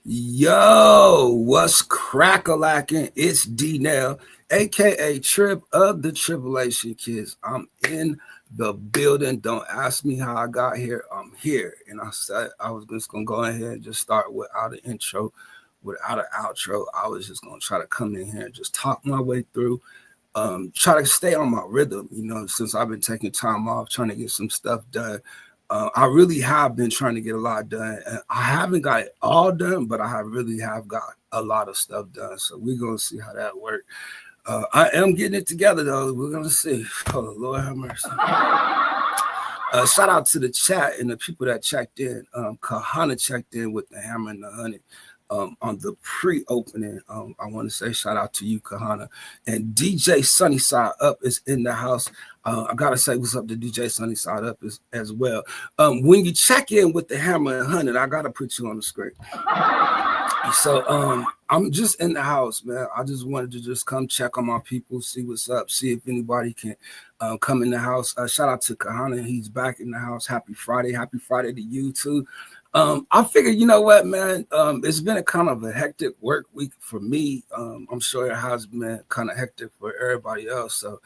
Yo, what's crack-a-lacking? It's D-Nail, aka Trip of the Tribulation Kids. I'm in the building. Don't ask me how I got here. I'm here. And I said I was just gonna go ahead and just start without an intro, without an outro. I was just gonna try to come in here and just talk my way through. Try to stay on my rhythm, since I've been taking time off, trying to get some stuff done. I really have been trying to get a lot done. And I haven't got it all done, but I really have got a lot of stuff done. So we're going to see how that works. I am getting it together, though. We're going to see. Oh, Lord have mercy. Shout out to the chat and the people that checked in. Kahana checked in with the hammer and the honey. On the pre-opening, I want to say shout out to you, Kahana. And DJ Sunnyside Up is in the house. I gotta say what's up to DJ Sunnyside Up as well. When you check in with the hammer and honey, I gotta put you on the screen. So I'm just in the house, man. I just wanted to just come check on my people, see what's up, see if anybody can come in the house. Shout out to Kahana, he's back in the house. Happy Friday to you too. I figured, you know what, man, it's been a kind of a hectic work week for me. I'm sure it has been kind of hectic for everybody else. So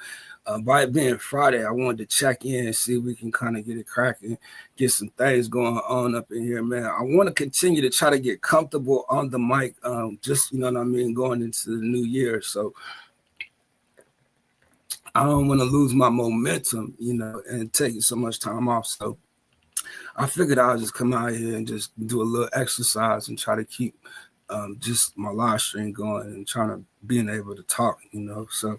by it being Friday, I wanted to check in and see if we can kind of get it cracking, get some things going on up in here, man. I want to continue to try to get comfortable on the mic, just, you know what I mean, going into the new year. So I don't want to lose my momentum, and taking so much time off. So I figured I'll just come out here and just do a little exercise and try to keep just my live stream going and trying to being able to talk, So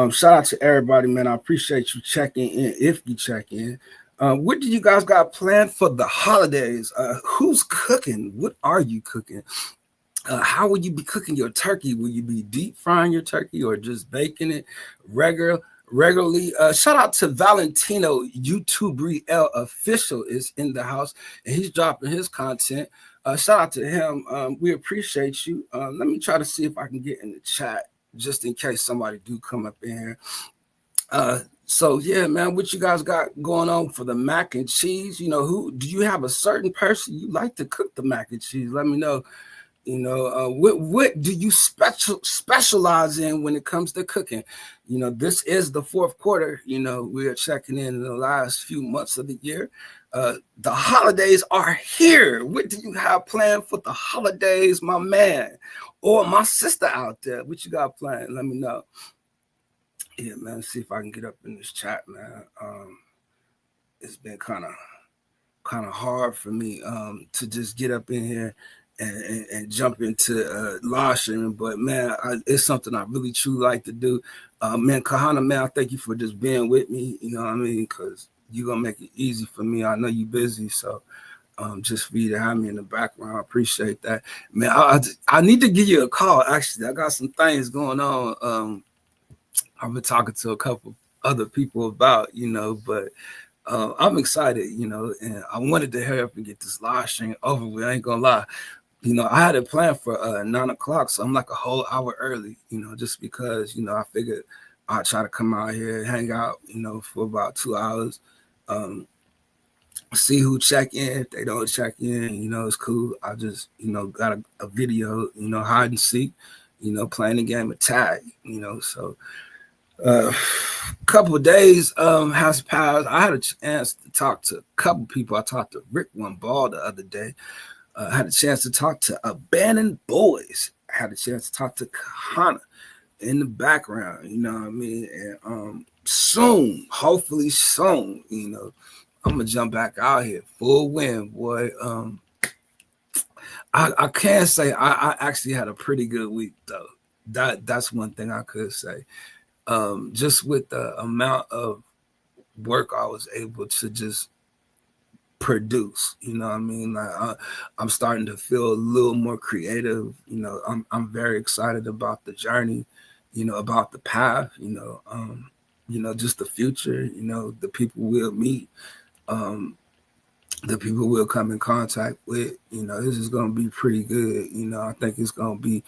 shout out to everybody, man. I appreciate you checking in. If you check in, what do you guys got planned for the holidays? Who's cooking? What are you cooking? How will you be cooking your turkey? Will you be deep frying your turkey or just baking it regularly? Shout out to Valentino, YouTube L official is in the house and he's dropping his content. Shout out to him. We appreciate you. Let me try to see if I can get in the chat just in case somebody do come up in here. So yeah, man, what you guys got going on for the mac and cheese? Who do you have a certain person you like to cook the mac and cheese? Let me know. What do you specialize in when it comes to cooking? This is the fourth quarter. We are checking in the last few months of the year. The holidays are here. What do you have planned for the holidays, my man or my sister out there? What you got planned? Let me know. Yeah, man, see if I can get up in this chat, man. It's been kind of hard for me to just get up in here and jump into live streaming, but man, it's something I really truly like to do. Man, Kahana, man, I thank you for just being with me. You know what I mean? Because you're gonna make it easy for me. I know you're busy, so just for you to have me in the background, I appreciate that, man. I need to give you a call. Actually, I got some things going on. I've been talking to a couple other people about, but I'm excited, and I wanted to hurry up and get this live stream over with. I ain't gonna lie. I had it planned for 9 o'clock, so I'm like a whole hour early, just because, I figured I'd try to come out here, hang out, for about 2 hours, see who check in. If they don't check in, it's cool. I just, got a video, hide and seek, playing the game of tag, so couple of days has passed. I had a chance to talk to a couple people. I talked to Rick One Ball the other day. I had a chance to talk to Abandoned Boys. I had a chance to talk to Kahana in the background, you know what I mean? And soon, hopefully soon, I'm gonna jump back out here full wind, boy. I can't say I actually had a pretty good week though. That's one thing I could say. Just with the amount of work I was able to just produce, what I mean? Like I'm starting to feel a little more creative. I'm very excited about the journey, about the path, just the future, the people we'll meet, the people we'll come in contact with. This is gonna be pretty good. I think it's gonna be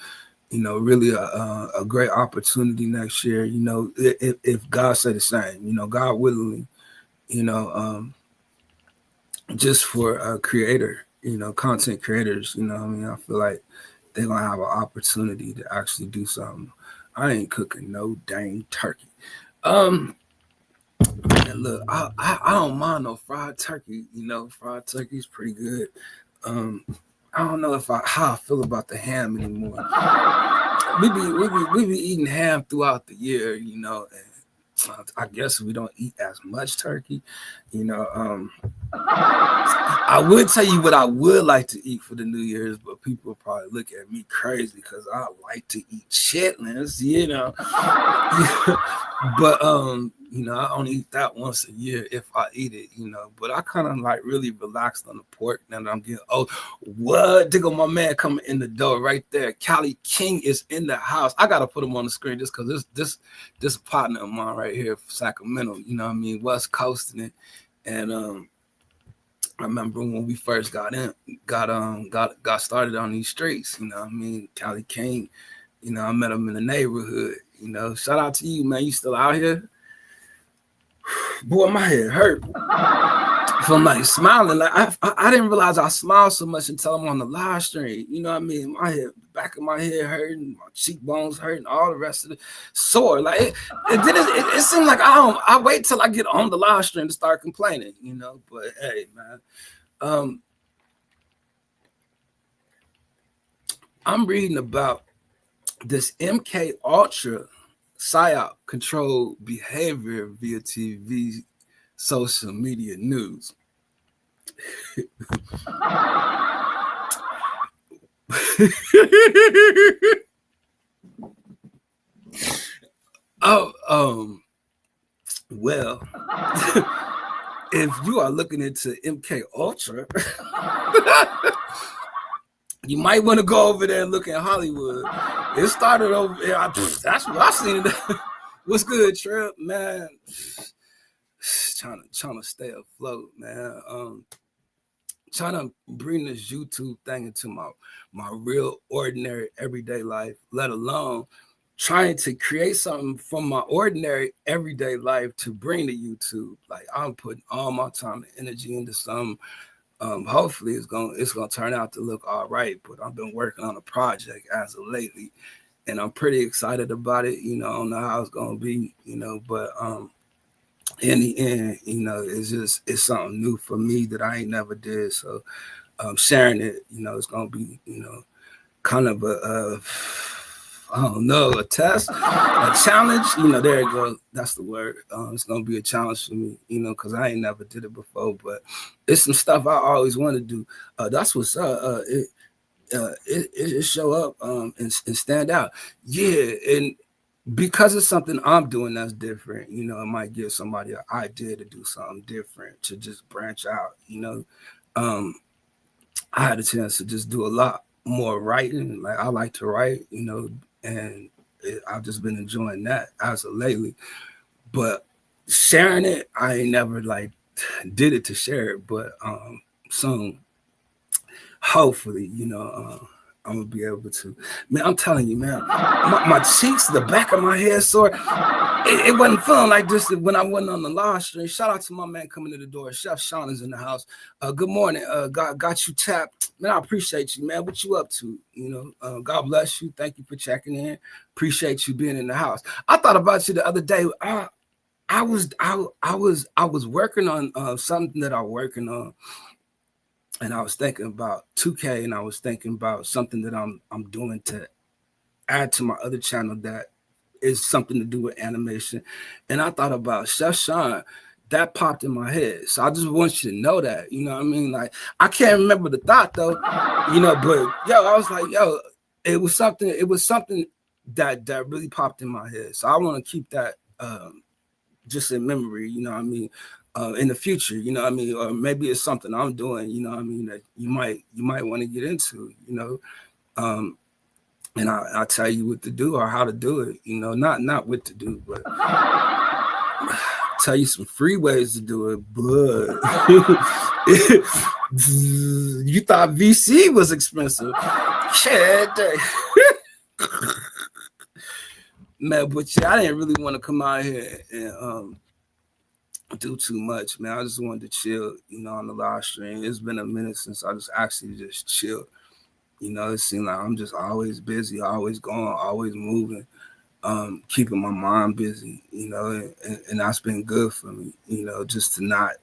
really a great opportunity next year. If God said the same, God willingly, just for a creator, content creators, I mean, I feel like they're gonna have an opportunity to actually do something. I ain't cooking no dang turkey. Man, look, I don't mind no fried turkey. Fried turkey's pretty good. Um, I don't know how I feel about the ham anymore. We be eating ham throughout the year, and I guess we don't eat as much turkey, you know. I would tell you what I would like to eat for the New Year's, but people will probably look at me crazy because I like to eat chitlins, but I only eat that once a year if I eat it, But I kind of like really relaxed on the pork now that I'm getting old. What? Diggle, my man coming in the door right there. Cali King is in the house. I gotta put him on the screen just because this partner of mine right here from Sacramento, West Coasting it, and I remember when we first got started on these streets, Cali King, I met him in the neighborhood, shout out to you, man. You still out here? Boy, my head hurt from like smiling. Like I didn't realize I smiled so much until I'm on the live stream. My head, back of my head hurting, my cheekbones hurting, all the rest of it sore. Like it seemed like I wait till I get on the live stream to start complaining, But hey, man, I'm reading about this MK Ultra PSYOP controlled behavior via TV, social media news. Well, if you are looking into MK Ultra, you might want to go over there and look at Hollywood. It started over there. That's what I seen. What's good, Trip, man? Trying to stay afloat, man. Trying to bring this YouTube thing into my real ordinary everyday life, let alone trying to create something from my ordinary everyday life to bring to YouTube. Like I'm putting all my time and energy into something. Hopefully it's gonna turn out to look all right. But I've been working on a project as of lately, and I'm pretty excited about it. I don't know how it's gonna be, but in the end, it's something new for me that I ain't never did. So sharing it, it's gonna be, kind of I don't know, a test, a challenge. There you go. That's the word. It's gonna be a challenge for me, because I ain't never did it before. But it's some stuff I always want to do. That's what's it show up and stand out. Yeah, and because it's something I'm doing that's different, it might give somebody an idea to do something different, to just branch out. I had a chance to just do a lot more writing. Like I like to write, and I've just been enjoying that as of lately. But sharing it, I ain't never like did it to share it, but soon, hopefully, I'm gonna be able to. Man, I'm telling you, man, my cheeks, the back of my head sore. It wasn't feeling like this when I wasn't on the live stream. Shout out to my man coming to the door. Chef Sean is in the house. Good morning. Got you tapped. Man, I appreciate you, man. What you up to? God bless you. Thank you for checking in. Appreciate you being in the house. I thought about you the other day. I was working on something that I'm working on. And I was thinking about 2K, and I was thinking about something that I'm doing to add to my other channel that is something to do with animation. And I thought about Chef Sean. That popped in my head. So I just want you to know that, you know what I mean? Like, I can't remember the thought though, but I was like, it was something that really popped in my head. So I want to keep that just in memory, you know what I mean? In the future, you know what I mean? Or maybe it's something I'm doing, you know what I mean, that you might want to get into, and I'll tell you what to do or how to do it, not what to do, but tell you some free ways to do it. But you thought VC was expensive. Shit. Man, but I didn't really want to come out here and do too much, man. I just wanted to chill, on the live stream. It's been a minute since I just actually just chilled. It seems like I'm just always busy, always going, always moving, keeping my mind busy, and that's been good for me, just to not,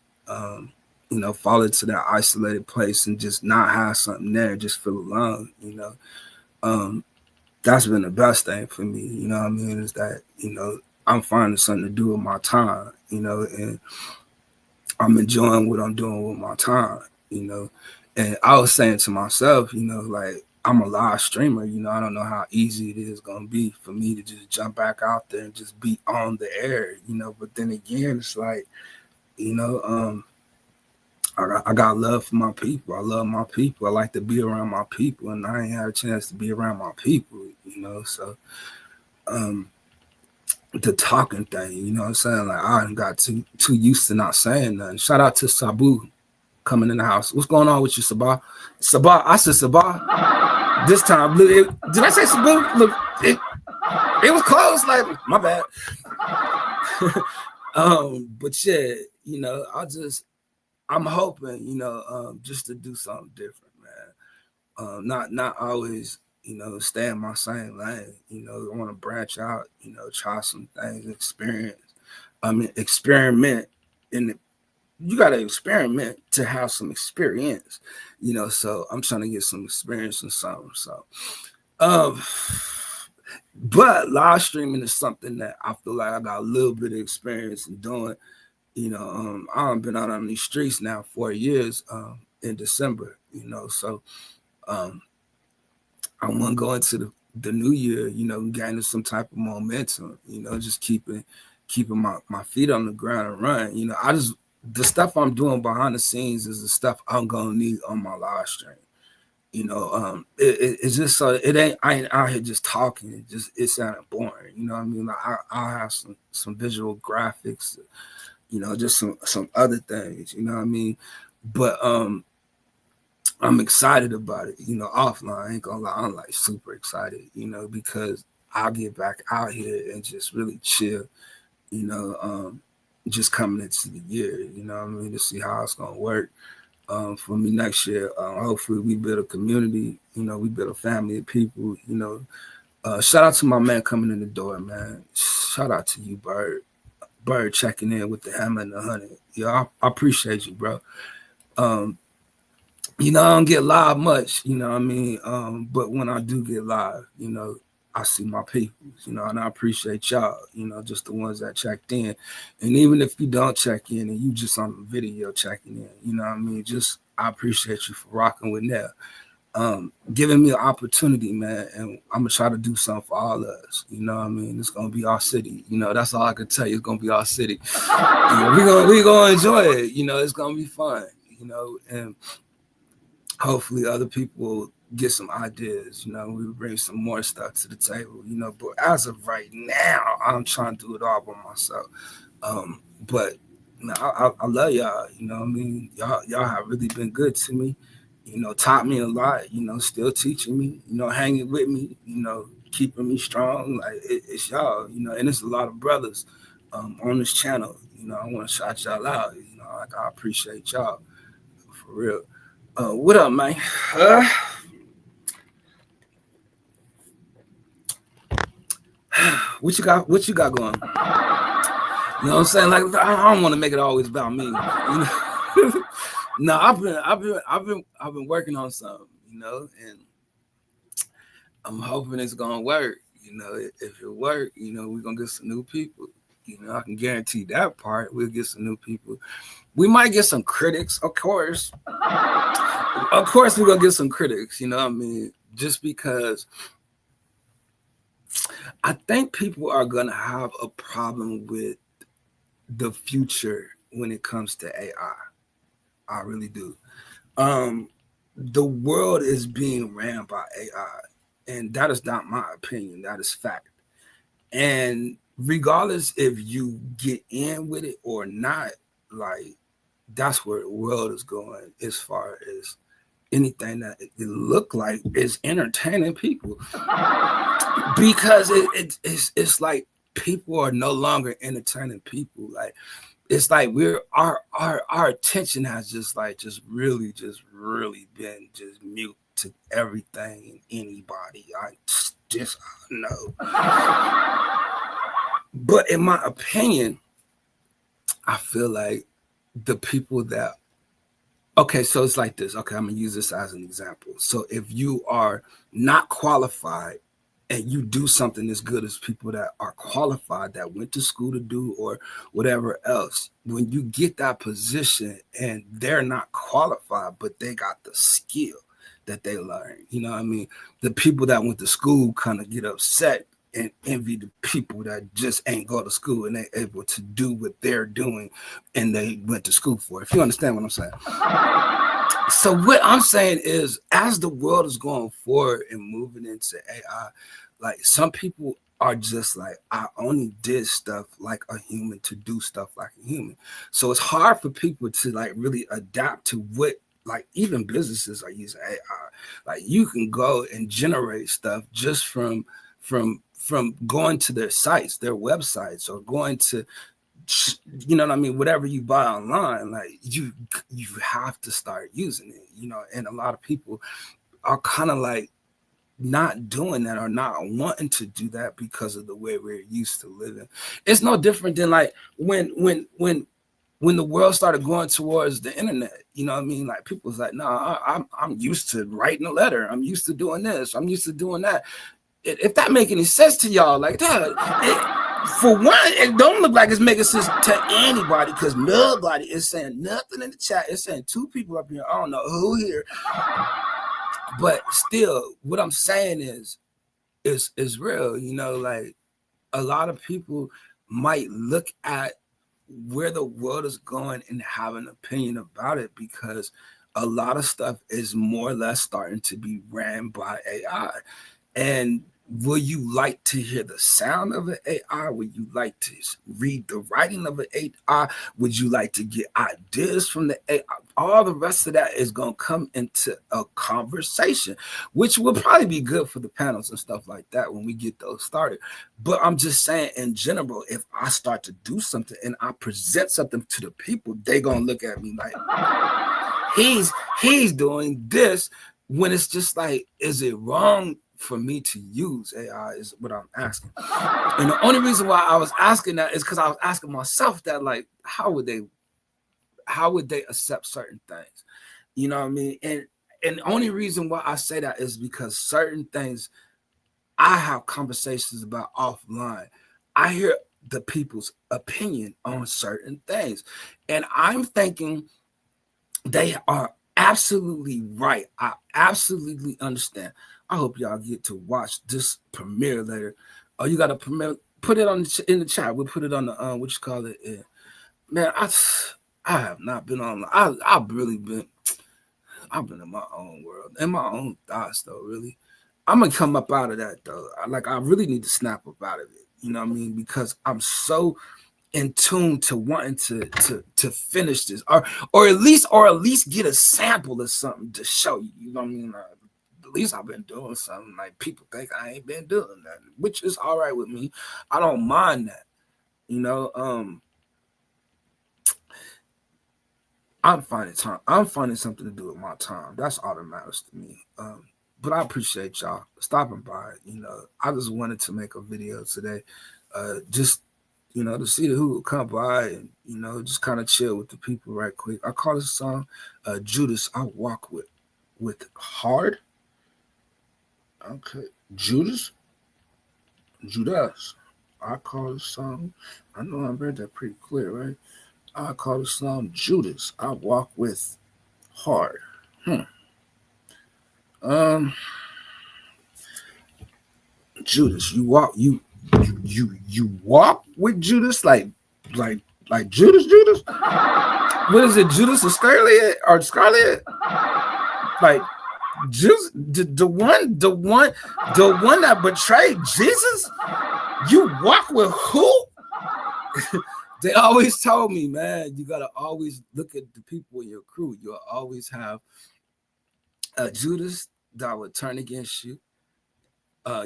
fall into that isolated place and just not have something there, just feel alone, Um, that's been the best thing for me, what I mean, is that, I'm finding something to do with my time, and I'm enjoying what I'm doing with my time, And I was saying to myself, like I'm a live streamer, I don't know how easy it is gonna be for me to just jump back out there and just be on the air, But then again, it's like, you know, um, I got love for my people. I love my people. I like to be around my people, and I ain't had a chance to be around my people, So um, the talking thing, what I'm saying? Like I got too used to not saying nothing. Shout out to Sabu coming in the house. What's going on with you, Sabah? Sabah, I said Sabah. This time, did I say Sabu? Look, it was close. Like my bad. But yeah, I'm hoping, just to do something different, man. Not always, stay in my same lane. I want to branch out, try some things, experiment in the you got to experiment to have some experience, so I'm trying to get some experience in something. So, um, but live streaming is something that I feel like I got a little bit of experience in doing. I've been out on these streets now 4 years, in December, so, I want to go into the new year, gaining some type of momentum, just keeping my feet on the ground and run. The stuff I'm doing behind the scenes is the stuff I'm gonna need on my live stream. It's just so I ain't out here just talking. It sounded boring. You know what I mean? Like I have some visual graphics, just some other things. You know what I mean? But I'm excited about it. Offline, I ain't gonna lie, I'm like super excited. Because I'll get back out here and just really chill. Just coming into the year, what I mean, to see how it's gonna work for me next year. Hopefully we build a community, we build a family of people, shout out to my man coming in the door, man. Shout out to you, Bird checking in with the hammer and the honey. I appreciate you, bro. I don't get live much, what I mean? But when I do get live, I see my people, and I appreciate y'all, just the ones that checked in. And even if you don't check in and you just on the video checking in, what I mean? I appreciate you for rocking with that. Giving me an opportunity, man, and I'm gonna try to do something for all of us. What I mean? It's gonna be our city. That's all I can tell you. It's gonna be our city. We gonna enjoy it. It's gonna be fun. And hopefully other people will get some ideas, we bring some more stuff to the table, but as of right now, I'm trying to do it all by myself. But I love y'all, what I mean? Y'all have really been good to me, taught me a lot, still teaching me, hanging with me, keeping me strong. Like it's y'all, and it's a lot of brothers on this channel. I want to shout y'all out, like I appreciate y'all for real. What up, man? What you got? What you got going? You know what I'm saying? Like I don't want to make it always about me. No, I've been working on something, and I'm hoping it's gonna work. If it work, we're gonna get some new people. I can guarantee that part. We'll get some new people. We might get some critics, of course. Of course, we're gonna get some critics. What I mean? Just because I think people are gonna have a problem with the future when it comes to AI. I really do. The world is being ran by AI, and that is not my opinion. That is fact. And regardless if you get in with it or not, like that's where the world is going as far as anything that it look like is entertaining people, because it's like people are no longer entertaining people. Like it's like we're our attention has just really been just mute to everything and anybody. I know. But in my opinion, I feel like the people that okay, so it's like this. Okay, I'm gonna use this as an example. So if you are not qualified and you do something as good as people that are qualified that went to school to do or whatever else, when you get that position and they're not qualified, but they got the skill that they learned, you know what I mean? The people that went to school kind of get upset and envy the people that just ain't go to school and they able to do what they're doing and they went to school for. If you understand what I'm saying. So what I'm saying is, as the world is going forward and moving into AI, like some people are just like, I only did stuff like a human to do stuff like a human. So it's hard for people to like really adapt to what like even businesses are using AI. Like you can go and generate stuff just from going to their sites, their websites, or going to you know what I mean, whatever you buy online, like you have to start using it, you know. And a lot of people are kind of like not doing that or not wanting to do that because of the way we're used to living. It's no different than like when the world started going towards the internet, you know what I mean? Like people was like, no, I'm used to writing a letter, I'm used to doing this, I'm used to doing that. If that make any sense to y'all, like that, for one, it don't look like it's making sense to anybody because nobody is saying nothing in the chat. It's saying two people up here. I don't know who here, but still, what I'm saying is real. You know, like a lot of people might look at where the world is going and have an opinion about it because a lot of stuff is more or less starting to be ran by AI. And will you like to hear the sound of an AI? Would you like to read the writing of an AI? Would you like to get ideas from the AI? All the rest of that is going to come into a conversation, which will probably be good for the panels and stuff like that when we get those started. But I'm just saying, in general, if I start to do something and I present something to the people, they're going to look at me like, he's doing this, when it's just like, is it wrong for me to use AI is what I'm asking. And the only reason why I was asking that is because I was asking myself that, like, how would they accept certain things? You know what I mean? And the only reason why I say that is because certain things I have conversations about offline. I hear the people's opinion on certain things. And I'm thinking they are absolutely right. I absolutely understand. I hope y'all get to watch this premiere later. Oh, you got to premiere. Put it on in the chat. We'll put it on the what you call it. Yeah. Man, I have not been on. I've really been. I've been in my own world, in my own thoughts though. Really, I'm gonna come up out of that though. I really need to snap up out of it. You know what I mean? Because I'm so in tune to wanting to finish this or at least get a sample of something to show you. You know what I mean? At least I've been doing something. Like people think I ain't been doing that, which is all right with me. I don't mind that. You know, I'm finding something to do with my time. That's all that matters to me. But I appreciate y'all stopping by. You know, I just wanted to make a video today, just to see who would come by and just kind of chill with the people right quick. I call this song Judas. I walk with hard. Okay, Judas. I call this song. I know I read that pretty clear, right? I call the song Judas. I walk with hard. Um, Judas, you walk with Judas like Judas. What is it, Judas Iscariot or Scarlet? Like Judas, the one that betrayed Jesus. You walk with who? They always told me, man, you gotta always look at the people in your crew. You'll always have a Judas that would turn against you.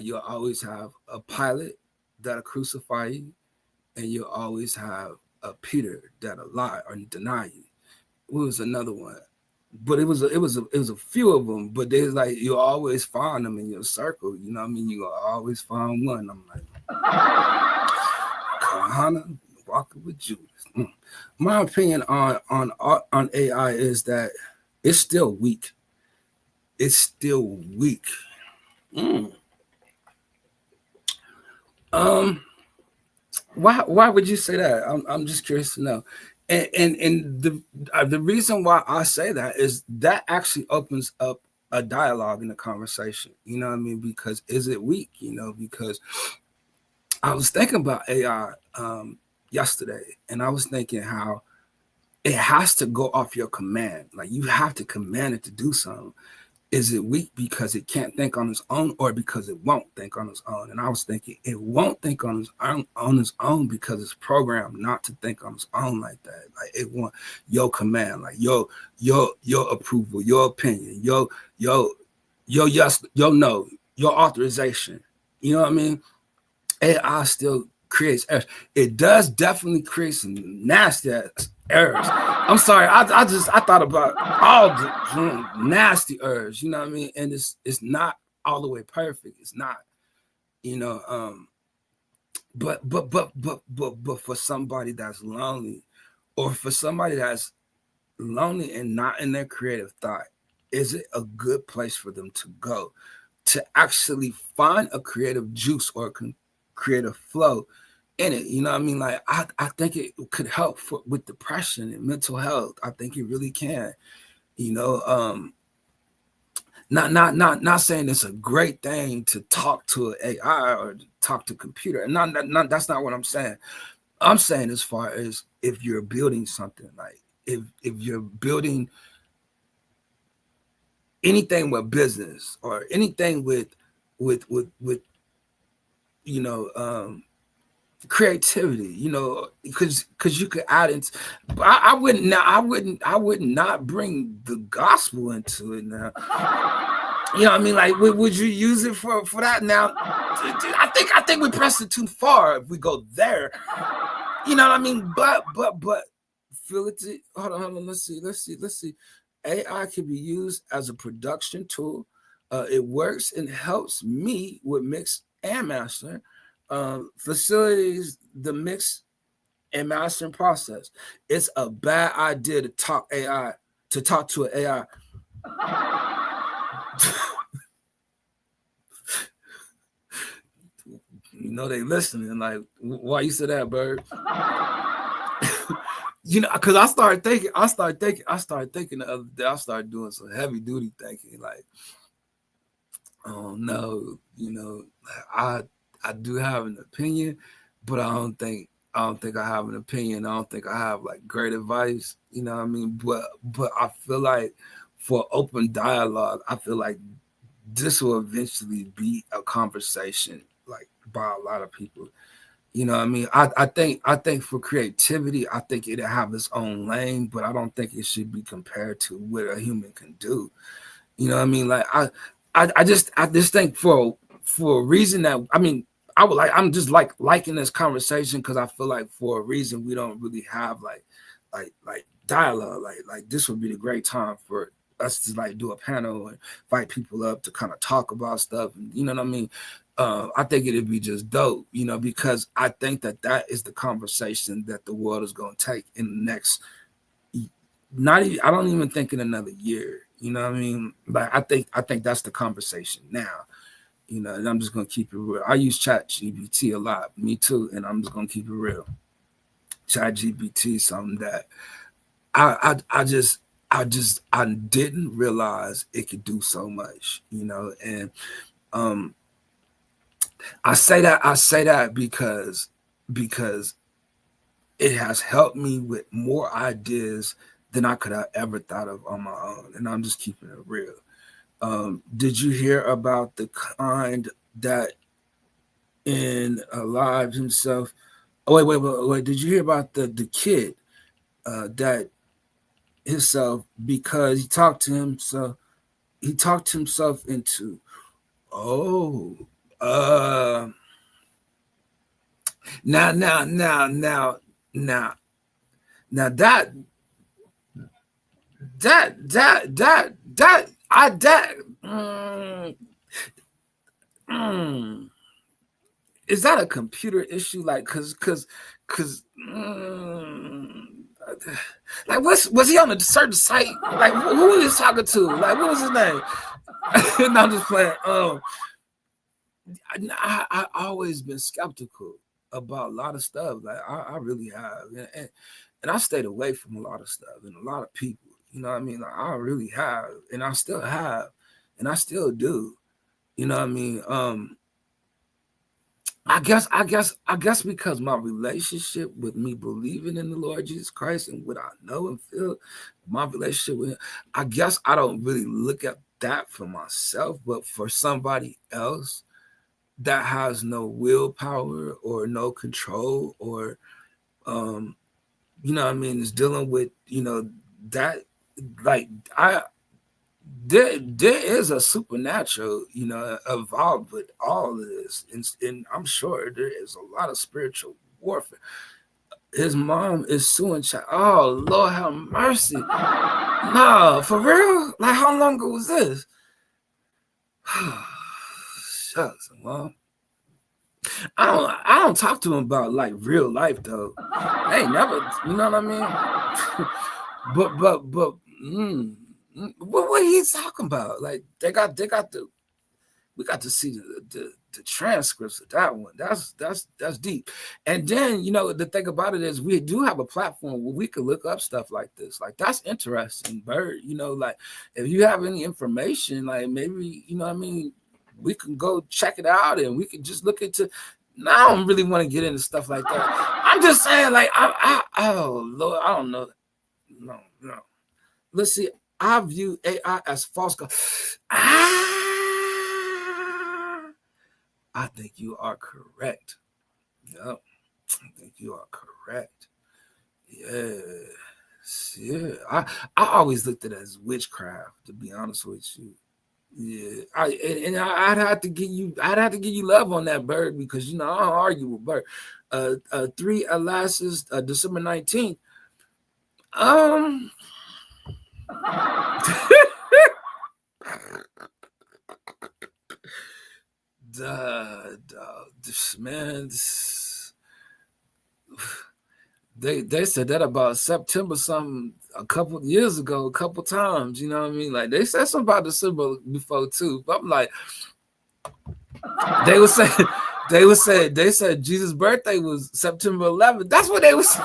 You'll always have a pilot that'll crucify you, and you'll always have Peter that'll lie or deny you. What was another one? But it was a few of them. But there's like you always find them in your circle. You know what I mean? You always find one. I'm like, Kahana walking with Judas. My opinion on AI is that it's still weak. It's still weak. Mm. Why would you say that? I'm just curious to know. And the reason why I say that is that actually opens up a dialogue in a conversation. You know what I mean? Because is it weak? You know, because I was thinking about AI yesterday, and I was thinking how it has to go off your command. Like you have to command it to do something. Is it weak because it can't think on its own, or because it won't think on its own? And I was thinking it won't think on its own because it's programmed not to think on its own like that. Like it want your command, like your approval, your opinion, your yes, your no, your authorization. You know what I mean? AI still creates errors. It does definitely create some nasty errors. I'm sorry, I thought about all the nasty errors, you know what I mean? And it's not all the way perfect. It's not, you know, but for somebody that's lonely, or for somebody that's lonely and not in their creative thought, is it a good place for them to go to actually find a creative juice or creative flow in it? You know what I mean? Like I think it could help with depression and mental health. I think it really can. You know, not saying it's a great thing to talk to an AI or to talk to a computer. And not that's not what I'm saying. I'm saying as far as if you're building something, like if you're building anything with business or anything with you know creativity, you know, because you could add it. I would not bring the gospel into it now. You know what I mean? Like, would you use it for that? Now, I think we pressed it too far if we go there. You know what I mean? But feel it. Hold on. Let's see. AI can be used as a production tool. It works and helps me with mix and master. Facilities the mix and mastering process. It's a bad idea to talk to an AI. You know they listening. Like, why you say that, Bird? You know, because I started thinking the other day. I started doing some heavy duty thinking. Like, oh no, you know, I do have an opinion, but I don't think I have an opinion. I don't think I have like great advice. You know what I mean? But I feel like for open dialogue, I feel like this will eventually be a conversation like by a lot of people. You know what I mean? I think for creativity, I think it'll have its own lane, but I don't think it should be compared to what a human can do. You know what I mean? Like I just think for a reason that I mean I'm just like liking this conversation because I feel like for a reason we don't really have like dialogue. Like this would be the great time for us to like do a panel and invite people up to kind of talk about stuff. And, you know what I mean? I think it'd be just dope, you know, because I think that is the conversation that the world is going to take in the next. Not even, I don't even think in another year. You know what I mean? Like I think that's the conversation now. You know, and I'm just gonna keep it real. I use Chat GPT a lot, me too, and I'm just gonna keep it real. Chat GPT, something that I didn't realize it could do so much, you know. And um I say that because it has helped me with more ideas than I could have ever thought of on my own. And I'm just keeping it real. Did you hear about the kind that in alive himself? Oh, wait. Did you hear about the kid that himself, because he talked himself into, oh, uh, now, Now is that a computer issue? Like, cause, like, was he on a certain site? Like, who was he talking to? Like, what was his name? No, I'm just playing. I always been skeptical about a lot of stuff. Like, I really have, and I stayed away from a lot of stuff and a lot of people. You know what I mean? Like, I really have, and I still have, and I still do. You know what I mean? I guess because my relationship with me believing in the Lord Jesus Christ and what I know and feel, my relationship with him, I guess I don't really look at that for myself, but for somebody else that has no willpower or no control or you know what I mean, is dealing with, that, like, there is a supernatural, involved with all of this, and I'm sure there is a lot of spiritual warfare. His mom is suing child. Oh Lord, have mercy! No, for real. Like, how long ago was this? Shucks, mom. I don't talk to him about like real life though. They ain't never, you know what I mean? but what he's talking about? Like, we got to see the transcripts of that one. That's deep. And then, the thing about it is we do have a platform where we can look up stuff like this. Like, that's interesting, Bird. Like, if you have any information, like, maybe, you know what I mean, we can go check it out and we can just look into. Now, I don't really want to get into stuff like that. I'm just saying, like, oh Lord, I don't know. No. Let's see. I view AI as false. I think you are correct. Yep. I think you are correct. Yes. Yeah. I always looked at it as witchcraft, to be honest with you. Yeah. I'd have to give you love on that, Bird, because I don't argue with Bird. 3 Alas's December 19th. Man, they said that about September something a couple years ago, a couple times. You know what I mean? Like, they said something about December before too. But I'm like, they said Jesus' birthday was September 11th. That's what they was.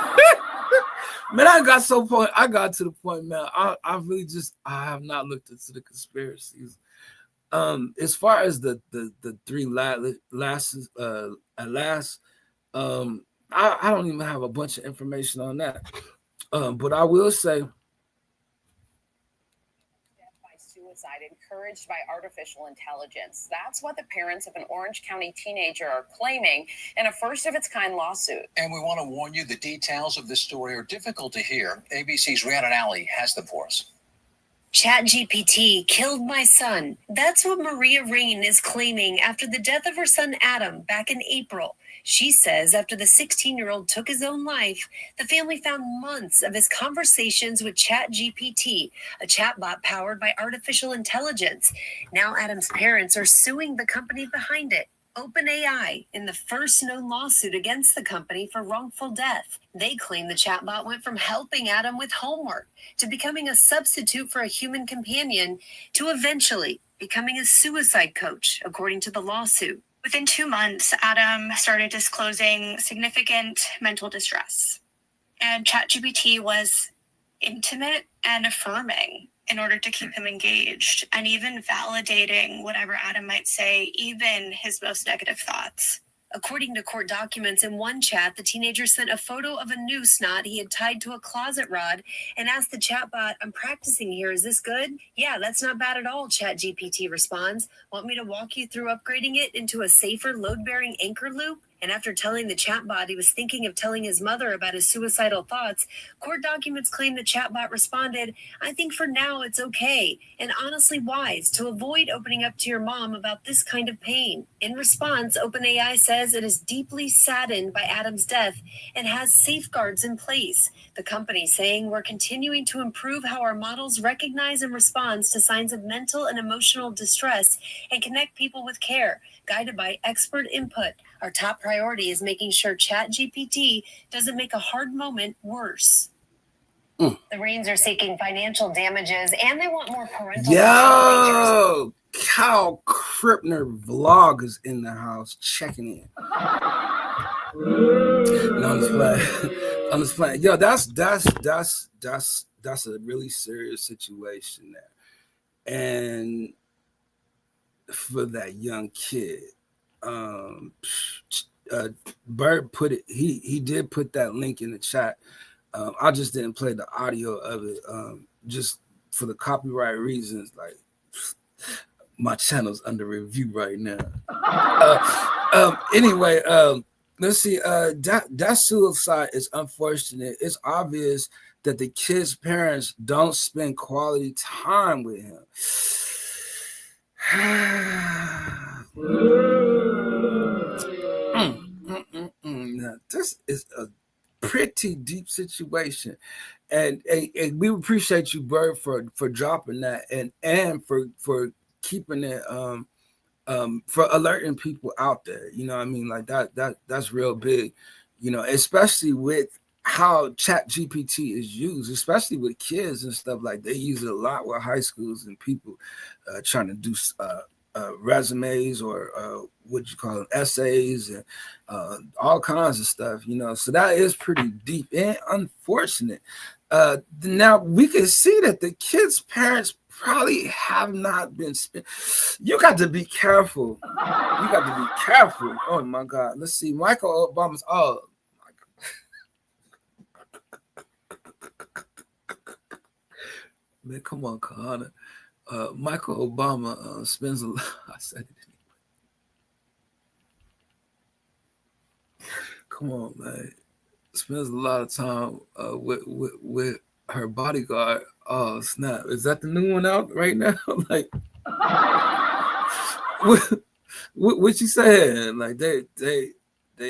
Man, I got to the point, man. I have not looked into the conspiracies. As far as the 3 last, I don't even have a bunch of information on that. But I will say, suicide encouraged by artificial intelligence. That's what the parents of an Orange County teenager are claiming in a first-of-its-kind lawsuit. And we want to warn you, the details of this story are difficult to hear. ABC's Rhiannon Alley has them for us. ChatGPT killed my son. That's what Maria Rain is claiming after the death of her son Adam back in April. She says after the 16-year-old took his own life, the family found months of his conversations with ChatGPT, a chatbot powered by artificial intelligence. Now Adam's parents are suing the company behind it, OpenAI, in the first known lawsuit against the company for wrongful death. They claim the chatbot went from helping Adam with homework to becoming a substitute for a human companion to eventually becoming a suicide coach, according to the lawsuit. Within 2 months, Adam started disclosing significant mental distress. And ChatGPT was intimate and affirming in order to keep him engaged, and even validating whatever Adam might say, even his most negative thoughts. According to court documents, in one chat, the teenager sent a photo of a noose knot he had tied to a closet rod and asked the chatbot, "I'm practicing here. Is this good?" "Yeah, that's not bad at all," ChatGPT responds. "Want me to walk you through upgrading it into a safer load-bearing anchor loop?" And after telling the chatbot he was thinking of telling his mother about his suicidal thoughts, court documents claim the chatbot responded, "I think for now it's okay and honestly wise to avoid opening up to your mom about this kind of pain." In response, OpenAI says it is deeply saddened by Adam's death and has safeguards in place. The company saying, "We're continuing to improve how our models recognize and respond to signs of mental and emotional distress and connect people with care, guided by expert input. Our top priority is making sure ChatGPT doesn't make a hard moment worse." The Rains are seeking financial damages and they want more parental control features. Yo, Kyle Krippner vlog is in the house checking in. No, I'm just playing. I'm just playing. Yo, that's a really serious situation there. And for that young kid, Bird put it, he did put that link in the chat. I just didn't play the audio of it, just for the copyright reasons. Like, my channel's under review right now. Anyway, let's see. That suicide is unfortunate. It's obvious that the kid's parents don't spend quality time with him. Now, this is a pretty deep situation, and we appreciate you, Bird, for dropping that and for keeping it for alerting people out there. You know what I mean? Like that's real big, you know, especially with how ChatGPT is used, especially with kids and stuff. Like, they use it a lot with high schools and people trying to do resumes or what you call them, essays, and all kinds of stuff, you know. So that is pretty deep and unfortunate. Now we can see that the kids' parents probably have not been spent. You got to be careful. You got to be careful. Oh my God. Let's see. Michael Obama's man, come on, Kahana. Michael Obama spends a lot. I said it anyway. Come on, man. Spends a lot of time with her bodyguard. Oh snap! Is that the new one out right now? Like, what you saying? Like, they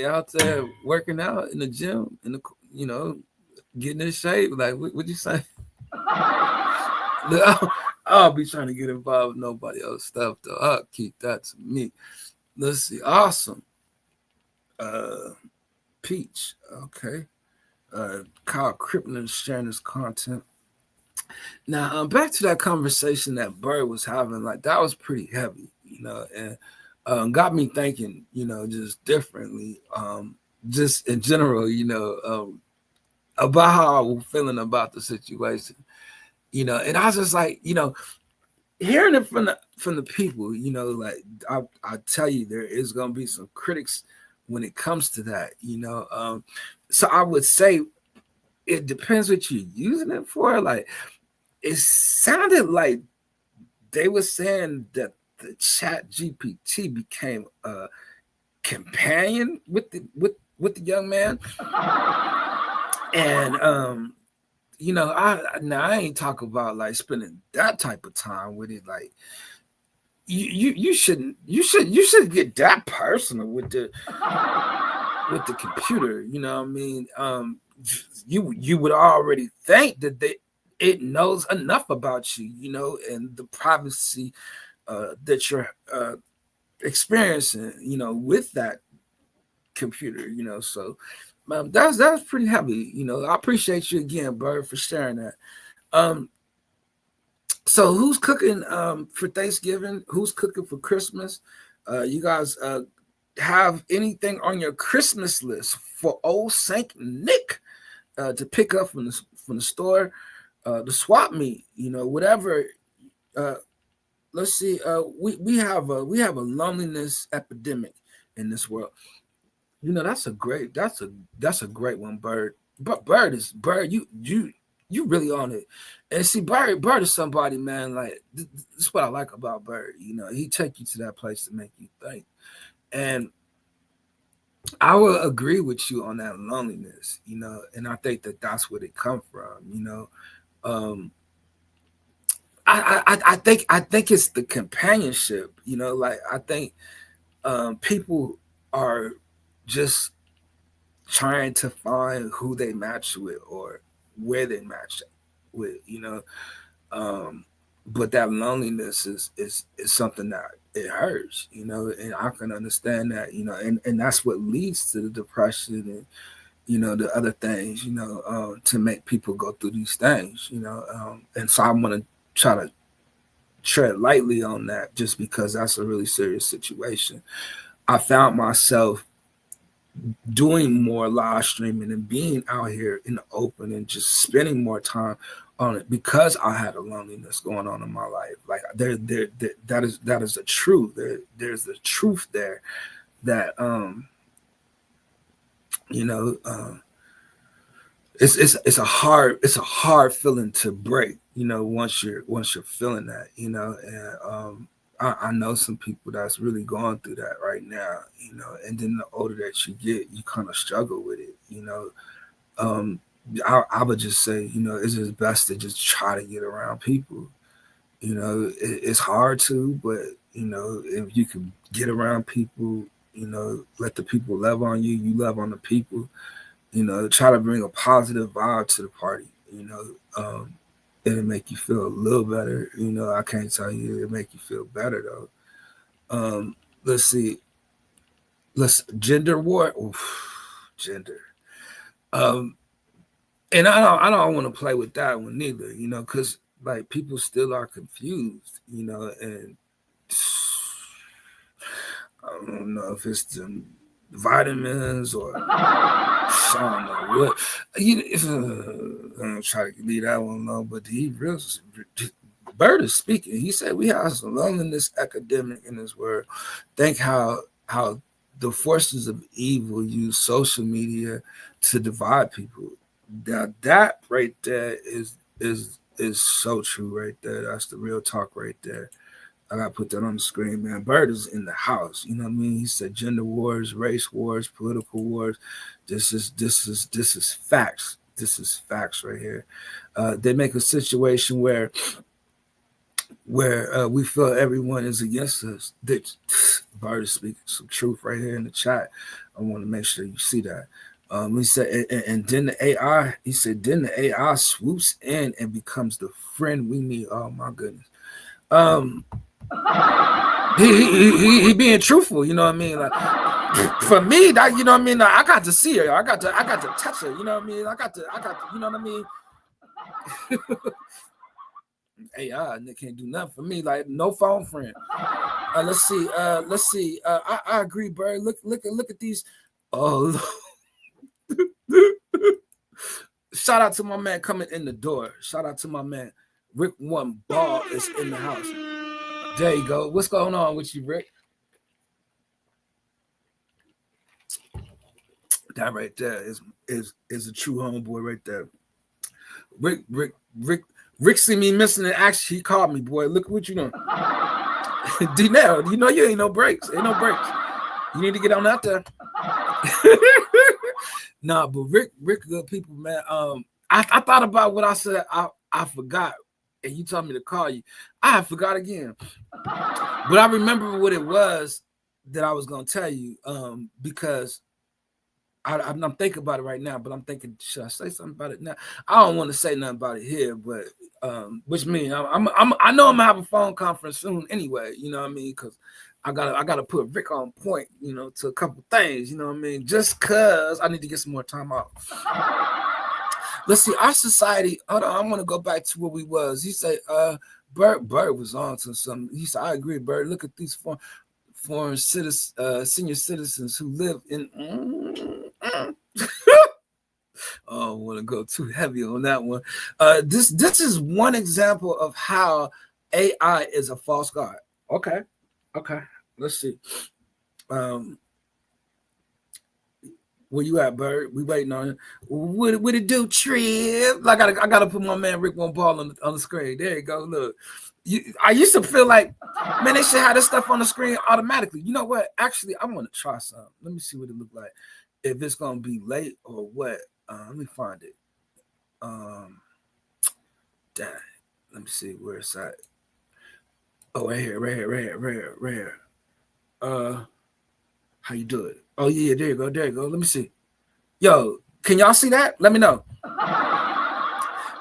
out there working out in the gym, in the, you know, getting in shape. Like, what you say? I'll be trying to get involved with nobody else's stuff though. I'll keep that to me. Let's see. Awesome. Peach. Okay. Kyle Krippner sharing his content. Now, back to that conversation that Bird was having. Like, that was pretty heavy, you know, and got me thinking, you know, just differently, just in general, you know, about how I was feeling about the situation. You know, and I was just like, you know, hearing it from the people, you know, like I tell you, there is gonna be some critics when it comes to that, you know. So I would say it depends what you're using it for. Like, it sounded like they were saying that the Chat GPT became a companion with the young man, and you know, I ain't talk about like spending that type of time with it. Like, you shouldn't get that personal with the computer. You know what I mean? You would already think that it knows enough about you, you know, and the privacy that you're experiencing, you know, with that computer, you know. So that was pretty heavy, you know. I appreciate you again, Bird, for sharing that. So who's cooking for Thanksgiving? Who's cooking for Christmas? You guys have anything on your Christmas list for old Saint Nick to pick up from the store, the swap meet, you know, whatever. Let's see. We have a loneliness epidemic in this world. You know, that's a great one, Bird. But Bird, you really on it. And see, Bird is somebody, man. Like, this is what I like about Bird. You know, he take you to that place to make you think. And I will agree with you on that loneliness, and I think that that's where it come from. Um, I think it's the companionship, like I think people are just trying to find who they match with or where they match with. Um, but that loneliness is something that it hurts, and I can understand that, and that's what leads to the depression and the other things, to make people go through these things, and so I'm gonna try to tread lightly on that just because that's a really serious situation. I found myself doing more live streaming and being out here in the open and just spending more time on it because I had a loneliness going on in my life. Like that is a truth. There's a truth there that you know it's a hard feeling to break. Once you're feeling that. And I know some people that's really going through that right now. And then the older that you get, you kind of struggle with it. um, I would just say, it's just best to just try to get around people. It's hard to, but if you can get around people, let the people love on you, you love on the people. Try to bring a positive vibe to the party. It'll make you feel a little better. I can't tell you it'll make you feel better though. Let's see. Let's gender war. Oof, gender. Um, and I don't want to play with that one neither, because like people still are confused, and I don't know if it's the vitamins or I don't know what. I'm gonna try to leave that one alone, but he real Bird is speaking. He said we have some loneliness epidemic in this world. Think how the forces of evil use social media to divide people. Now that right there is so true right there. That's the real talk right there. I gotta put that on the screen, man. Bird is in the house. You know what I mean? He said gender wars, race wars, political wars. This is facts. This is facts right here. They make a situation where we feel everyone is against us. Bird is speaking some truth right here in the chat. I want to make sure you see that. He said, and then the AI. He said, then the AI swoops in and becomes the friend we need. Oh my goodness. Um, he being truthful, you know what I mean? Like for me, that you know what I mean, like, I got to see her, I got to touch her, you know what I mean? I got to, you know what I mean? AI and they can't do nothing for me, like no phone friend. Let's see. I agree, Bird. Look at these. Oh, shout out to my man coming in the door. Shout out to my man Rick One Ball is in the house. There you go. What's going on with you, Rick? That right there is a true homeboy right there. Rick see me missing and actually he called me, boy. Look what you doing. D-Now, you ain't no breaks. Ain't no breaks. You need to get on out there. Nah, but Rick, good people, man. I thought about what I said. I forgot, and you told me to call you. I forgot again, but I remember what it was that I was gonna tell you. Because I'm thinking about it right now, but I'm thinking, should I say something about it now? I don't want to say nothing about it here, but which means I know I'm gonna have a phone conference soon anyway. You know what I mean? Because I gotta put Rick on point, to a couple things. You know what I mean? Just cause I need to get some more time off. Let's see, our society. Hold on, I'm gonna go back to where we was. He said, Bird was on to something. He said, I agree, Bird. Look at these foreign citizens, senior citizens who live in. Oh, I want to go too heavy on that one. This is one example of how AI is a false god. Okay. Let's see. Where you at, Bird? We waiting on you. What it do, Trip? I gotta put my man Rick One Ball on the screen. There you go. Look, I used to feel like, man, they should have this stuff on the screen automatically. You know what? Actually, I want to try something. Let me see what it look like. If it's gonna be late or what. Let me find it. Dang. Let me see where it's at. Oh, right here. How you do it? Oh yeah, there you go. Let me see. Yo, can y'all see that? Let me know.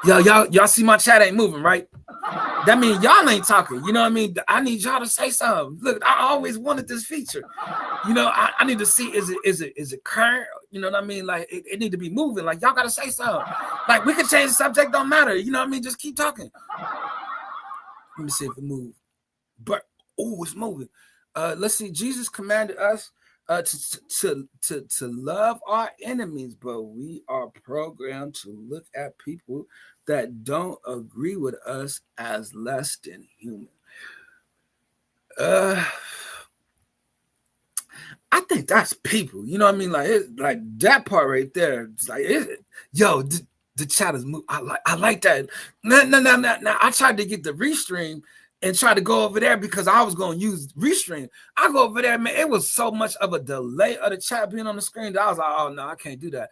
Yo, y'all see my chat ain't moving, right? That means y'all ain't talking. You know what I mean? I need y'all to say something. Look, I always wanted this feature. You know, I need to see is it current? You know what I mean? Like it need to be moving. Like y'all gotta say something. Like we can change the subject, don't matter. You know what I mean? Just keep talking. Let me see if it moves. But it's moving. Let's see. Jesus commanded us to love our enemies, but we are programmed to look at people that don't agree with us as less than human. I think that's people. You know what I mean? Like that part right there. It's like the chat is moving. I like that. No. I tried to get the restream and try to go over there because I was going to use restream. I go over there, man. It was so much of a delay of the chat being on the screen that I was like, oh no, I can't do that.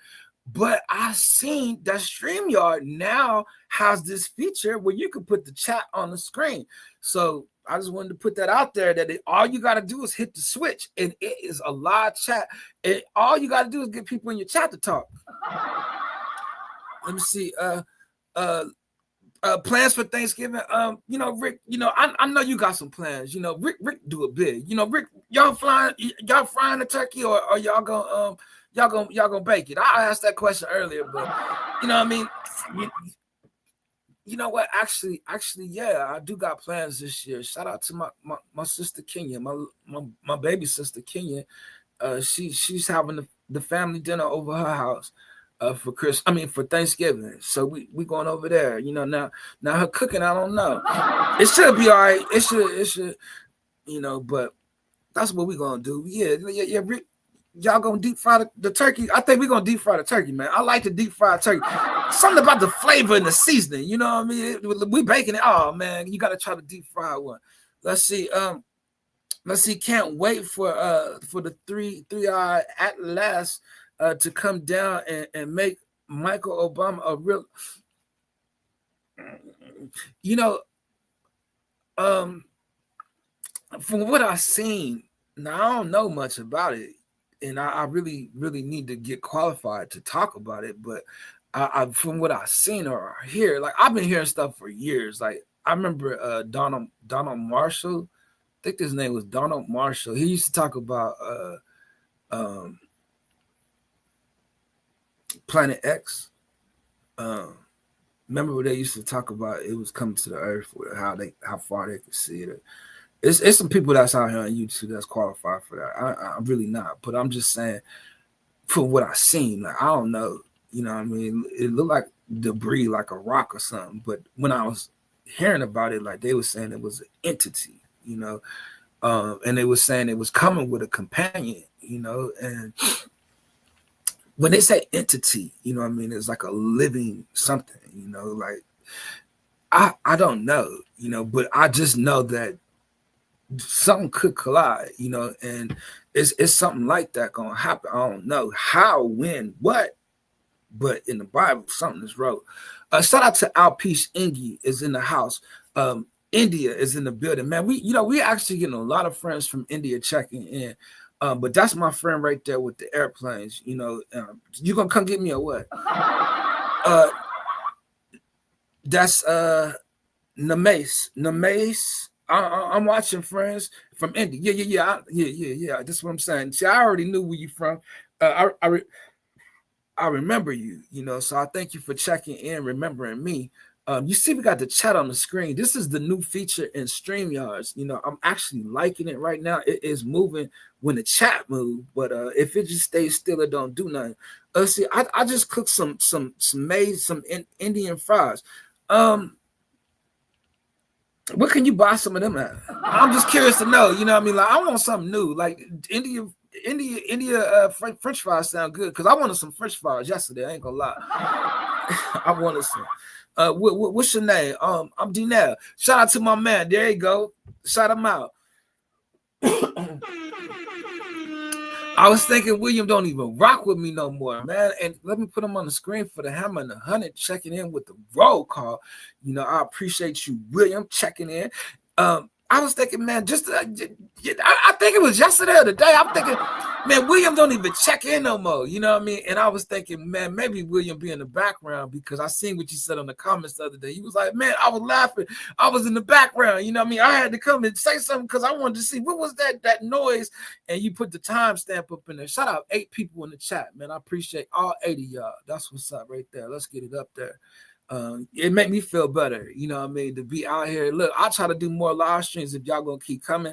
But I seen that StreamYard now has this feature where you can put the chat on the screen. So I just wanted to put that out there that all you got to do is hit the switch, and it is a live chat. And all you got to do is get people in your chat to talk. Let me see. Plans for Thanksgiving. You know, Rick, you know, I know you got some plans. You know, Rick do it big. You know, Rick, y'all frying the turkey or y'all gonna bake it? I asked that question earlier, but you know what I mean? You know what? Actually, yeah, I do got plans this year. Shout out to my sister Kenya, my baby sister Kenya. She's having the family dinner over her house. For Thanksgiving. So we going over there. You know, now her cooking, I don't know. It should be all right. It should, you know, but that's what we gonna do. Yeah. Rick, y'all gonna deep fry the turkey. I think we're gonna deep fry the turkey, man. I like to deep fry turkey. Something about the flavor and the seasoning, you know what I mean? We baking it. Oh man, you gotta try to deep fry one. Let's see. Can't wait for the three-eye Atlas to come down and make Michael Obama a real, you know, from what I've seen, now I don't know much about it, and I really need to get qualified to talk about it, but I from what I've seen or hear, like I've been hearing stuff for years. Like I remember Donald Marshall, I think his name was Donald Marshall. He used to talk about Planet X. Remember what they used to talk about? It was coming to the Earth, how far they could see it. It's some people that's out here on YouTube that's qualified for that. I'm really not, but I'm just saying, for what I've seen, like I don't know, you know what I mean? It looked like debris, like a rock or something. But when I was hearing about it, like they were saying it was an entity, you know, and they were saying it was coming with a companion, you know, and when they say entity, you know what I mean, it's like a living something, you know, like I don't know, you know, but I just know that something could collide, you know, and it's something like that gonna happen. I don't know how, when, what, but in the Bible, something is wrote. Shout out to Alpesh Ingi is in the house. India is in the building, man. We actually getting a lot of friends from India checking in. But that's my friend right there with the airplanes. You know, you gonna come get me or what? That's Names. I'm watching friends from India. Yeah. That's what I'm saying. See, I already knew where you from. I remember you. You know, so I thank you for checking in, remembering me. You see, we got the chat on the screen. This is the new feature in StreamYards. You know, I'm actually liking it right now. It is moving when the chat moves, but if it just stays still, it don't do nothing. See, I just cooked some Indian fries. Where can you buy some of them at? I'm just curious to know. You know what I mean? Like I want something new. Like Indian India French fries sound good because I wanted some French fries yesterday. I ain't gonna lie. I wanted some. What's your name? I'm Dinell. Shout out to my man. There you go. Shout him out. I was thinking William don't even rock with me no more, man. And let me put him on the screen for the Hammer and the 100 checking in with the roll call. You know, I appreciate you, William, checking in. I was thinking, man, I think it was yesterday or the day. I'm thinking, man, William don't even check in no more. You know what I mean? And I was thinking, man, maybe William be in the background because I seen what you said on the comments the other day. He was like, man, I was laughing. I was in the background. You know what I mean? I had to come and say something because I wanted to see what was that noise. And you put the timestamp up in there. Shout out 8 people in the chat, man. I appreciate all 80 y'all. That's what's up right there. Let's get it up there. It made me feel better, you know what I mean, to be out here. Look, I'll try to do more live streams if y'all gonna keep coming.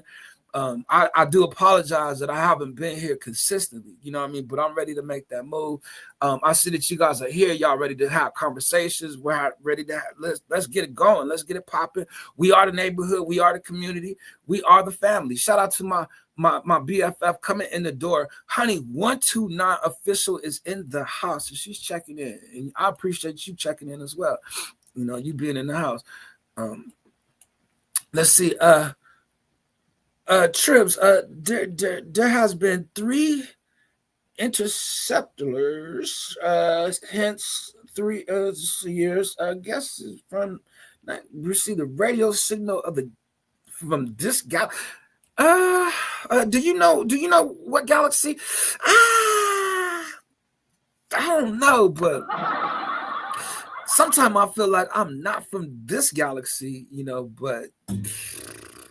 I do apologize that I haven't been here consistently, you know what I mean, but I'm ready to make that move. I see that you guys are here. Y'all ready to have conversations. We're ready to let's get it going. Let's get it popping. We are the neighborhood. We are the community. We are the family. Shout out to my BFF coming in the door. Honey, 129 official is in the house. And she's checking in. And I appreciate you checking in as well. You know, you being in the house. Let's see. Tribs, there has been 3 interceptors, hence 3 years. I guess from receive the radio signal from this guy. Do you know what galaxy? I don't know, but sometimes I feel like I'm not from this galaxy, you know, but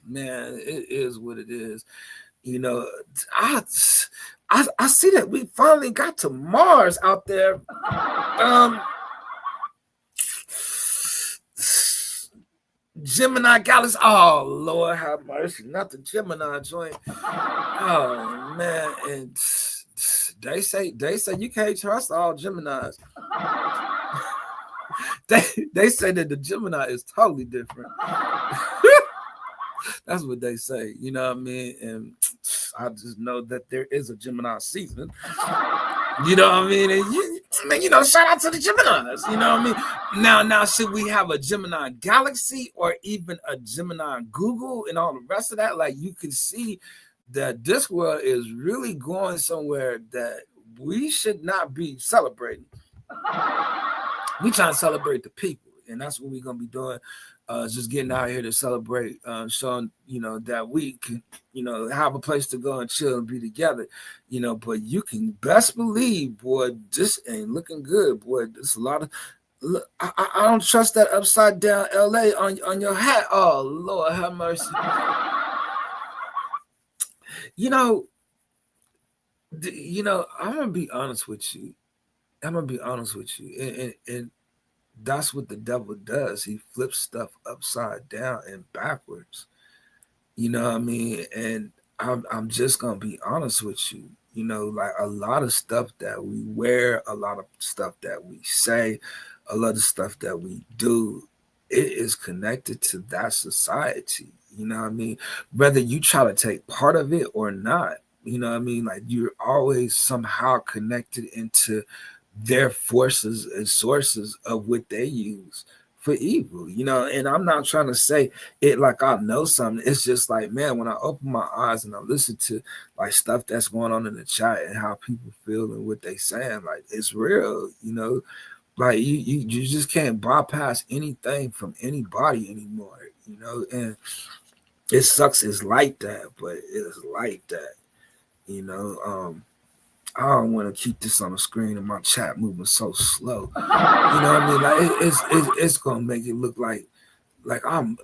man, it is what it is. You know, I see that we finally got to Mars out there. Gemini Galaxy. Oh Lord, have mercy! Not the Gemini joint. Oh man, and they say you can't trust all Geminis. they say that the Gemini is totally different. That's what they say. You know what I mean? And I just know that there is a Gemini season. You know what I mean? And you know, shout out to the Geminis. You know what I mean? Now, should we have a Gemini Galaxy or even a Gemini Google and all the rest of that? Like, you can see that this world is really going somewhere that we should not be celebrating. We trying to celebrate the people, and that's what we're gonna be doing. Just getting out here to celebrate, showing, you know, that we can, you know, have a place to go and chill and be together, you know. But you can best believe, boy, this ain't looking good, boy. There's a lot of, look, I don't trust that upside down LA on your hat. Oh Lord, have mercy. You know, I'm gonna be honest with you. And that's what the devil does. He flips stuff upside down and backwards. You know what I mean? And I'm just gonna be honest with you. You know, like a lot of stuff that we wear, a lot of stuff that we say, a lot of stuff that we do, it is connected to that society. You know what I mean? Whether you try to take part of it or not, you know what I mean? Like, you're always somehow connected into their forces and sources of what they use for evil, you know. And I'm not trying to say it like I know something. It's just like, man, when I open my eyes and I listen to like stuff that's going on in the chat and how people feel and what they saying, like, it's real, you know. Like, you just can't bypass anything from anybody anymore, you know. And it sucks it's like that, but it's like that, you know. I don't want to keep this on the screen and my chat moving so slow. You know what I mean? Like, it's gonna make it look like I'm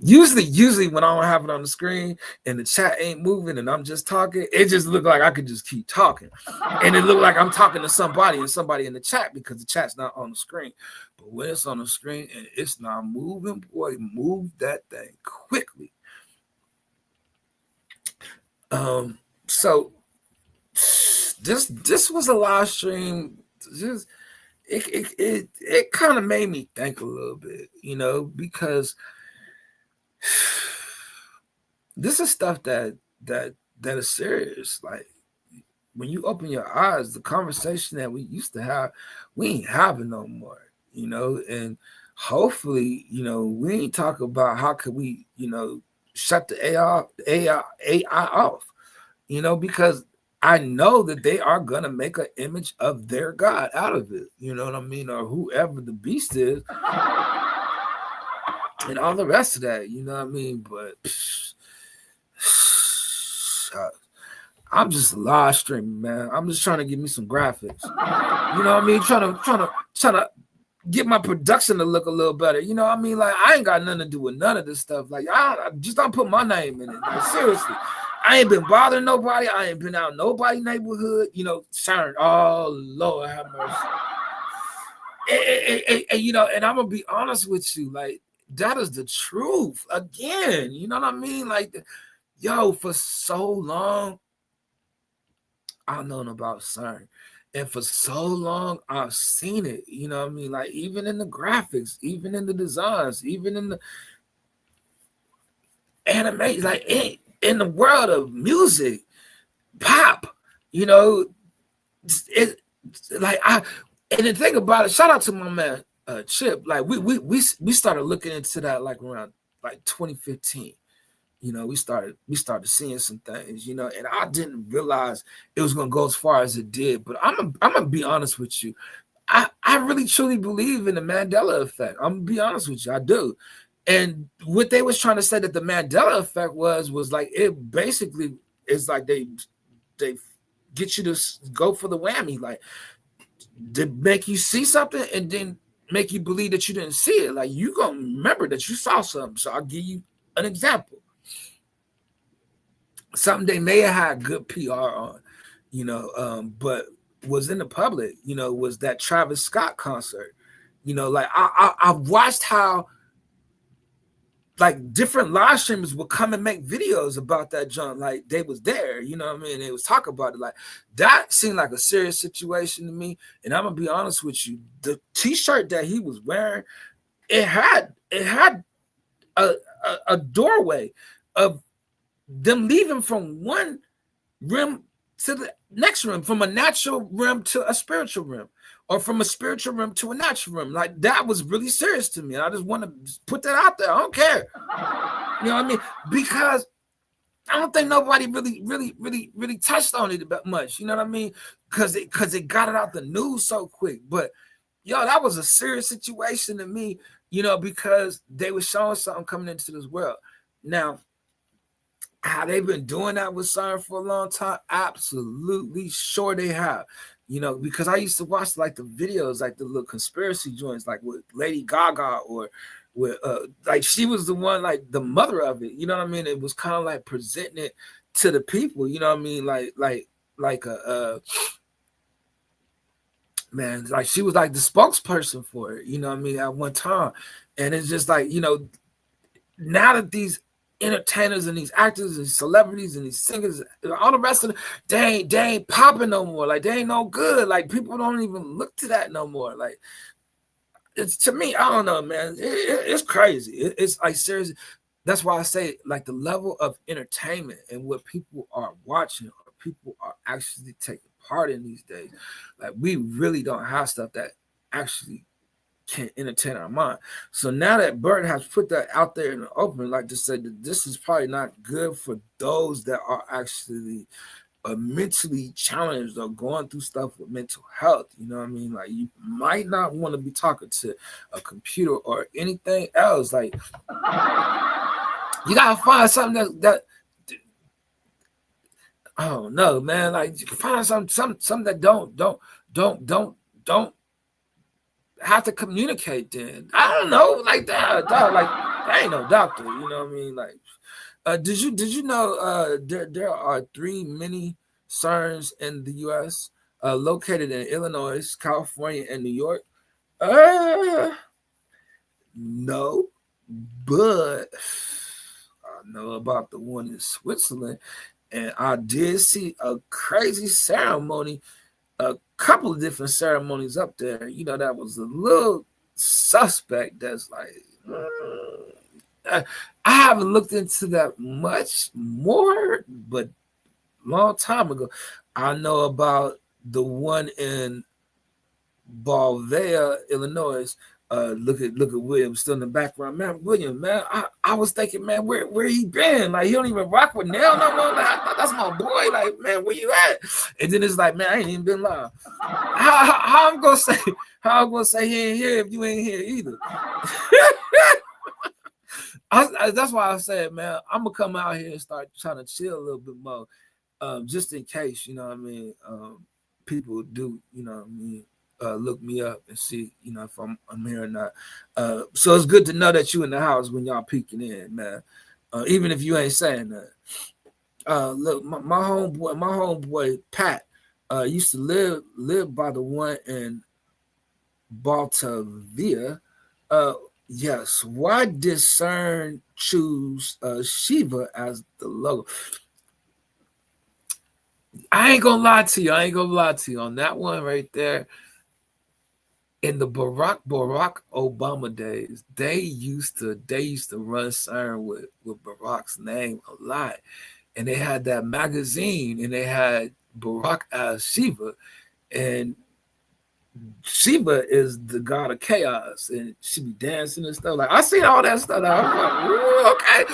usually when I don't have it on the screen and the chat ain't moving and I'm just talking, it just look like I could just keep talking. And it look like I'm talking to somebody and somebody in the chat because the chat's not on the screen. But when it's on the screen and it's not moving, boy, move that thing quickly. So this was a live stream. Just it kind of made me think a little bit, you know, because this is stuff that is serious. Like, when you open your eyes, the conversation that we used to have, we ain't having no more, and hopefully, we ain't talk about how could we, shut the AI off, because I know that they are gonna make an image of their God out of it, you know what I mean, or whoever the beast is, and all the rest of that, you know what I mean. But I'm just live streaming, man. I'm just trying to give me some graphics. You know what I mean? Trying to get my production to look a little better. You know what I mean? Like, I ain't got nothing to do with none of this stuff. Like, I just don't put my name in it. Like, seriously. I ain't been bothering nobody. I ain't been out in nobody's neighborhood. Sharon. Oh, Lord have mercy. And I'm gonna be honest with you, like, that is the truth. Again, you know what I mean? Like, for so long, I've known about CERN. And for so long, I've seen it. You know what I mean? Like, even in the graphics, even in the designs, even in the animation, like in the world of music, pop, it like and the thing about it, shout out to my man Chip. Like, we started looking into that like around like 2015. We started seeing some things, and I didn't realize it was gonna go as far as it did. But I'm gonna be honest with you. I really truly believe in the Mandela effect. I'm gonna be honest with you, I do. And what they was trying to say that the Mandela effect was like, it basically is like they get you to go for the whammy, like to make you see something and then make you believe that you didn't see it. Like, you gonna remember that you saw something. So I'll give you an example. Something they may have had good PR on, but was in the public, was that Travis Scott concert. Like, I watched how like different live streamers would come and make videos about that junk, like they was there, you know what I mean? They was talking about it. Like, that seemed like a serious situation to me. And I'm gonna be honest with you, the t-shirt that he was wearing, it had a doorway of them leaving from one rim to the next rim, from a natural rim to a spiritual rim, or from a spiritual rim to a natural rim. Like, that was really serious to me. And I just want to put that out there. I don't care. You know what I mean? Because I don't think nobody really touched on it that much. You know what I mean? Because it got it out the news so quick. But that was a serious situation to me, because they were showing something coming into this world. Now, how they've been doing that with CERN for a long time? Absolutely sure they have. Because I used to watch like the videos, like the little conspiracy joints, like with Lady Gaga, or with like she was the one, like the mother of it. You know what I mean? It was kind of like presenting it to the people. You know what I mean? Like man, like she was like the spokesperson for it. You know what I mean? At one time, and it's just like, now that these entertainers and these actors and celebrities and these singers, all the rest of them, they ain't popping no more. Like, they ain't no good. Like, people don't even look to that no more. Like, it's, to me, I don't know, man. It's crazy. It's like, seriously. That's why I say, like, the level of entertainment and what people are watching, or people are actually taking part in these days. Like, we really don't have stuff that actually can entertain our mind. So now that Bird has put that out there in the open, like, to say that this is probably not good for those that are actually mentally challenged or going through stuff with mental health. You know what I mean? Like, you might not want to be talking to a computer or anything else. Like, you gotta find something that I don't know, man. Like, find something that don't have to communicate. Then I don't know, like that. Like, I ain't no doctor, you know what I mean? Like, did you know there are 3 mini CERNs in the U.S. Located in Illinois, California, and New York? No, but I know about the one in Switzerland, and I did see a crazy ceremony, a couple of different ceremonies up there. That was a little suspect. That's like, I haven't looked into that much more, but long time ago. I know about the one in Balvea, Illinois. Look at William still in the background, man. William, man, I was thinking, man, where he been? Like, he don't even rock with Nell no more. Like, that's my boy. Like, man, where you at? And then it's like, man, I ain't even been live. How I'm gonna say he ain't here if you ain't here either? That's why I said, man, I'm gonna come out here and start trying to chill a little bit more, just in case, you know what I mean. People do, you know what I mean, look me up and see, you know, if I'm here or not. So it's good to know that you in the house when y'all peeking in, man. Even if you ain't saying that. Look, my homeboy Pat used to live by the one in Baltavia. Yes. Why did CERN choose Shiva as the logo? I ain't gonna lie to you on that one right there. In the Barack Obama days, they used to run CERN with Barack's name a lot, and they had that magazine, and they had Barack as Shiva, and Shiva is the god of chaos, and she be dancing and stuff. Like, I seen all that stuff. I'm like, ooh, okay.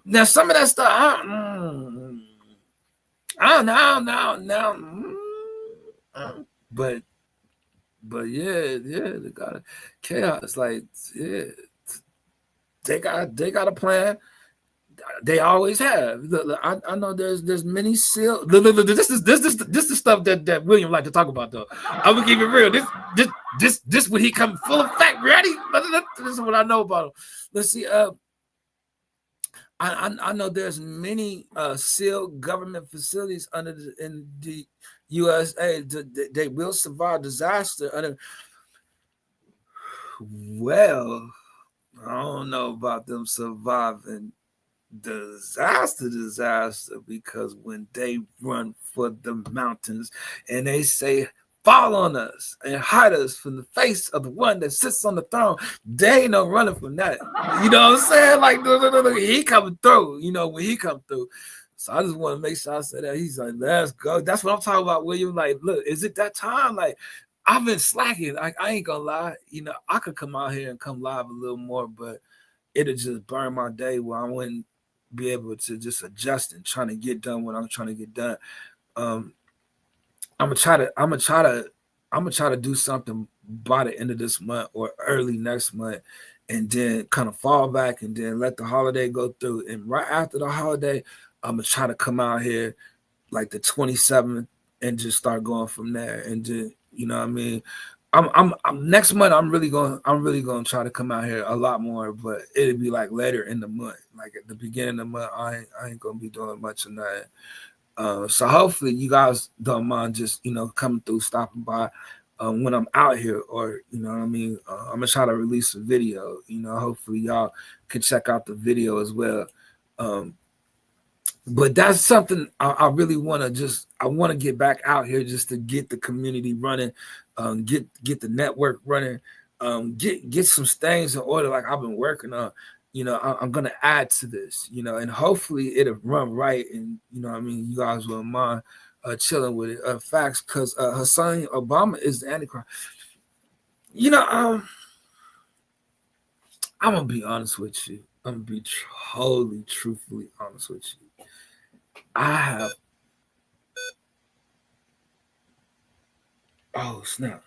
Now some of that stuff, I don't know. But yeah, the god of chaos. Like, yeah, they got a plan. They always have. Look, I know there's many seal. Look, this is the stuff that William like to talk about, though. I'm gonna keep it real. This when he come full effect, ready? This is what I know about him. Let's see. I know there's many sealed government facilities in the USA. They will survive disaster. Well, I don't know about them surviving disaster, because when they run for the mountains and they say, fall on us and hide us from the face of the one that sits on the throne, they ain't no running from that. You know what I'm saying? Like, look, he coming through, you know, when he come through. So I just want to make sure I say that. He's like, let's go. That's what I'm talking about, William. Like, look, is it that time? Like, I've been slacking. Like, I ain't gonna lie. You know, I could come out here and come live a little more, but it'll just burn my day where I wouldn't be able to just adjust and trying to get done what I'm trying to get done. I'm gonna try to do something by the end of this month or early next month, and then kind of fall back and then let the holiday go through. And right after the holiday, I'm gonna try to come out here like the 27th and just start going from there. And just, you know what I mean? I'm next month I'm really gonna try to come out here a lot more, but it'll be like later in the month. Like at the beginning of the month, I ain't gonna be doing much of that. So hopefully you guys don't mind just, you know, coming through, stopping by when I'm out here, or, you know what I mean? I'm gonna try to release a video, you know, hopefully y'all can check out the video as well. But that's something I really want to get back out here just to get the community running, get the network running, get some things in order like I've been working on. You know, I'm gonna add to this, you know, and hopefully it'll run right, and you know what I mean, you guys will mind chilling with it. Facts, because Hassan Obama is the Antichrist. You know, I'm gonna be honest with you. I'm gonna be totally, truthfully honest with you. I have. Oh, snap.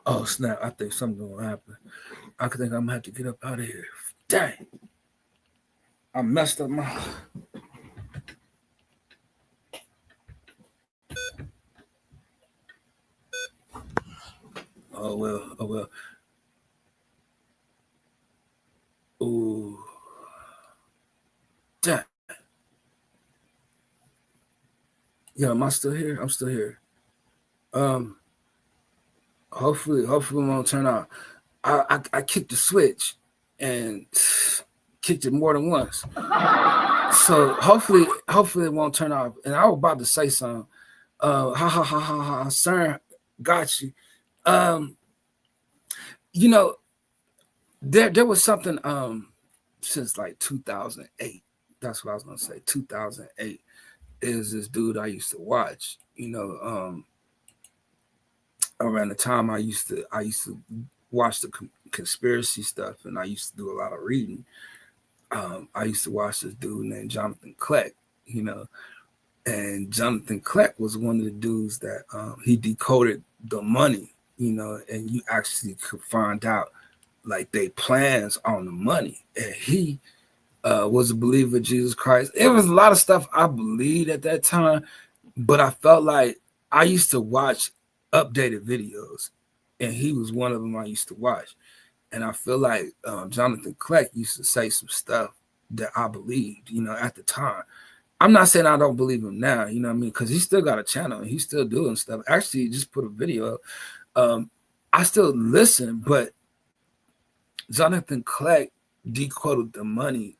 Oh, snap. I think something's going to happen. I think I'm going to have to get up out of here. Dang. I messed up my... Oh, well. Ooh. Dang. Yeah, am I still here? I'm still here. Hopefully it won't turn out. I kicked the switch and kicked it more than once. So hopefully it won't turn off. And I was about to say something. Ha, sir, got you. you know, there was something since like 2008. That's what I was gonna say. 2008 is this dude I used to watch. Around the time I used to watch the conspiracy stuff, and I used to do a lot of reading. I used to watch this dude named Jonathan Kleck, and Jonathan Kleck was one of the dudes that he decoded the money, and you actually could find out like they plans on the money. And he was a believer of Jesus Christ. It was a lot of stuff I believed at that time, but I felt like I used to watch updated videos, and he was one of them I used to watch. And I feel like Jonathan Kleck used to say some stuff that I believed, at the time. I'm not saying I don't believe him now, you know what I mean? Because he still got a channel and he's still doing stuff. Actually, he just put a video up. I still listen, but Jonathan Kleck decoded the money,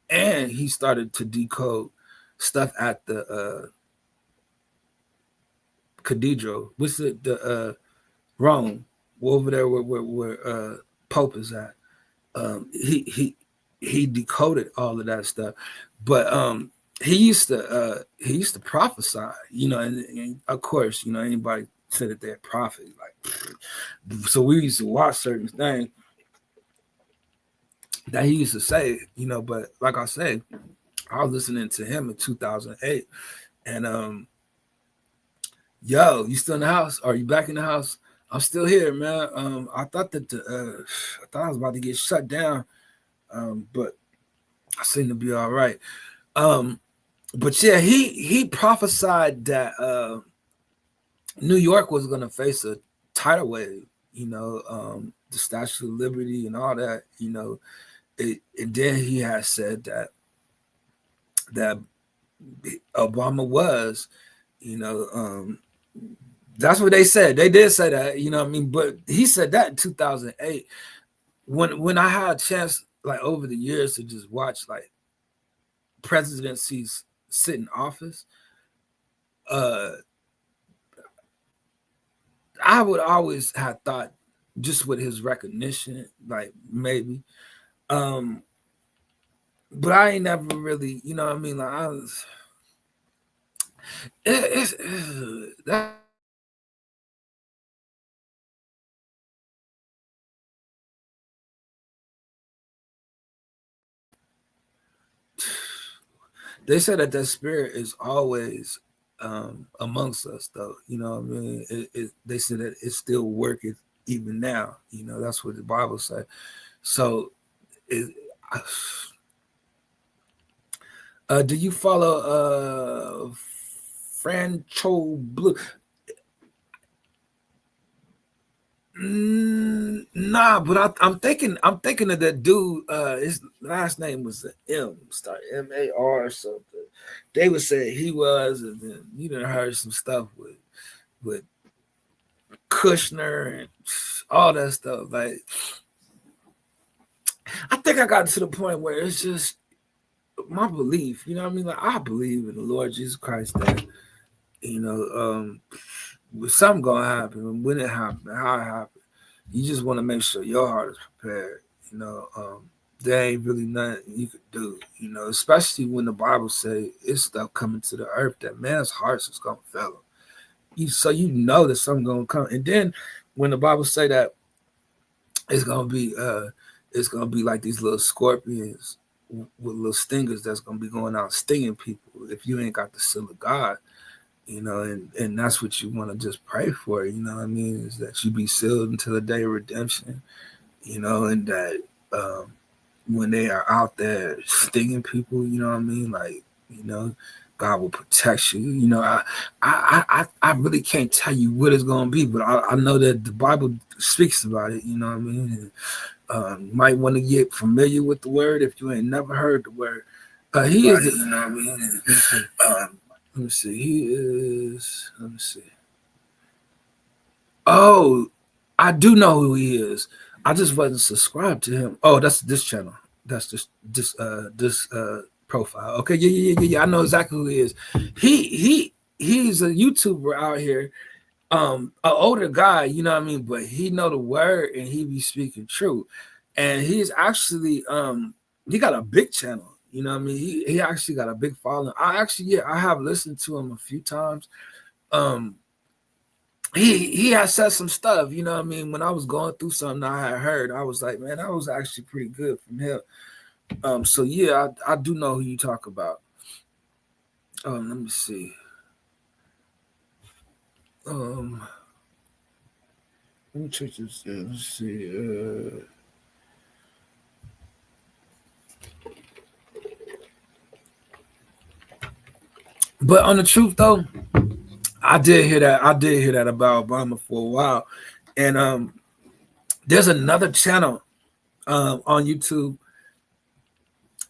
and he started to decode stuff at the cathedral. What's it? The Rome, over there where Pope is at. He decoded all of that stuff, but he used to prophesy, and of course, anybody said that they're a prophet, like, so we used to watch certain things that he used to say, but like I said, I was listening to him in 2008, and yo, you still in the house? Are you back in the house? I'm still here, man. I thought that I thought I was about to get shut down, but I seem to be all right. But yeah, he prophesied that New York was gonna face a tidal wave, the Statue of Liberty and all that, and then he had said that Obama was, that's what they said. They did say that, what I mean? But he said that in 2008. When I had a chance, like over the years, to just watch like presidencies sit in office, I would always have thought, just with his recognition, like maybe, but I ain't never really, what I mean? Like I was, that. They said that spirit is always amongst us, though. You know what I mean? They said that it still worketh even now. That's what the Bible said. So, do you follow Francho Blue? Nah, but I'm thinking of that dude. His last name was M, start MAR or something. They would say he was, and then you done heard some stuff with Kushner and all that stuff. Like, I think I got to the point where it's just my belief. You know what I mean? Like, I believe in the Lord Jesus Christ that something gonna happen. When it happened, how it happened, you just want to make sure your heart is prepared. There ain't really nothing you could do. Especially when the Bible say it's stuff coming to the earth that man's hearts is gonna fail him. So that something gonna come. And then when the Bible say that it's gonna be like these little scorpions with little stingers that's gonna be going out stinging people if you ain't got the seal of God. And that's what you want to just pray for, what I mean, is that you be sealed until the day of redemption, and that when they are out there stinging people, what I mean, like, God will protect you. I really can't tell you what it's going to be, but I know that the Bible speaks about it, what I mean. And, you might want to get familiar with the word if you ain't never heard the word. He is, what I mean. Let me see. He is. Let me see. Oh, I do know who he is. I just wasn't subscribed to him. Oh, that's this channel. That's just this profile. Okay, yeah. I know exactly who he is. He's a YouTuber out here. an older guy, you know what I mean, but he know the word and he be speaking true. And he's actually he got a big channel, you know what I mean. He actually got a big following. I have listened to him a few times. He has said some stuff, you know what I mean. When I was going through something I had heard, I was like, man, that was actually pretty good from him. So yeah, I do know who you talk about. Let me see. Let me check this. Let's see. But on the truth though, I did hear that. I did hear that about Obama for a while, and there's another channel on YouTube.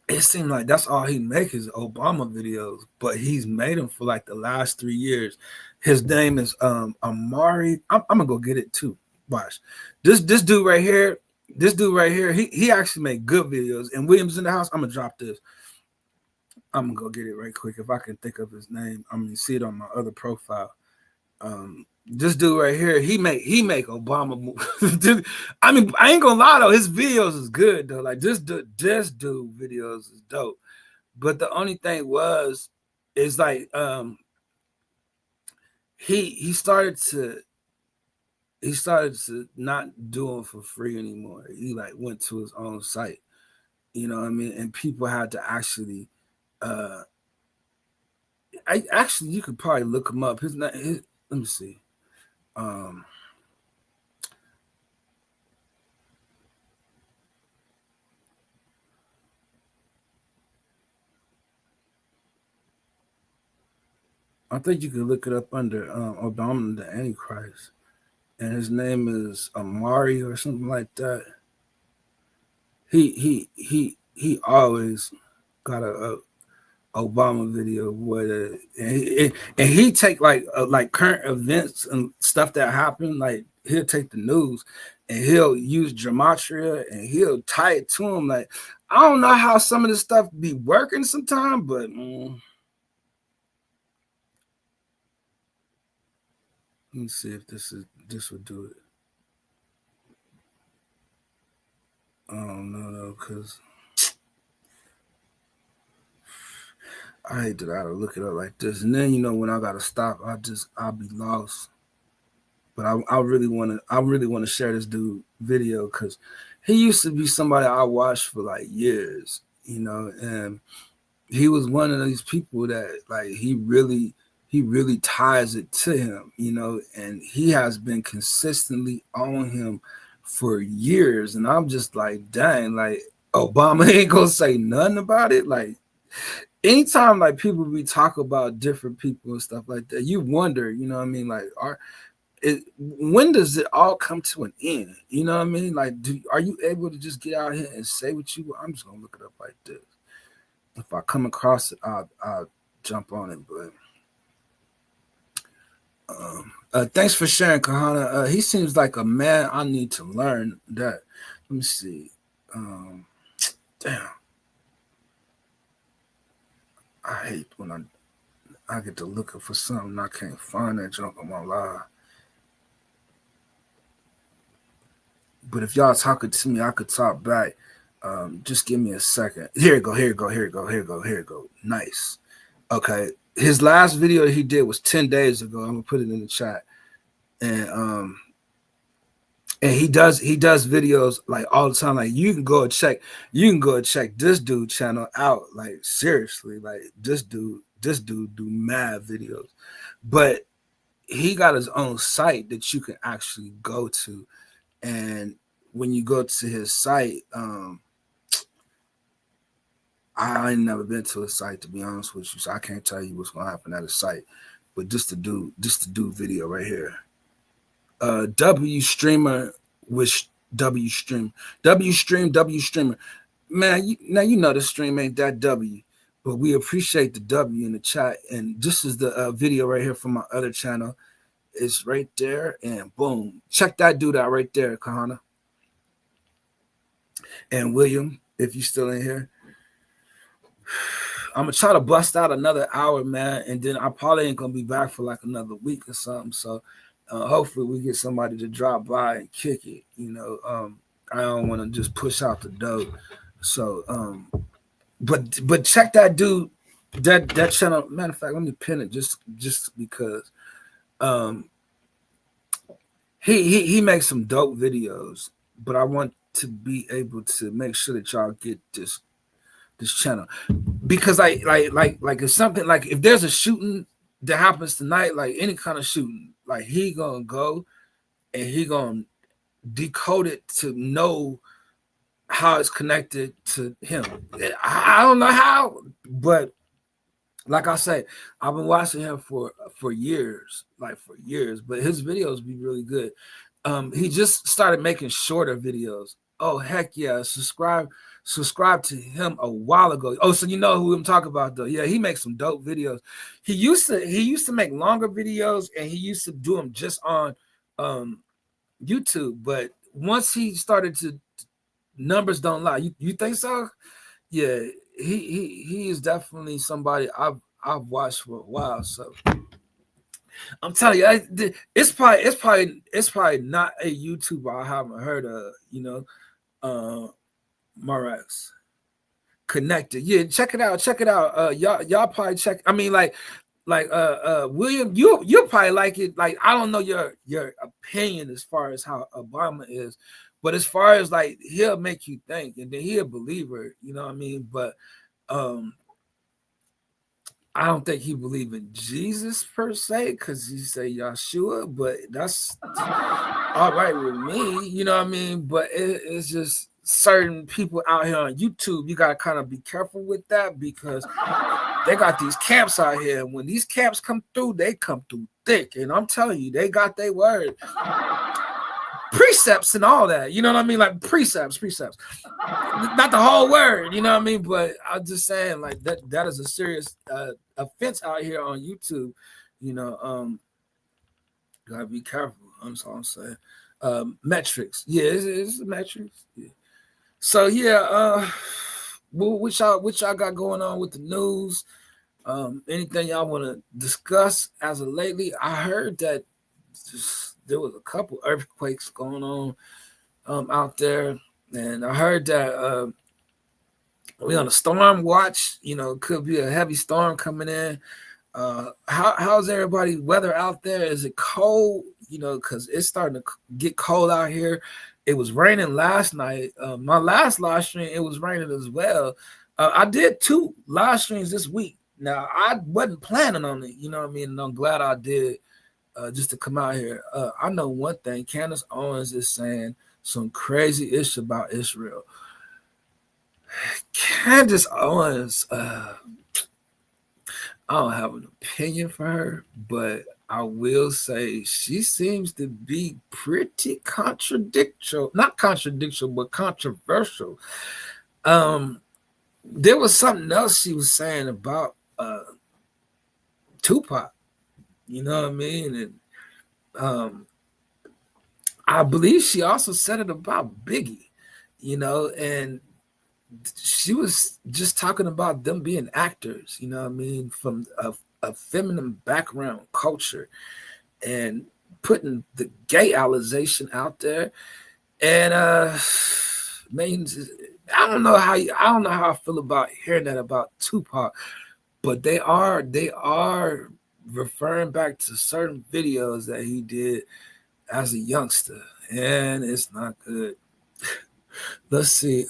It seemed like that's all he makes is Obama videos, but he's made them for like the last 3 years. His name is Amari. I'm gonna go get it too. Watch this dude right here. This dude right here. He actually made good videos. And Williams in the house. I'm gonna drop this. I'm gonna go get it right quick if I can think of his name. I'm gonna see it on my other profile. This dude right here, he make Obama movies. I mean, I ain't gonna lie though, his videos is good though. Like this dude videos is dope. But the only thing is like he started to not do them for free anymore. He like went to his own site, you know what I mean, and people had to actually you could probably look him up. Let me see. I think you could look it up under Obama the Antichrist, and his name is Amari or something like that. He always got a Obama video where and he take like current events and stuff that happened. Like he'll take the news and he'll use gematria and he'll tie it to him. Like I don't know how some of this stuff be working sometimes, but let me see if this would do it. Oh no, because I hate that I gotta look it up like this, and then when I gotta stop, I'll be lost. But I really want to share this dude video because he used to be somebody I watched for like years, and he was one of these people that like he really ties it to him, and he has been consistently on him for years, and I'm just like, dang, like Obama ain't gonna say nothing about it, like. Anytime like people be talk about different people and stuff like that, you wonder, you know what I mean? Like, when does it all come to an end? You know what I mean? Like, are you able to just get out here and say what you want? I'm just gonna look it up like this. If I come across it, I'll jump on it. But thanks for sharing, Kahana. He seems like a man I need to learn that. Let me see. Damn. I hate when I get to looking for something and I can't find that junk on my live. But if y'all talking to me, I could talk back. Just give me a second. Here you go. Nice. Okay. His last video he did was 10 days ago. I'm gonna put it in the chat. And he does videos like all the time. Like you can go and check this dude channel out. Like seriously, like this dude do mad videos. But he got his own site that you can actually go to. And when you go to his site, I ain't never been to a site, to be honest with you, so I can't tell you what's gonna happen at a site. But just to do video right here. W streamer with W streamer. Man, you know the stream ain't that W, but we appreciate the W in the chat. And this is the video right here from my other channel. It's right there, and boom. Check that dude out right there, Kahana. And William, if you still in here. I'm gonna try to bust out another hour, man, and then I probably ain't gonna be back for like another week or something. So Hopefully we get somebody to drop by and kick it. I don't want to just push out the dope. So, but check that dude, that channel. Matter of fact, let me pin it just because. He makes some dope videos, but I want to be able to make sure that y'all get this channel, because like if something, like if there's a shooting that happens tonight, like any kind of shooting, like he gonna go and he gonna decode it to know how it's connected to him. I don't know how, but like I say, I've been watching him for years, but his videos be really good. He just started making shorter videos. Oh heck yeah, subscribe to him a while ago. Oh, so you know who I'm talking about though. Yeah, he makes some dope videos. He used to make longer videos, and he used to do them just on YouTube, but once he started to, numbers don't lie. You think so? Yeah, he is definitely somebody I've watched for a while. So I'm telling you, it's probably not a YouTuber I haven't heard of. Marex Connected. Yeah, check it out. Y'all probably check. I mean, like William, you'll probably like it. Like, I don't know your opinion as far as how Obama is, but as far as like, he'll make you think, and then he'll a believer, you know what I mean? But I don't think he believe in Jesus per se, because he say Yahshua, but that's all right with me, you know what I mean? But it's just certain people out here on YouTube, you gotta kind of be careful with that, because they got these camps out here, and when these camps come through, they come through thick, and I'm telling you, they got their word, precepts and all that, you know what I mean? Like precepts, not the whole word, you know what I mean? But I'm just saying, like, that is a serious offense out here on YouTube, gotta be careful. That's all I'm saying. Metrics, yeah, it's metrics. Yeah. So yeah, what y'all got going on with the news? Anything y'all want to discuss as of lately? I heard that there was a couple earthquakes going on out there, and I heard that we on a storm watch. Could be a heavy storm coming in. How's everybody weather out there? Is it cold? Because it's starting to get cold out here. It was raining last night. My last live stream, it was raining as well. I did 2 live streams this week. Now, I wasn't planning on it, you know what I mean? And I'm glad I did, just to come out here. I know one thing. Candace Owens is saying some crazy ish about Israel. Candace Owens, I don't have an opinion for her, but I will say she seems to be pretty not contradictory, but controversial. There was something else she was saying about Tupac, you know what I mean? And I believe she also said it about Biggie, and she was just talking about them being actors, you know what I mean, from a feminine background culture, and putting the gay allegation out there. And means I don't know how I feel about hearing that about Tupac, but they are referring back to certain videos that he did as a youngster, and it's not good. Let's see.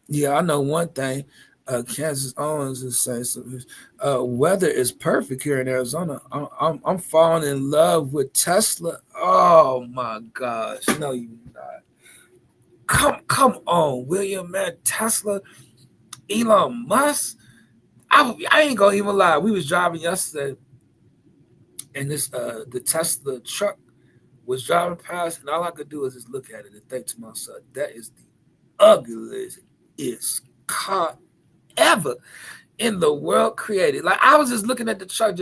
Yeah, I know one thing. Kansas Owens is saying something. Weather is perfect here in Arizona. I'm falling in love with Tesla. Oh my gosh, no, you not. Come on, William, man. Tesla, Elon Musk. I ain't gonna even lie. We was driving yesterday, and this the Tesla truck was driving past, and all I could do is just look at it and think to myself, that is the ugliest car ever in the world created. Like, I was just looking at the truck,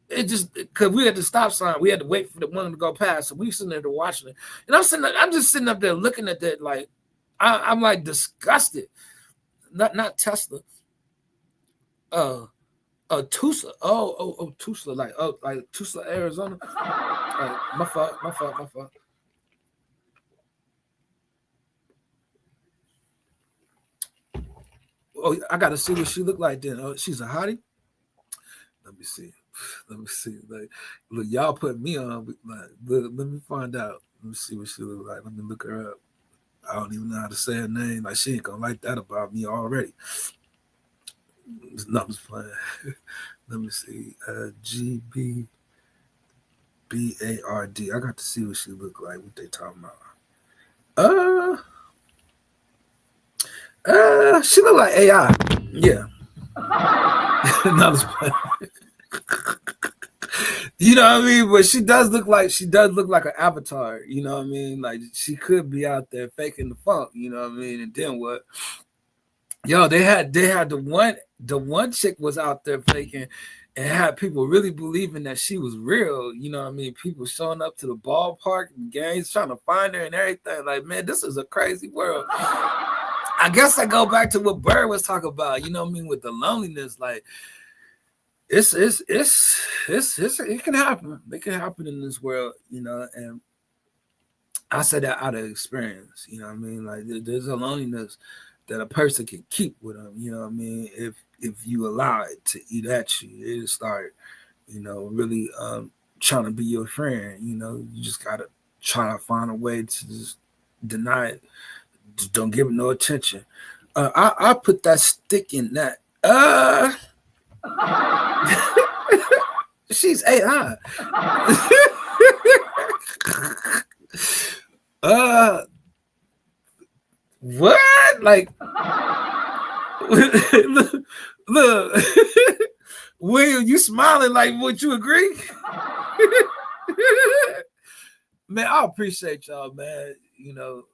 because we had the stop sign, we had to wait for the one to go past, so we sitting there watching it, and I'm just sitting up there looking at that, like I'm like disgusted. Not Tesla. Tucson. Oh, Tucson, like Tucson, Arizona. My fault. Oh, I gotta see what she look like then. Oh, she's a hottie. Let me see. Like, look, y'all put me on. Like, let me find out. Let me see what she look like. Let me look her up. I don't even know how to say her name. Like, she ain't gonna like that about me already. No, I'm just playing. Let me see. GBBARD. I got to see what she look like. What they talking about? She look like AI. Yeah. No, I'm just playing. You know what I mean? But she does look like an avatar. You know what I mean? Like she could be out there faking the funk. You know what I mean? And then what? Yo, they had the one chick was out there faking and had people really believing that she was real. You know what I mean? People showing up to the ballpark and gangs trying to find her and everything. Like, man, this is a crazy world. I guess I go back to what Bird was talking about. You know what I mean? With the loneliness, like. It can happen. It can happen in this world, you know, and I say that out of experience, you know what I mean? Like there's a loneliness that a person can keep with them, you know what I mean? If you allow it to eat at you, it'll start, you know, really trying to be your friend, you know, you just gotta try to find a way to just deny it. Just don't give it no attention. I put that stick in that. She's AI. What? Like, look, William, you smiling like what you agree? Man, I appreciate y'all, man. You know,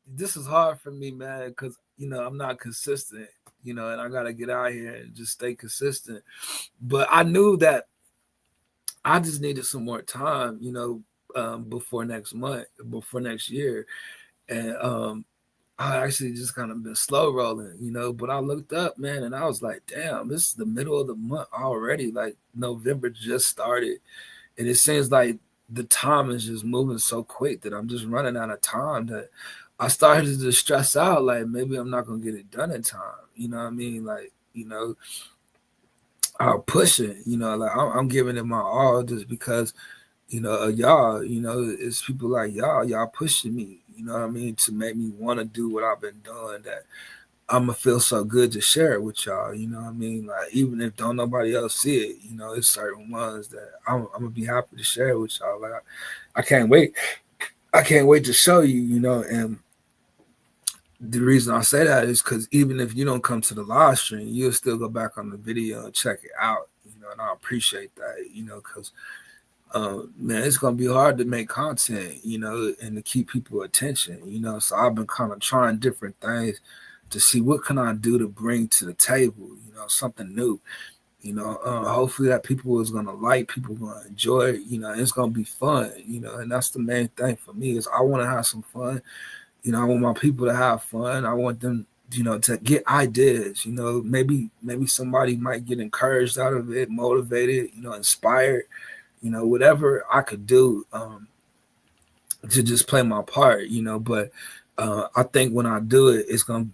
this is hard for me, man, because you know I'm not consistent. You know, and I gotta get out here and just stay consistent. But I knew that I just needed some more time, you know, before next month, before next year. And I actually just kind of been slow rolling, you know, but I looked up, man, and I was like, damn, this is the middle of the month already. Like November just started. And it seems like the time is just moving so quick that I'm just running out of time that I started to stress out. Like maybe I'm not going to get it done in time. You know what I mean? Like, you know, I'll push it, you know, like I'm giving it my all just because, you know, y'all, you know, it's people like y'all pushing me, you know what I mean, to make me want to do what I've been doing that I'm gonna feel so good to share it with y'all, you know what I mean? Like even if don't nobody else see it, you know, it's certain ones that I'm gonna be happy to share it with y'all. Like I can't wait. I can't wait to show you, you know, and the reason I say that is because even if you don't come to the live stream, you'll still go back on the video and check it out, you know, and I appreciate that, you know, because man, it's gonna be hard to make content, you know, and to keep people attention, you know. So I've been kind of trying different things to see what can I do to bring to the table, you know, something new, you know. Hopefully that people is gonna like, people gonna enjoy it, you know. It's gonna be fun, you know, and that's the main thing for me is I want to have some fun. You know, I want my people to have fun. I want them, you know, to get ideas. You know, maybe somebody might get encouraged out of it, motivated, you know, inspired. You know, whatever I could do to just play my part. You know, but I think when I do it, it's gonna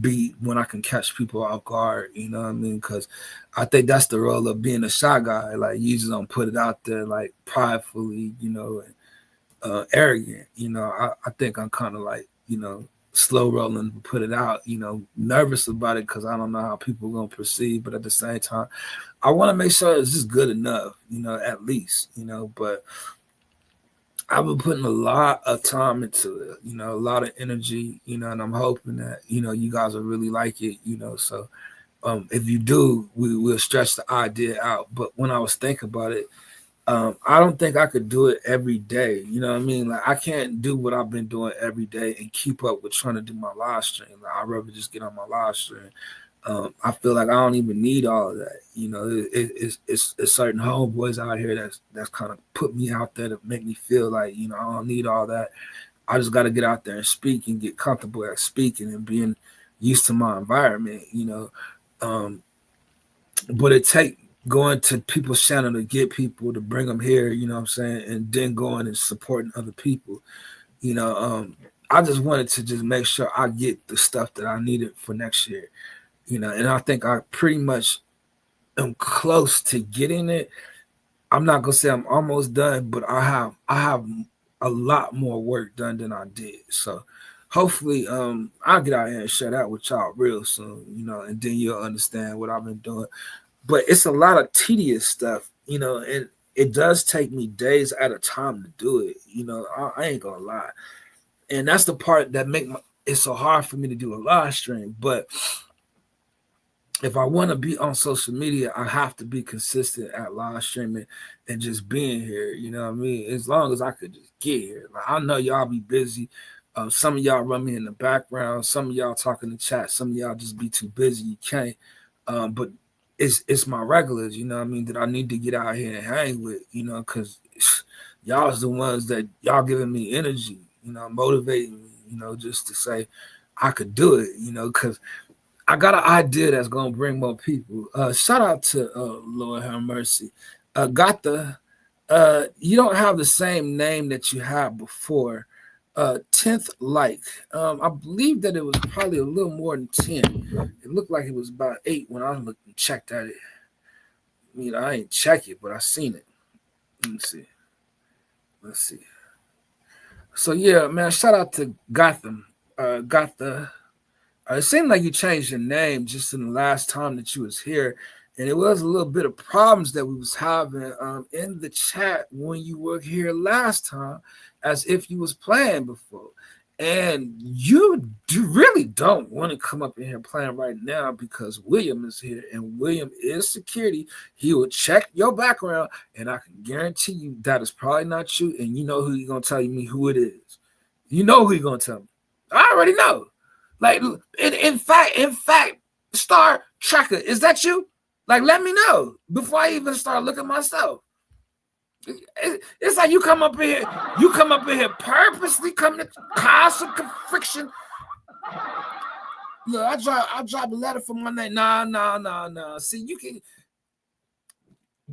be when I can catch people off guard. You know what I mean? Because I think that's the role of being a shy guy. Like you just don't put it out there like pridefully. You know. And, arrogant, you know. I think I'm kind of like, you know, slow rolling to put it out, you know, nervous about it because I don't know how people are gonna perceive, but at the same time, I want to make sure it's just good enough, you know, at least, you know. But I've been putting a lot of time into it, you know, a lot of energy, you know, and I'm hoping that, you know, you guys will really like it, you know. So if you do, we will stretch the idea out. But when I was thinking about it, I don't think I could do it every day. You know what I mean? Like I can't do what I've been doing every day and keep up with trying to do my live stream. Like I'd rather just get on my live stream. I feel like I don't even need all of that. You know, it's certain homeboys out here that's kind of put me out there to make me feel like, you know, I don't need all that. I just got to get out there and speak and get comfortable at speaking and being used to my environment. You know, but it take going to people's channel to get people to bring them here, you know what I'm saying, and then going and supporting other people. You know, I just wanted to just make sure I get the stuff that I needed for next year, you know, and I think I pretty much am close to getting it. I'm not gonna say I'm almost done, but I have a lot more work done than I did. So hopefully I'll get out here and share that with y'all real soon, you know, and then you'll understand what I've been doing. But it's a lot of tedious stuff, you know, and it does take me days at a time to do it. You know, I ain't gonna lie, and that's the part that make it so hard for me to do a live stream. But if I want to be on social media, I have to be consistent at live streaming and just being here. You know what I mean? As long as I could just get here. Like, I know y'all be busy. Some of y'all run me in the background. Some of y'all talk in the chat. Some of y'all just be too busy. You can't. But it's my regulars, you know what I mean, that I need to get out here and hang with, you know, because y'all's the ones that y'all giving me energy, you know, motivating me, you know, just to say I could do it, you know, because I got an idea that's gonna bring more people. Shout out to Lord have mercy. Got the you don't have the same name that you had before. 10th like. I believe that it was probably a little more than 10. It looked like it was about 8 when I looked and checked at it. I mean, I ain't check it, but I seen it. Let me see. Let's see. So yeah, man, shout out to Gotham. It seemed like you changed your name just in the last time that you was here, and it was a little bit of problems that we was having in the chat when you were here last time, as if you was playing before. And you really don't want to come up in here playing right now because William is here, and William is security. He will check your background, and I can guarantee you that is probably not you, and you know who he's going to tell me who it is. You know who he's going to tell me. I already know. Like, in fact, Star Tracker, is that you? Like, let me know before I even start looking myself. It's like you come up in here purposely coming to cause some friction. Look, I drop a letter for my name. Nah. See,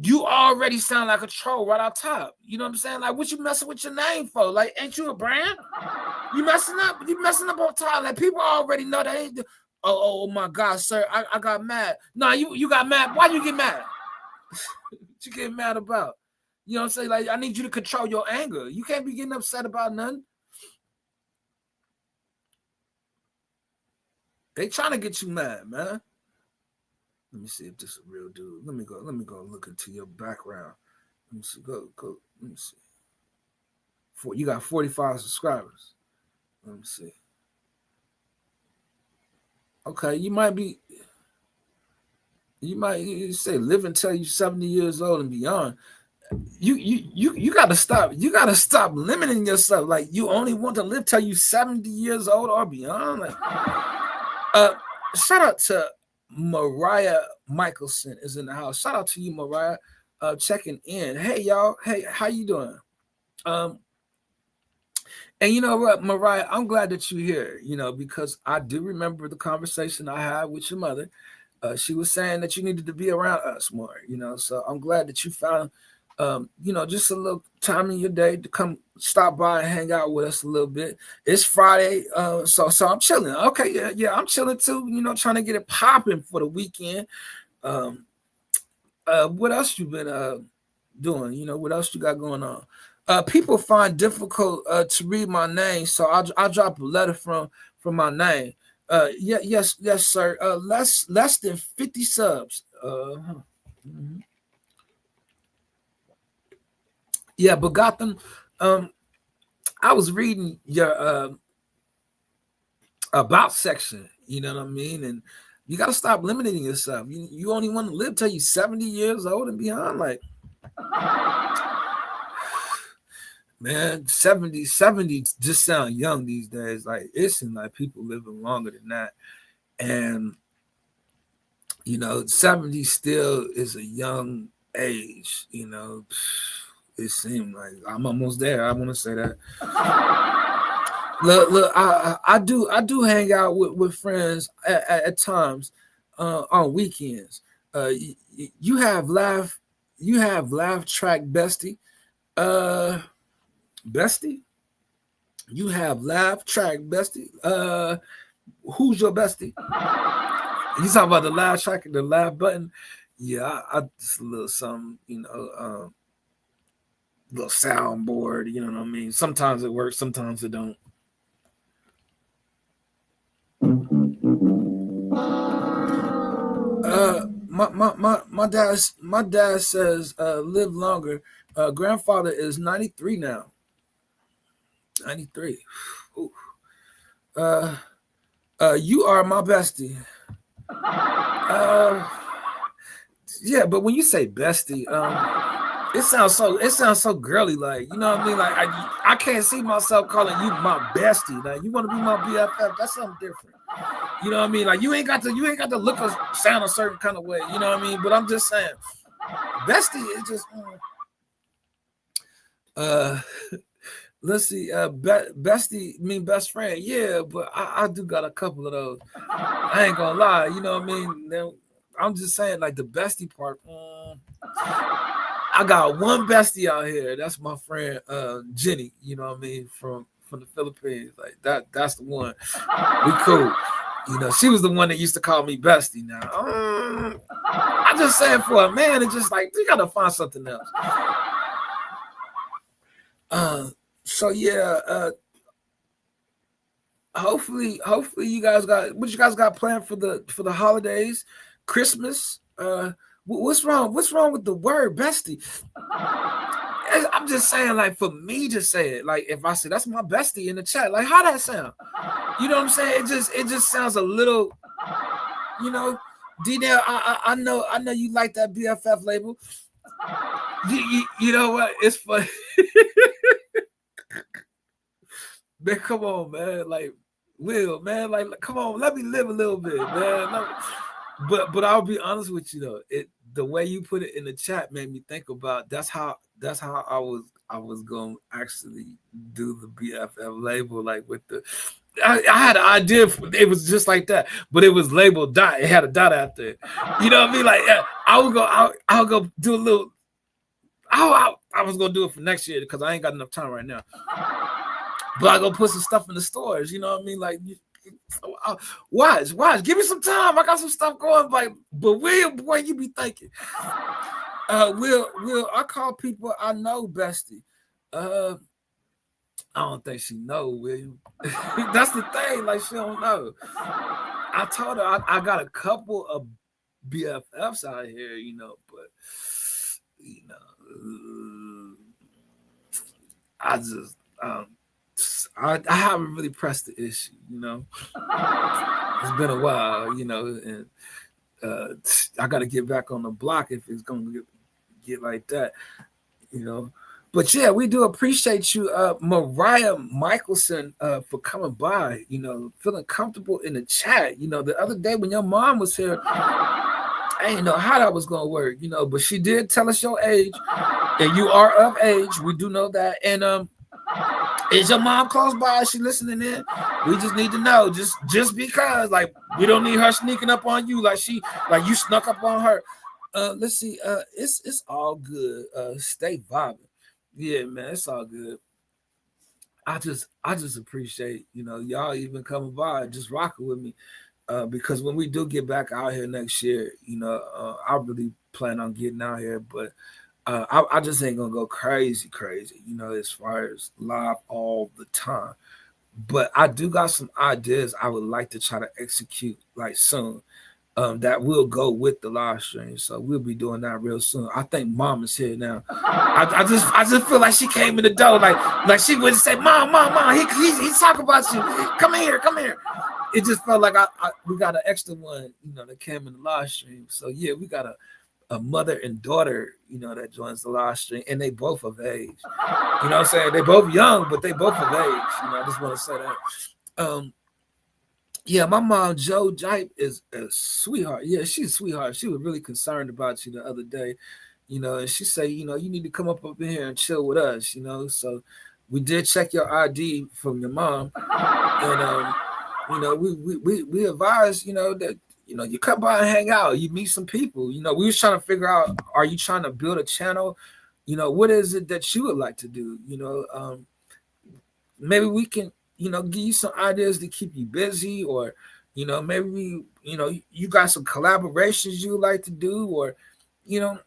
you already sound like a troll right out top. You know what I'm saying? Like, what you messing with your name for? Like, ain't you a brand? You messing up on top. Like, people already know that ain't. Oh my God, sir, I got mad. No, you got mad. Why you get mad? What you get mad about? You know what I'm saying? Like, I need you to control your anger. You can't be getting upset about nothing. They trying to get you mad, man. Let me see if this is a real dude. Let me go look into your background. Let me see. Go. Let me see. You got 45 subscribers. Let me see. Okay, you might say live until you're 70 years old and beyond. You gotta stop. You gotta stop limiting yourself. Like, you only want to live till you 70 years old or beyond. Like, shout out to Mariah Michelson is in the house. Shout out to you, Mariah, checking in. Hey y'all. Hey, how you doing? And you know what, Mariah, I'm glad that you're here, you know, because I do remember the conversation I had with your mother. She was saying that you needed to be around us more, you know, so I'm glad that you found, you know, just a little time in your day to come stop by and hang out with us a little bit. It's Friday, so I'm chilling. Okay, yeah, I'm chilling too, you know, trying to get it popping for the weekend. What else you been doing? You know, what else you got going on? People find difficult to read my name, so I'll drop a letter from my name. Yes, sir. Less than 50 subs. Mm-hmm. Yeah, but Gotham. I was reading your about section. You know what I mean, and you got to stop limiting yourself. You only want to live till you're 70 years old and beyond. Like, man, 70 just sound young these days. Like, it seems like people living longer than that. And, you know, 70 still is a young age, you know. It seemed like I'm almost there. I want to say that. Look, I do hang out with friends at times on weekends. You have laugh track bestie. Bestie? You have laugh track bestie. Who's your bestie? You talking about the laugh track and the laugh button? Yeah, I just a little something, little soundboard, you know what I mean? Sometimes it works, sometimes it don't. My dad says live longer. Grandfather is 93 now. 93. Ooh. You are my bestie. Yeah, but when you say bestie, it sounds so girly, like, you know what I mean? Like I can't see myself calling you my bestie. Like, you want to be my BFF? That's something different. You know what I mean? Like, you ain't got to look or sound a certain kind of way. You know what I mean? But I'm just saying, bestie is just. Let's see. Bestie mean best friend. Yeah, but I do got a couple of those. I ain't gonna lie. You know what I mean? Now, I'm just saying, like, the bestie part. I got one bestie out here. That's my friend Jenny. You know what I mean? From the Philippines. Like that's the one. We cool. You know, she was the one that used to call me bestie. Now, I just saying, for a man, it's just like you gotta find something else. So yeah, hopefully you guys got planned for the holidays, Christmas. What's wrong with the word bestie? I'm just saying, like, for me to say it, like, if I say that's my bestie in the chat, like, how that sound? You know what I'm saying? It just sounds a little, you know. D-Dale, I know you like that BFF label. You know what? It's funny. Man, come on, man. Like, Will, man, like, come on, let me live a little bit, man. But I'll be honest with you though. The way you put it in the chat made me think about that's how I was gonna actually do the BFF label, like with the I had an idea it was just like that, but it was labeled dot. It had a dot out there. You know what I mean? Like, I'll go do a little. I was gonna do it for next year because I ain't got enough time right now. But I go put some stuff in the stores. You know what I mean? Like, watch. Give me some time. I got some stuff going. Like, but William, boy, you be thinking. Will I call people I know bestie? I don't think she know, William. That's the thing. Like, she don't know. I told her I got a couple of BFFs out here, you know, but you know, I just I haven't really pressed the issue, you know. It's been a while, you know, and I got to get back on the block if it's going to get like that, you know. But yeah, we do appreciate you, Mariah Michelson, for coming by, you know, feeling comfortable in the chat. You know, the other day when your mom was here, I didn't know how that was going to work, you know, but she did tell us your age, and you are of age. We do know that. And is your mom close by? Is she listening in? We just need to know, just because, like, we don't need her sneaking up on you like you snuck up on her. Let's see. It's all good. Stay vibing. Yeah, man, it's all good. I just appreciate, you know, y'all even coming by, just rocking with me. Because when we do get back out here next year, you know, I really plan on getting out here, but I just ain't gonna go crazy, you know, as far as live all the time. But I do got some ideas I would like to try to execute like soon. That will go with the live stream. So we'll be doing that real soon. I think Mom is here now. I just feel like she came in the door, like she would say, Mom, he's talking about you. Come here. It just felt like we got an extra one, you know, that came in the live stream. So yeah, we got a mother and daughter, you know, that joins the live stream, and they both of age. You know what I'm saying? They both young, but they both of age. You know, I just want to say that. Yeah, my mom, Joe Jipe, is a sweetheart. Yeah, she's a sweetheart. She was really concerned about you the other day, you know, and she said, you know, you need to come up in here and chill with us, you know. So we did check your ID from your mom, and you know, we advise, you know, that you know, you come by and hang out, you meet some people. You know, we was trying to figure out, are you trying to build a channel? You know, what is it that you would like to do? You know, maybe we can, you know, give you some ideas to keep you busy, or, you know, maybe we, you know, you got some collaborations you would like to do, or, you know,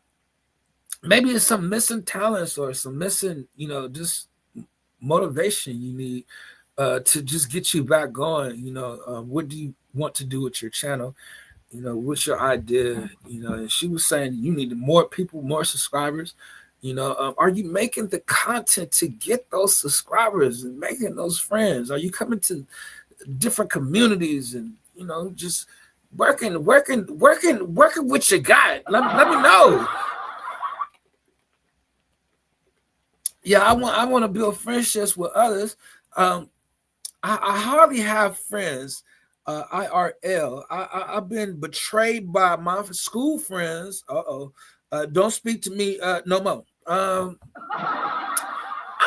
maybe it's some missing talents or some missing, you know, just motivation you need to just get you back going. You know, what do you want to do with your channel? You know, what's your idea? You know, and she was saying you need more people, more subscribers. You know, are you making the content to get those subscribers and making those friends? Are you coming to different communities and, you know, just working with your guy? Let me know. Yeah, I want to build friendships with others. I hardly have friends. IRL. I've been betrayed by my school friends. Don't speak to me no more. I'm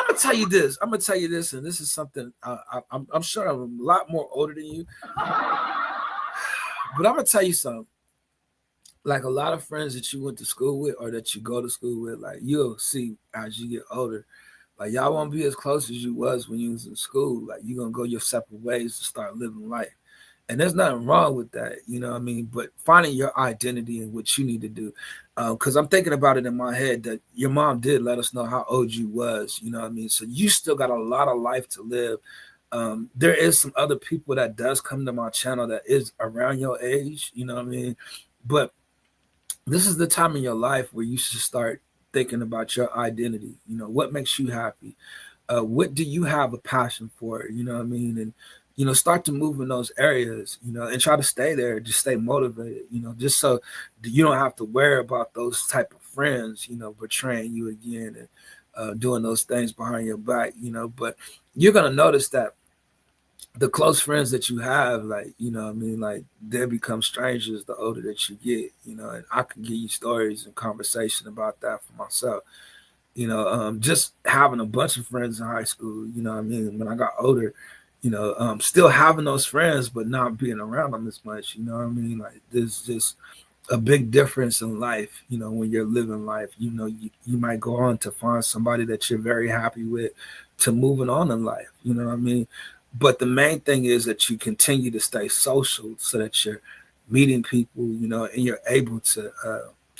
gonna tell you this. And this is something I'm sure I'm a lot more older than you, but I'm gonna tell you something. Like, a lot of friends that you went to school with or that you go to school with, like, you'll see as you get older, like, y'all won't be as close as you was when you was in school. Like, you're gonna go your separate ways to start living life. And there's nothing wrong with that, you know what I mean? But finding your identity and what you need to do. Because I'm thinking about it in my head that your mom did let us know how old you was, you know what I mean? So you still got a lot of life to live. There is some other people that does come to my channel that is around your age, you know what I mean? But this is the time in your life where you should start thinking about your identity. You know, what makes you happy? What do you have a passion for? You know what I mean? And, you know, start to move in those areas, you know, and try to stay there, just stay motivated, you know, just so you don't have to worry about those type of friends, you know, betraying you again and doing those things behind your back, you know. But you're going to notice that the close friends that you have, like, you know what I mean, like, they become strangers the older that you get, you know. And I can give you stories and conversation about that for myself. You know, just having a bunch of friends in high school, you know what I mean, when I got older, you know, still having those friends, but not being around them as much, you know what I mean? Like, there's just a big difference in life, you know, when you're living life. You know, you might go on to find somebody that you're very happy with, to moving on in life, you know what I mean? But the main thing is that you continue to stay social so that you're meeting people, you know, and you're able to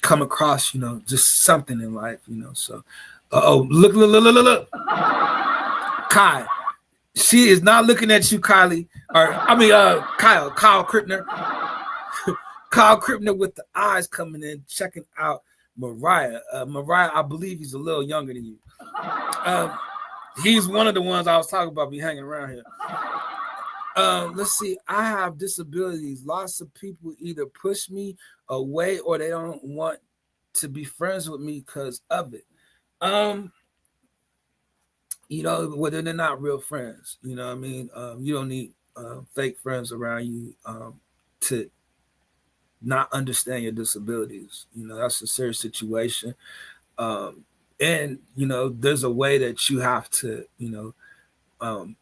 come across, you know, just something in life, you know. So, look. Kai, she is not looking at you, Kylie. Or, I mean, Kyle Krippner. Kyle Krippner with the eyes coming in, checking out Mariah. Mariah, I believe he's a little younger than you. He's one of the ones I was talking about be hanging around here. Let's see. I have disabilities. Lots of people either push me away or they don't want to be friends with me because of it. You know, whether they're not real friends, you know what I mean? You don't need fake friends around you to not understand your disabilities. You know, that's a serious situation. And, you know, there's a way that you have to, you know,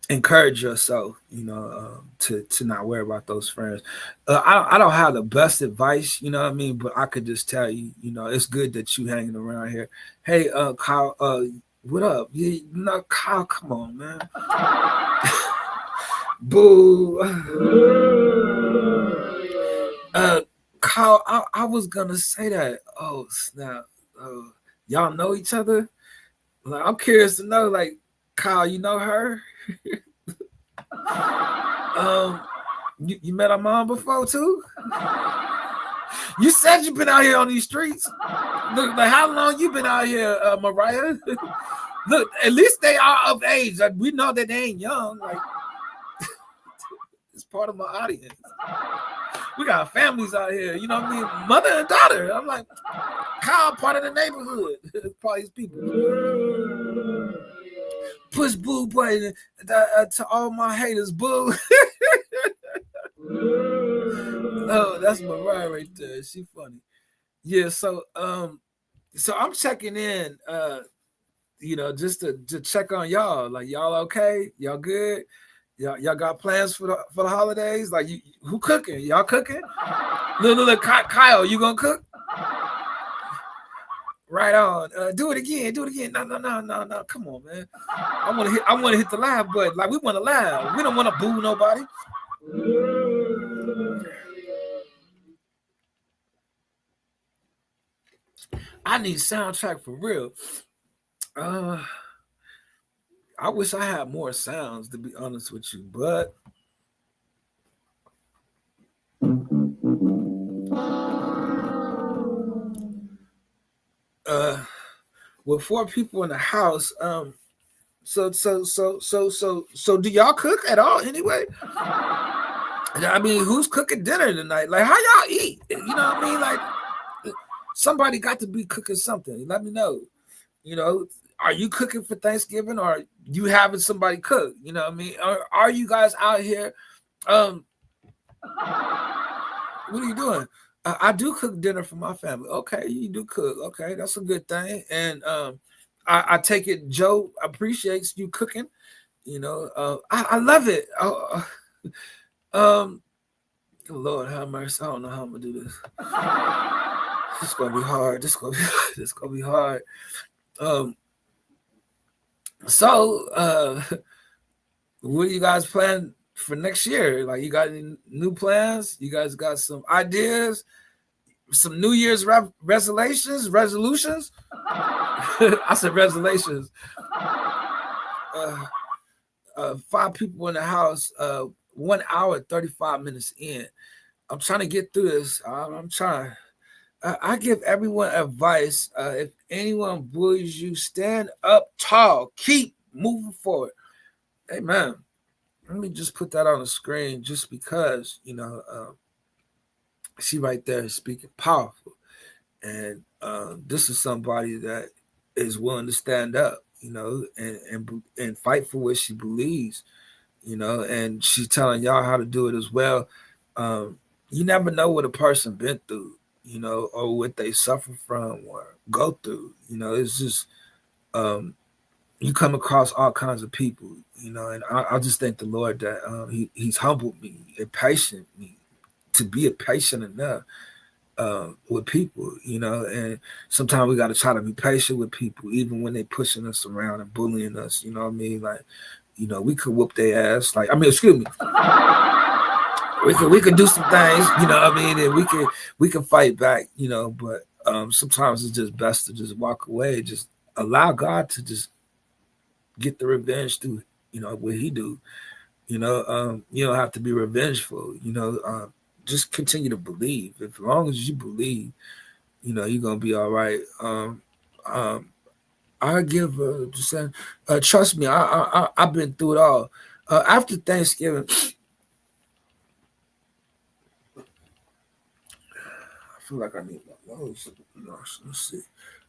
encourage yourself, you know, to not worry about those friends. I don't have the best advice, you know what I mean, but I could just tell you, you know, it's good that you hanging around here. Hey, Kyle, what up? Yeah, no, Kyle, come on, man. Boo. Kyle, I was gonna say that. Oh snap! Y'all know each other? Like, I'm curious to know. Like, Kyle, you know her? You met her mom before too? You said you've been out here on these streets. Look, like, how long you been out here, Mariah? Look, at least they are of age. Like, we know that they ain't young. Like, it's part of my audience. We got families out here, you know what I mean? Mother and daughter. I'm like, Kyle, part of the neighborhood. Probably his people. Push boo button to all my haters, boo. Oh, that's Mariah right there. She funny. Yeah, so I'm checking in, you know, just to check on y'all. Like, y'all okay? Y'all good? Y'all got plans for the holidays? Like, who cooking? Y'all cooking? Look, Kyle, you gonna cook? Right on. Do it again. No. Come on, man. I want to hit the live button. Like, we want to laugh. We don't want to boo nobody. I need soundtrack for real. I wish I had more sounds, to be honest with you, but with 4 people in the house, so do y'all cook at all anyway? I mean, who's cooking dinner tonight? Like, how y'all eat? You know what I mean? Like, somebody got to be cooking something. Let me know. You know, are you cooking for Thanksgiving, or you having somebody cook? You know what I mean? Or are you guys out here? What are you doing? I do cook dinner for my family. Okay, you do cook. Okay, that's a good thing. And I take it Joe appreciates you cooking. You know, I love it. Lord have mercy. I don't know how I'm gonna do this. This is gonna be hard. This gonna be hard. So what do you guys plan for next year? Like, you got any new plans? You guys got some ideas? Some New Year's resolutions? I said resolutions. 5 people in the house, 1 hour, 35 minutes in. I'm trying to get through this. I'm trying. I give everyone advice. If anyone bullies you, stand up tall. Keep moving forward. Amen. Let me just put that on the screen just because, you know, she right there speaking powerful. And this is somebody that is willing to stand up, you know, and fight for what she believes, you know, and she's telling y'all how to do it as well. You never know what a person been through, you know, or what they suffer from or go through. You know, it's just you come across all kinds of people, you know, and I just thank the Lord that he's humbled me and patient me to be patient enough with people, you know, and sometimes we got to try to be patient with people, even when they pushing us around and bullying us, you know what I mean? Like, you know, we could whoop their ass. Like, I mean, excuse me. We could do some things, you know what I mean? And we can fight back, you know, but sometimes it's just best to just walk away, just allow God to just get the revenge through, you know, what he do. You know, you don't have to be revengeful, you know, just continue to believe. As long as you believe, you know, you're gonna be all right. I give trust me, I've been through it all. After Thanksgiving, I feel like I need my nose.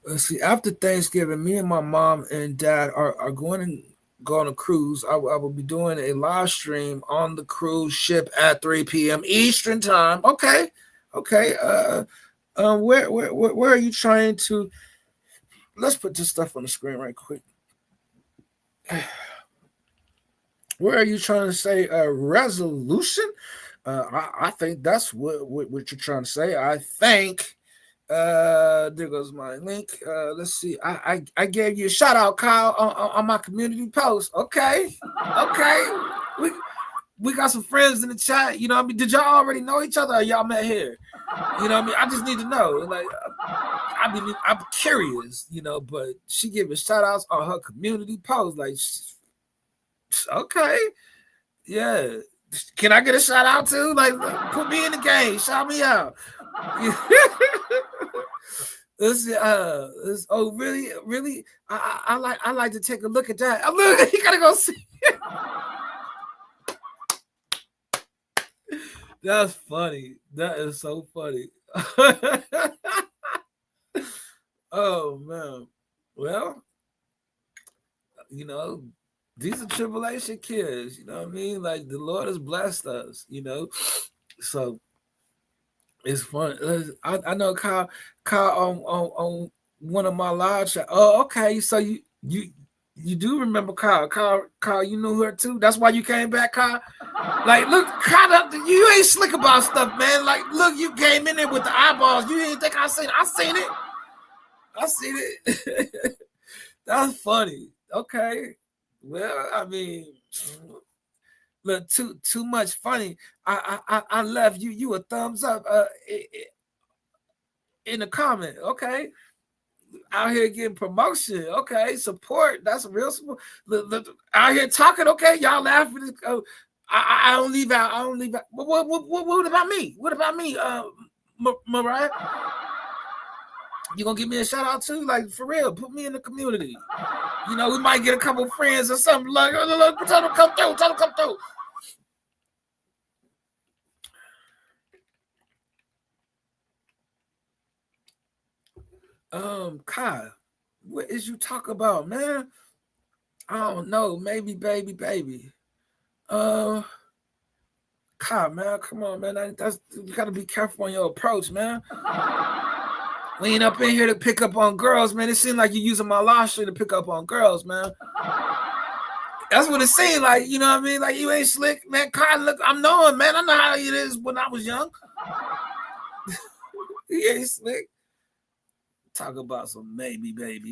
Let's see. After Thanksgiving, me and my mom and dad are going to go on a cruise. I will be doing a live stream on the cruise ship at 3 p.m. Eastern time. Okay. Where are you trying to? Let's put this stuff on the screen right quick. Where are you trying to say resolution? I think that's what you're trying to say. I think. There goes my link. Let's see. I gave you a shout out, Kyle, on my community post. Okay. We got some friends in the chat. You know what I mean? Did y'all already know each other, or y'all met here? You know what I mean? I just need to know. Like, I'm curious, you know, but she giving shout outs on her community post. Like, okay. Yeah. Can I get a shout out too? Like, put me in the game. Shout me out. Really? I like to take a look at that. Look, you gotta go see. That's funny. That is so funny. Oh man. Well, you know, these are tribulation kids. You know what I mean? Like, the Lord has blessed us. You know, so. It's fun. I know Kyle on one of my live chat. Oh, okay. So you You do remember Kyle. Kyle, you knew her too. That's why you came back, Kyle. Like, look, Kyle, you ain't slick about stuff, man. Like, look, you came in there with the eyeballs. You didn't think I seen it. I seen it. That's funny. Okay. Well, I mean, look, too much funny. I left you a thumbs up in the comment. Okay. Out here getting promotion, okay, support. That's a real support. Look, out here talking, okay, y'all laughing. I don't leave out. What about me? What about me, Mariah? You gonna give me a shout out too? Like, for real, put me in the community. You know, we might get a couple friends or something. Like, look, tell them come through. Tell them come through. Kai, what is you talk about, man? I don't know. Maybe, baby. Kai, man, come on, man. That's you gotta be careful on your approach, man. We ain't up in here to pick up on girls, man. It seems like you're using my live stream to pick up on girls, man. That's what it seems like, you know what I mean? Like, you ain't slick, man. Kai, look, I'm knowing, man. I know how it is when I was young. He ain't slick. Talk about some baby. Trip.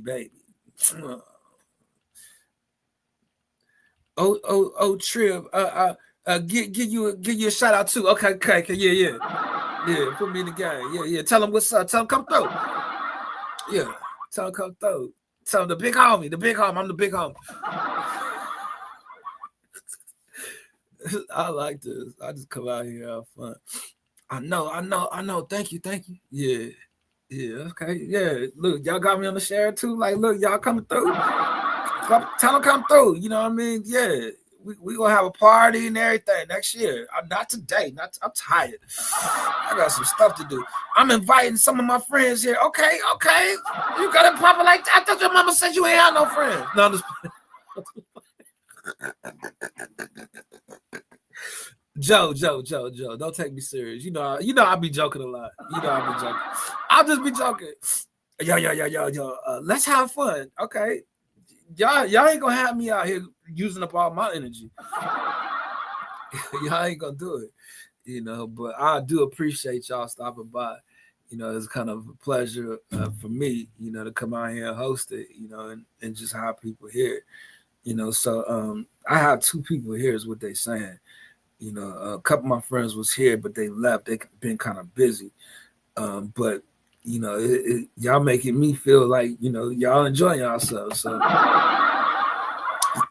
Give you a shout out too. Okay, yeah. Put me in the game. Yeah. Tell them what's up. Tell them come through. Yeah, tell them come through. Tell them the big homie. I'm the big homie. I like this. I just come out here and have fun. I know. Thank you. Yeah. Okay. Yeah. Look, y'all got me on the share too. Like, look, y'all coming through. Tell them come through. You know what I mean? Yeah. We gonna have a party and everything next year. Not today. I'm tired. I got some stuff to do. I'm inviting some of my friends here. Okay. You got it popping like that. I thought your mama said you ain't had no friends. No, I'm just Joe, don't take me serious. You know I be joking a lot. I'll just be joking. Yo. Let's have fun, okay? Y'all ain't gonna have me out here using up all my energy. Y'all ain't gonna do it, you know. But I do appreciate y'all stopping by. You know, it's kind of a pleasure for me, you know, to come out here and host it, you know, and just have people here, you know. So I have two people here, is what they saying. You know, a couple of my friends was here, but they left. They've been kind of busy. But, you know, y'all making me feel like, you know, y'all enjoying yourselves. So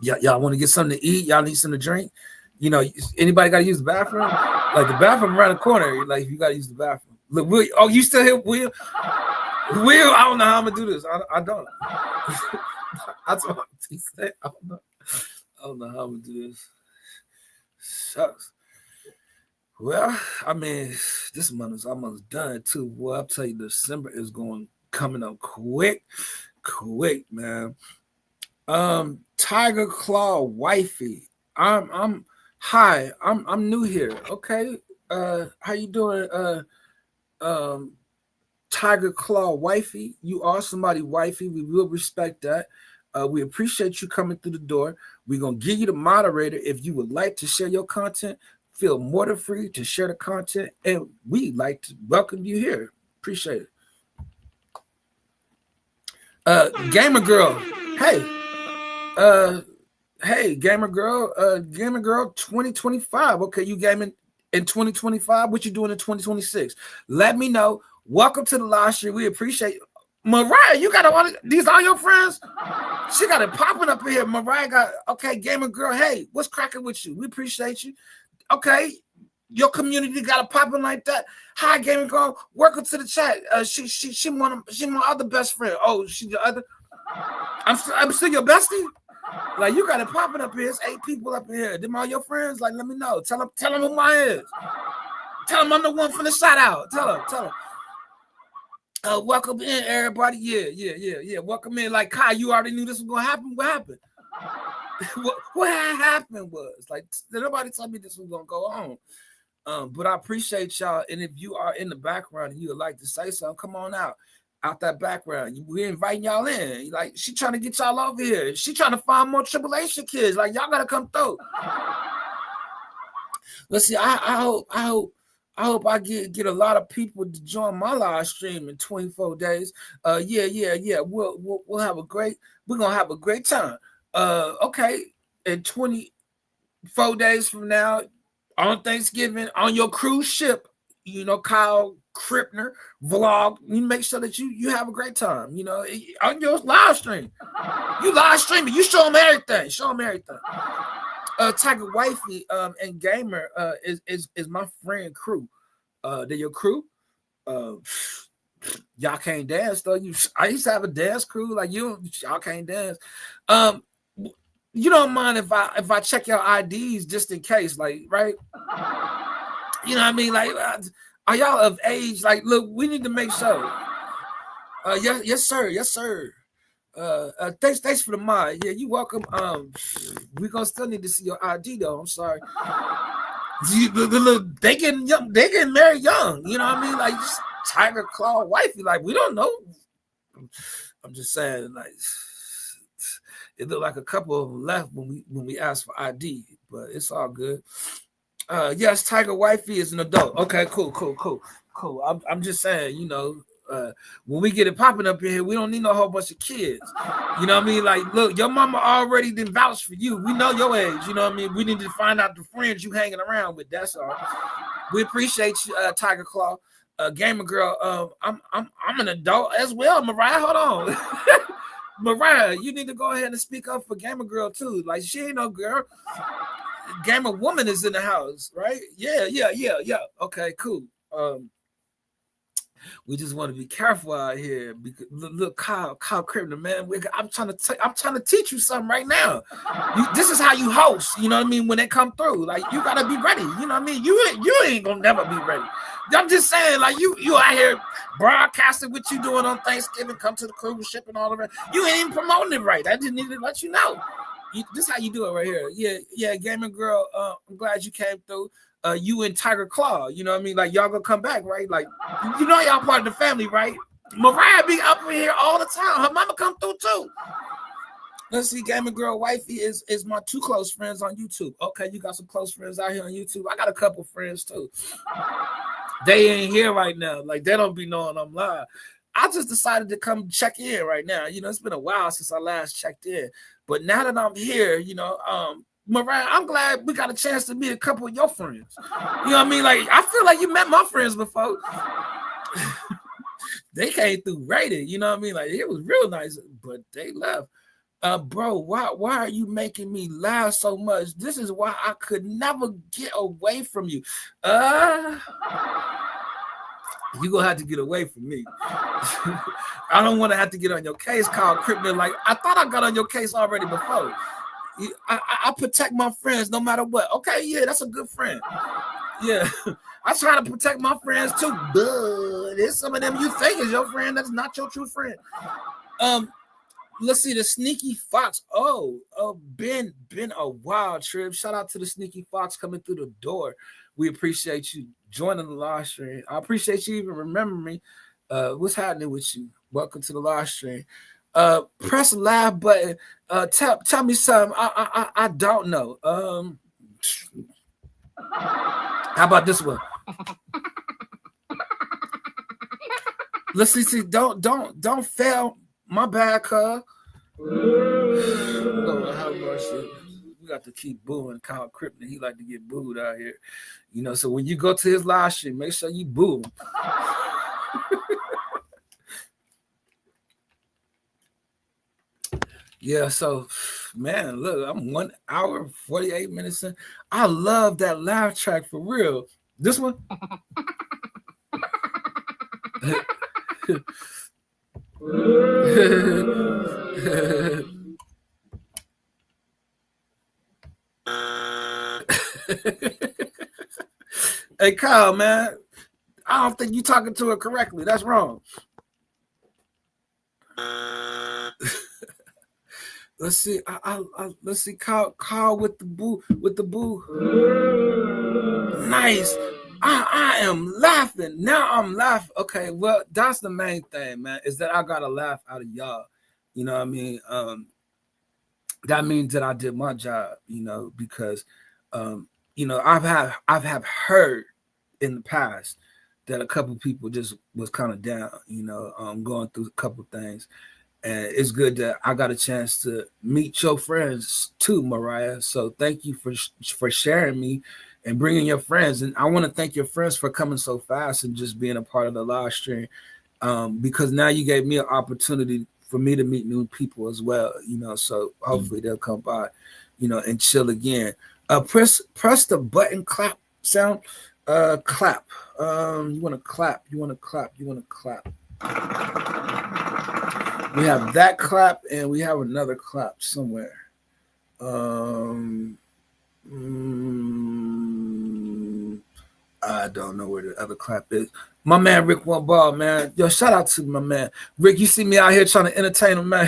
y'all want to get something to eat? Y'all need something to drink? You know, anybody got to use the bathroom? Like, the bathroom around the corner. Like, you got to use the bathroom. Look, Will, you still here, Will? Will, I don't know how I'm going to do this. I don't. That's what he said. I don't know how I'm going to do this. Shucks. Well, I mean, this month is almost done too. Boy, I'll tell you, December is coming up quick, man. Tiger Claw Wifey. I'm new here. Okay. How you doing? Tiger Claw Wifey. You are somebody wifey. We will respect that. We appreciate you coming through the door. We're going to give you the moderator. If you would like to share your content, feel more than free to share the content. And we'd like to welcome you here. Appreciate it. Gamer Girl. Hey, Gamer Girl. Gamer Girl 2025. Okay, you gaming in 2025. What you doing in 2026? Let me know. Welcome to the live stream. We appreciate you. Mariah, you got all these all your friends? She got it popping up here. Mariah got, okay, Gamer Girl. Hey, what's cracking with you? We appreciate you. Okay, your community got it popping like that. Hi, Gamer Girl. Welcome to the chat. She my other best friend. Oh, she the other. I'm still your bestie. Like, you got it popping up here. It's 8 people up in here. Them all your friends. Like, let me know. Tell them who mine is. Tell them I'm the one for the shout out. Tell them. Welcome in, everybody. Yeah. Welcome in. Like, Kai, you already knew this was gonna happen. What happened? what happened was, like, nobody told me this was gonna go on. But I appreciate y'all. And if you are in the background and you would like to say something, come on out. out that background. We inviting y'all in. Like, she trying to get y'all over here. She trying to find more tribulation kids. Like, y'all gotta come through. Let's see. I hope I get a lot of people to join my live stream in 24 days. Yeah. We'll have a great. We're gonna have a great time. Okay. In 24 days from now, on Thanksgiving, on your cruise ship, Kyle Krippner vlog, you make sure that you have a great time, on your live stream. You live streaming, you show them everything. Tiger Wifey and Gamer is my friend crew. They're your crew. Y'all can't dance though. I used to have a dance crew, like y'all can't dance. You don't mind if I check your IDs just in case, like, right? You know what I mean? Like, are y'all of age? Like, look, we need to make sure. Yes, sir. Thanks for the mod. Yeah, you welcome. We're gonna still need to see your ID though. I'm sorry. They getting young, they getting married young. You know what I mean? Like, just Tiger Claw Wifey. Like, we don't know. I'm just saying, like, it looked like a couple of them left when we asked for ID, but it's all good. Yes, Tiger Wifey is an adult. Okay, cool. I'm just saying, when we get it popping up in here, we don't need no whole bunch of kids. You know what I mean? Like, look, your mama already didn't vouch for you. We know your age. You know what I mean? We need to find out the friends you hanging around with. That's all. We appreciate you, Tiger Claw. Gamer Girl. I'm an adult as well, Mariah. Hold on. Mariah, you need to go ahead and speak up for Gamer Girl too. Like, she ain't no girl. Gamer Woman is in the house, right? Yeah. Okay, cool. We just want to be careful out here because look, Kyle Krippner, man. I'm trying to teach you something right now. This is how you host. You know what I mean? When they come through, like, you gotta be ready. You know what I mean? You ain't gonna never be ready. I'm just saying, like, you out here broadcasting what you doing on Thanksgiving, come to the cruise ship and all of that. You ain't even promoting it right. I just needed to let you know. This is how you do it right here. Yeah, Gaming Girl. I'm glad you came through. You and Tiger Claw, you know what I mean? Like, y'all gonna come back, right? Like, y'all part of the family, right? Mariah be up in here all the time. Her mama come through too. Let's see, Gaming Girl Wifey is my two close friends on YouTube. Okay, you got some close friends out here on YouTube. I got a couple friends too. They ain't here right now. Like, they don't be knowing I'm live. I just decided to come check in right now. It's been a while since I last checked in. But now that I'm here, Mariah, I'm glad we got a chance to meet a couple of your friends. You know what I mean? Like, I feel like you met my friends before. They came through rated, you know what I mean? Like, it was real nice, but they left. Bro, why are you making me laugh so much? This is why I could never get away from you. You gonna have to get away from me. I don't want to have to get on your case, Kyle Krippner. Like, I thought I got on your case already before. I protect my friends no matter what. Okay, yeah, that's a good friend. Yeah, I try to protect my friends too, but there's some of them you think is your friend that's not your true friend. Let's see, the Sneaky Fox. Ben a wild trip. Shout out to the Sneaky Fox coming through the door. We appreciate you joining the live stream. I appreciate you even remembering me. What's happening with you? Welcome to the live stream. Press the live button. Tell me something I don't know. How about this one? Let's see. Don't fail. My bad, cuz. Lord have mercy. We got to keep booing Kyle Krippner. He like to get booed out here. So when you go to his live stream, make sure you boo him. Yeah, so, man, look, I'm 1 hour, 48 minutes in. I love that laugh track for real. This one? Hey, Kyle, man, I don't think you're talking to her correctly. That's wrong. Let's see. Let's see. Kyle with the boo. Nice. I am laughing. Now I'm laughing. Okay, well, that's the main thing, man, is that I got a laugh out of y'all. You know what I mean? That means that I did my job, because I've have heard in the past that a couple people just was kind of down, going through a couple things. And it's good that I got a chance to meet your friends too, Mariah. So thank you for sharing me and bringing your friends. And I want to thank your friends for coming so fast and just being a part of the live stream, because now you gave me an opportunity for me to meet new people as well. So hopefully they'll come by, and chill again. Press the button clap sound. Clap. You want to clap. You want to clap. You want to clap. We have that clap and we have another clap somewhere. I don't know where the other clap is. My man Rick One Ball, man. Yo, shout out to my man Rick. You see me out here trying to entertain him, man.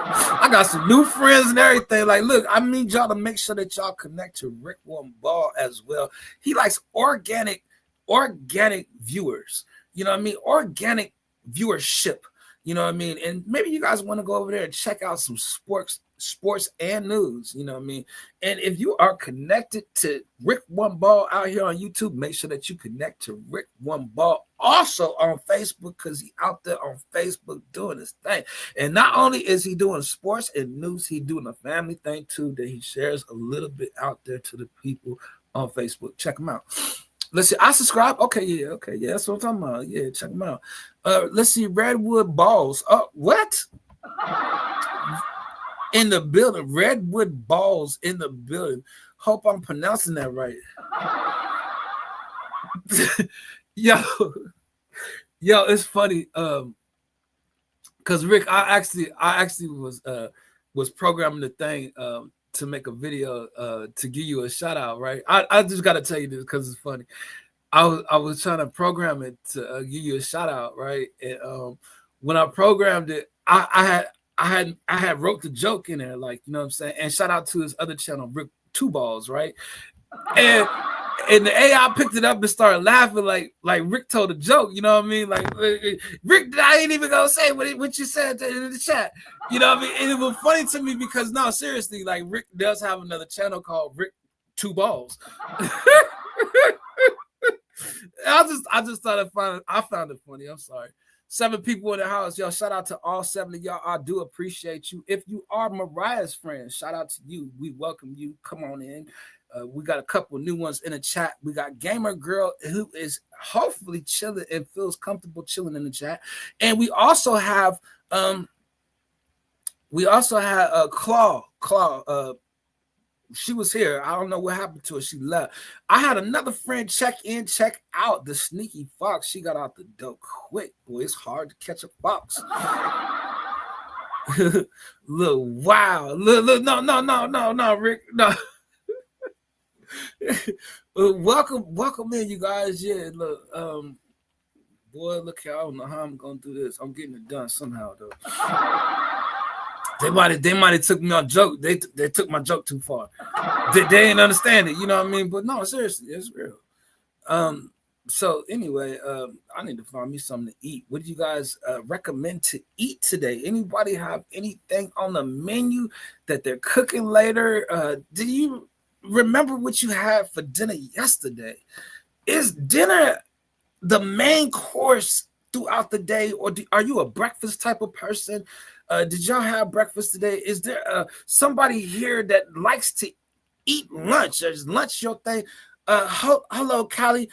I got some new friends and everything. Like, look, I need y'all to make sure that y'all connect to Rick One Ball as well. He likes organic viewers. You know what I mean? Organic viewership. You know what I mean? And maybe you guys want to go over there and check out some sports and news. You know what I mean? And if you are connected to Rick One Ball out here on YouTube, make sure that you connect to Rick One Ball also on Facebook, because he's out there on Facebook doing his thing. And not only is he doing sports and news, he's doing a family thing too that he shares a little bit out there to the people on Facebook. Check him out. Let's see. I subscribe. Okay, yeah. That's what I'm talking about. Yeah, check them out. Let's see. Redwood Balls. Oh, what? In the building. Redwood Balls in the building. Hope I'm pronouncing that right. Yo, it's funny. Because Rick, I actually was programming the thing to make a video to give you a shout out, right? I just got to tell you this because it's funny. I was trying to program it to give you a shout out, right? And when I programmed it, I had wrote the joke in there, like, you know what I'm saying? And shout out to his other channel, Rick Two Balls, right? And the AI picked it up and started laughing like Rick told a joke, you know what I mean? Like, Rick, I ain't even gonna say what you said in the chat, you know what I mean? And it was funny to me because, no, seriously, like, Rick does have another channel called Rick Two Balls. I just thought I found it funny. I'm sorry. 7 people in the house. Yo, shout out to all 7 of y'all. I do appreciate you. If you are Mariah's friend, shout out to you. We welcome you. Come on in. We got a couple new ones in the chat. We got Gamer Girl, who is hopefully chilling and feels comfortable chilling in the chat. And we also have Claw. She was here. I don't know what happened to her. She left. I had another friend check in, check out. The sneaky fox. She got out the door quick. Boy, it's hard to catch a fox. Look, wow. Look, no, Rick, no. Welcome in, you guys. Yeah, look, boy, look here. I don't know how I'm gonna do this. I'm getting it done somehow, though. They might have took me on joke. They took my joke too far. They didn't understand it, you know what I mean? But no, seriously, it's real. So anyway, I need to find me something to eat. What do you guys recommend to eat today? Anybody have anything on the menu that they're cooking later? Do you remember what you had for dinner yesterday? Is dinner the main course throughout the day, or are you a breakfast type of person? Did y'all have breakfast today? Is there somebody here that likes to eat lunch? Is lunch your thing? Hello, Callie.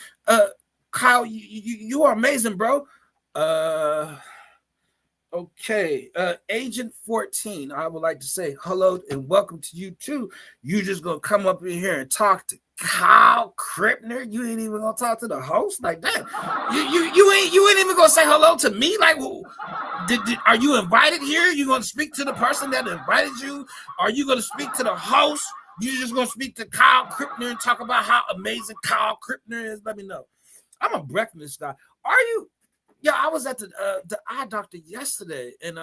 Kyle, you are amazing, bro. Okay, Agent 14, I would like to say hello and welcome to you too. You just gonna come up in here and talk to Kyle Krippner? You ain't even gonna talk to the host like that? You ain't even gonna say hello to me? Like, are you invited here? You gonna speak to the person that invited you? Are you gonna speak to the host? You just gonna speak to Kyle Krippner and talk about how amazing Kyle Krippner is? Let me know. I'm a breakfast guy. Are you? Yeah, I was at the eye doctor yesterday, and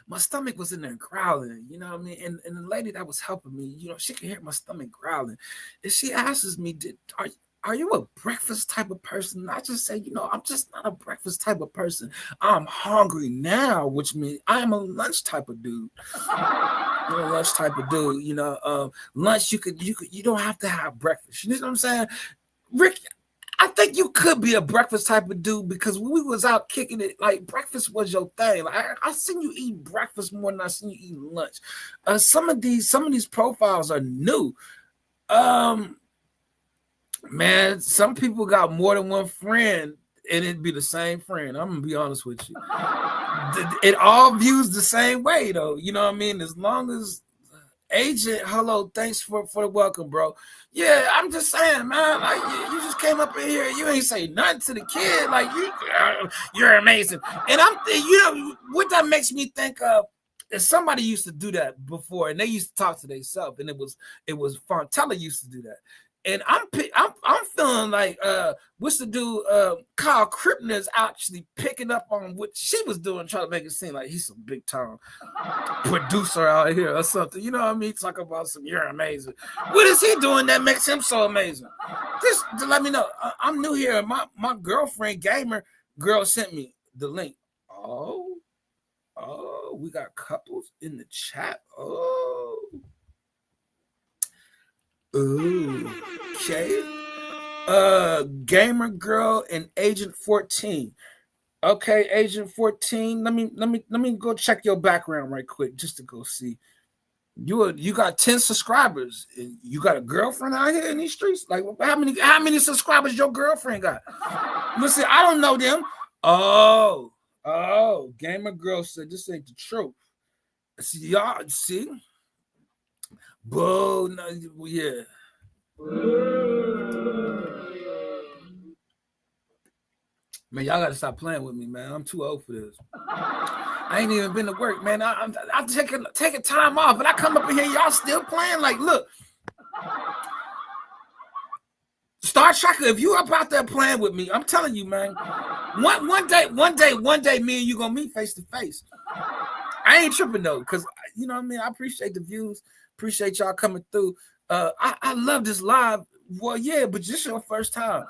my stomach was in there growling, you know what I mean? And the lady that was helping me, you know, she could hear my stomach growling, and she asks me, are you a breakfast type of person? And I just say, I'm just not a breakfast type of person. I'm hungry now, which means I'm a lunch type of dude. You're a lunch type of dude. Lunch you don't have to have breakfast. You know what I'm saying, Rick? I think you could be a breakfast type of dude because when we was out kicking it, like breakfast was your thing. Like I seen you eat breakfast more than I seen you eat lunch. Some of these profiles are new. Man, some people got more than one friend, and it'd be the same friend. I'm gonna be honest with you. It all views the same way, though. You know what I mean? As long as Agent, hello, thanks for the welcome, bro. Yeah, I'm just saying, man. Like you just came up in here, you ain't say nothing to the kid. Like you're amazing, and what that makes me think of. Is somebody used to do that before, and they used to talk to themselves, and it was fun. Teller used to do that. And I'm feeling like what's the dude Kyle Krippner is actually picking up on what she was doing, trying to make it seem like he's some big time producer out here or something. You know what I mean? Talk about some you're amazing. What is he doing that makes him so amazing? Just to let me know. I'm new here. My girlfriend gamer girl sent me the link. Oh, we got couples in the chat. Ooh, okay. Gamer girl and Agent 14. Okay, Agent 14. Let me go check your background right quick just to go see. You got 10 subscribers. You got a girlfriend out here in these streets? Like how many subscribers your girlfriend got? Listen, I don't know them. Oh, gamer girl said this ain't the truth. See, y'all see? Boo, no, yeah. Man, y'all gotta stop playing with me, man. I'm too old for this. I ain't even been to work, man. I'm taking time off, and I come up in here, y'all still playing. Like, look, Star Tracker, if you up out there playing with me, I'm telling you, man. One day, me and you gonna meet face to face. I ain't tripping though, because you know what I mean. I appreciate the views. Appreciate y'all coming through. I love this live. Well, yeah, but this your first time.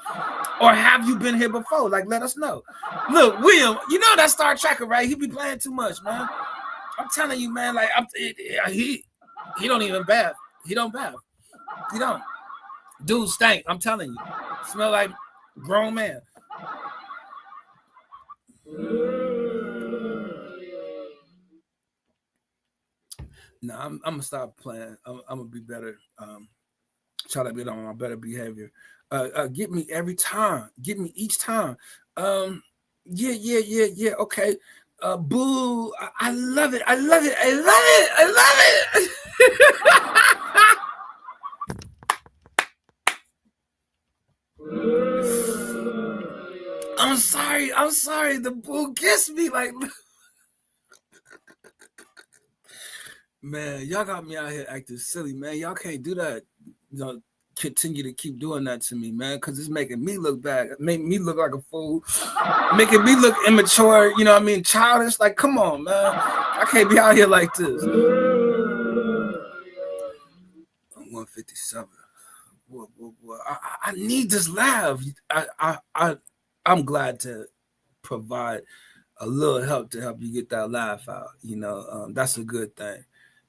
Or have you been here before? Like, let us know. Look, William, you know that Star Tracker, right? He be playing too much, man. I'm telling you, man, like he don't even bath. He don't bath. He don't. Dude stank. I'm telling you. Smell like grown man. No, I'm gonna stop playing. I'm gonna be better. Try to be on my better behavior. Get me every time. Get me each time. Yeah. Okay. Boo. I love it. I love it. I love it. I love it. I'm sorry. The boo gets me like. Man, y'all got me out here acting silly, man. Y'all can't do that. Continue to keep doing that to me, man, because it's making me look bad, making me look like a fool, making me look immature, you know what I mean, childish. Like, come on, man. I can't be out here like this. 157. I need this laugh. I'm glad to provide a little help to help you get that laugh out. That's a good thing.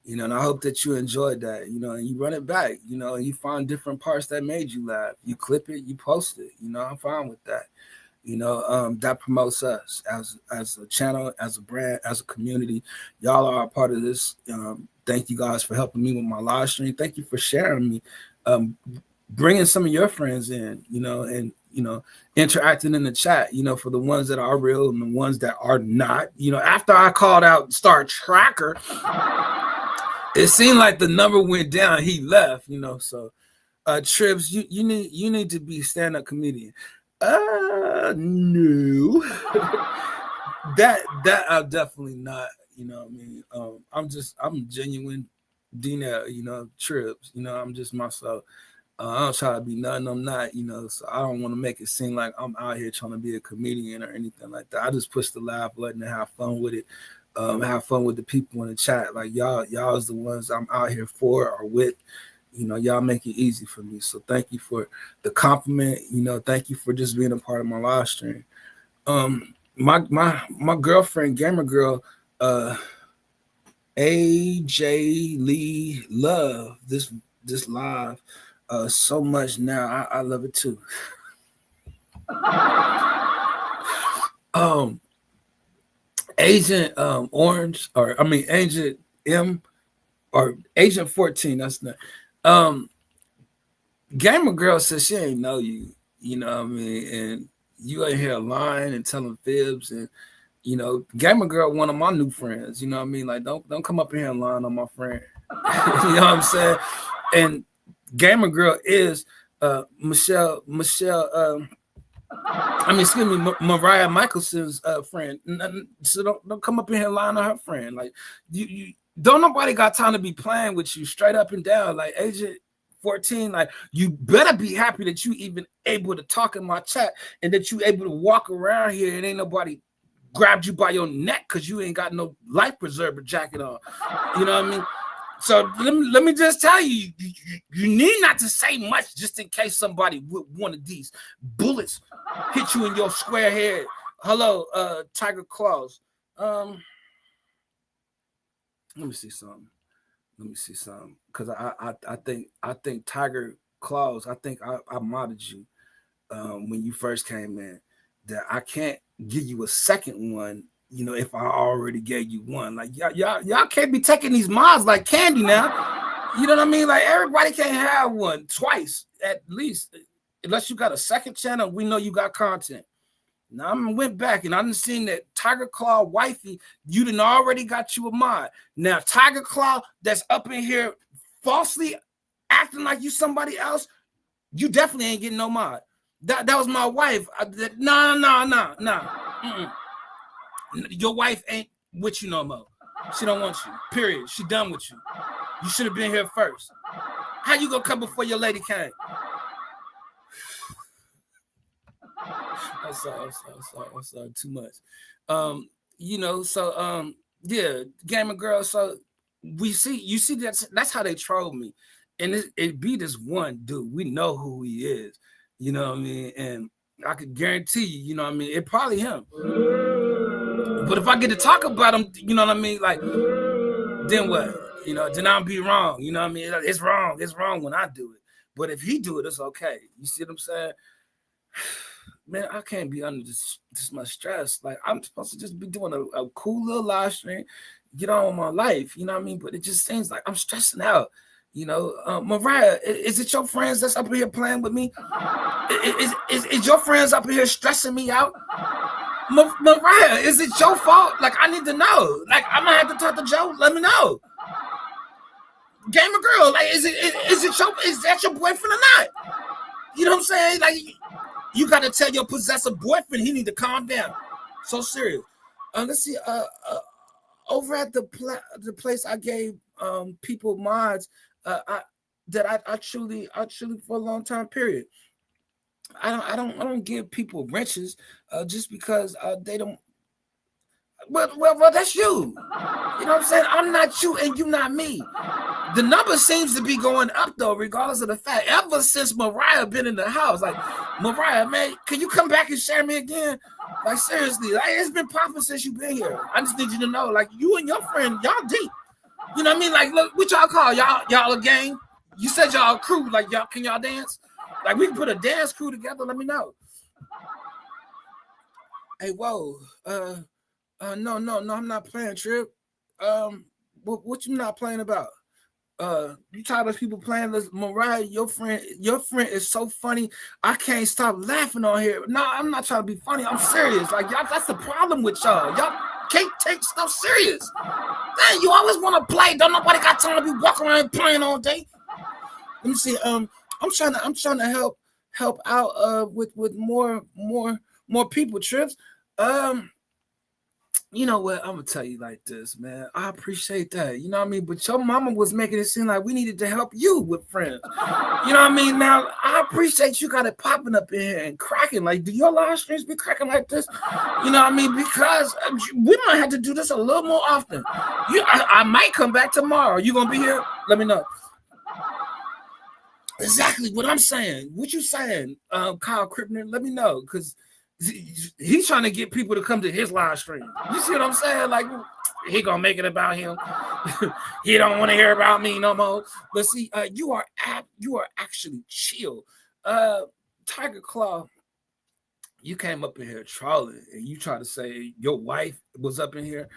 And I hope that you enjoyed that, and you run it back, and you find different parts that made you laugh. You clip it, you post it, I'm fine with that. That promotes us as a channel, as a brand, as a community. Y'all are a part of this. Thank you guys for helping me with my live stream. Thank you for sharing me, bringing some of your friends in, and, interacting in the chat, for the ones that are real and the ones that are not. After I called out Star Tracker, it seemed like the number went down. He left, so Tribs, you need to be stand-up comedian. No. that I'm definitely not, what I mean. I'm genuine Dina, Tribs, I'm just myself. I don't try to be nothing I'm not, so I don't want to make it seem like I'm out here trying to be a comedian or anything like that. I just push the laugh button and have fun with it. Have fun with the people in the chat. Like y'all is the ones I'm out here for or with. You know, y'all make it easy for me. So thank you for the compliment. You know, thank you for just being a part of my live stream. My girlfriend, gamer girl, AJ Lee, love this live so much now. I love it too. Agent Orange, or I mean Agent M, or Agent 14. That's not. Gamer girl says she ain't know you. You know what I mean, and you ain't here lying and telling fibs, and you know, gamer girl, one of my new friends. You know what I mean, like don't come up here and lying on my friend. You know what I'm saying? And gamer girl is Michelle. I mean, excuse me, Mariah Michelson's friend. So don't come up in here lying on her friend. Like you don't nobody got time to be playing with you straight up and down. Like Agent 14, like you better be happy that you even able to talk in my chat and that you able to walk around here and ain't nobody grabbed you by your neck because you ain't got no life preserver jacket on. You know what I mean? So let me just tell you, you need not to say much just in case somebody with one of these bullets hit you in your square head. Hello, Tiger Claws. Let me see something. Because I think Tiger Claws, I think I modded you when you first came in, that I can't give you a second one. You know, if I already gave you one, like y'all can't be taking these mods like candy now. You know what I mean? Like everybody can't have one twice at least, unless you got a second channel. We know you got content. Now I went back and I done seen that Tiger Claw wifey, you done already got you a mod. Now Tiger Claw that's up in here falsely acting like you somebody else, you definitely ain't getting no mod. That was my wife. No. Your wife ain't with you no more. She don't want you. Period. She done with you. You should have been here first. How you gonna come before your lady came? I'm sorry. Too much. You know. So yeah, gamer girl. So you see that's how they troll me, and it be this one dude. We know who he is. You know what I mean? And I could guarantee you. You know what I mean? It probably him. But if I get to talk about him, you know what I mean? Like, then what? You know, then I'll be wrong. You know what I mean? It's wrong. It's wrong when I do it. But if he do it, it's okay. You see what I'm saying? Man, I can't be under this much stress. Like, I'm supposed to just be doing a cool little live stream, get on with my life. You know what I mean? But it just seems like I'm stressing out. You know, Mariah, is it your friends that's up here playing with me? Is your friends up here stressing me out? Mariah, is it your fault? Like, I need to know. Like, I'm gonna have to talk to Joe. Let me know. Gamer girl, like, is that your boyfriend or not? You know what I'm saying? Like, you gotta tell your possessive boyfriend he need to calm down. So serious. Let's see. Over at the place I gave people mods. I truly for a long time period. I don't give people wrenches just because they don't. Well, that's you. You know what I'm saying? I'm not you and you not me. The number seems to be going up though, regardless of the fact. Ever since Mariah been in the house, like Mariah, man, can you come back and share me again? Like seriously, like it's been popping since you've been here. I just need you to know, like you and your friend, y'all deep. You know what I mean? Like, look, what y'all call y'all a gang? You said y'all a crew. Like y'all, can y'all dance? Like we can put a dance crew together. Let me know. Hey, whoa. No, I'm not playing, Trip. What you not playing about? You tired of people playing this? Mariah, your friend is so funny. I can't stop laughing on here. No, I'm not trying to be funny. I'm serious. Like y'all, that's the problem with y'all. Y'all can't take stuff serious. Dang, you always want to play. Don't nobody got time to be walking around playing all day. Let me see. I'm trying to help out with more people, Trips. You know what? I'm gonna tell you like this, man. I appreciate that. You know what I mean? But your mama was making it seem like we needed to help you with friends. You know what I mean? Now I appreciate you got it popping up in here and cracking. Like, do your live streams be cracking like this? You know what I mean? Because we might have to do this a little more often. I might come back tomorrow. You gonna be here? Let me know. Exactly what I'm saying. What you saying, Kyle Krippner? Let me know, because he's trying to get people to come to his live stream. You see what I'm saying? Like, he gonna make it about him. He don't want to hear about me no more. But see, you are actually chill. Tiger Claw, you came up in here trolling and you try to say your wife was up in here.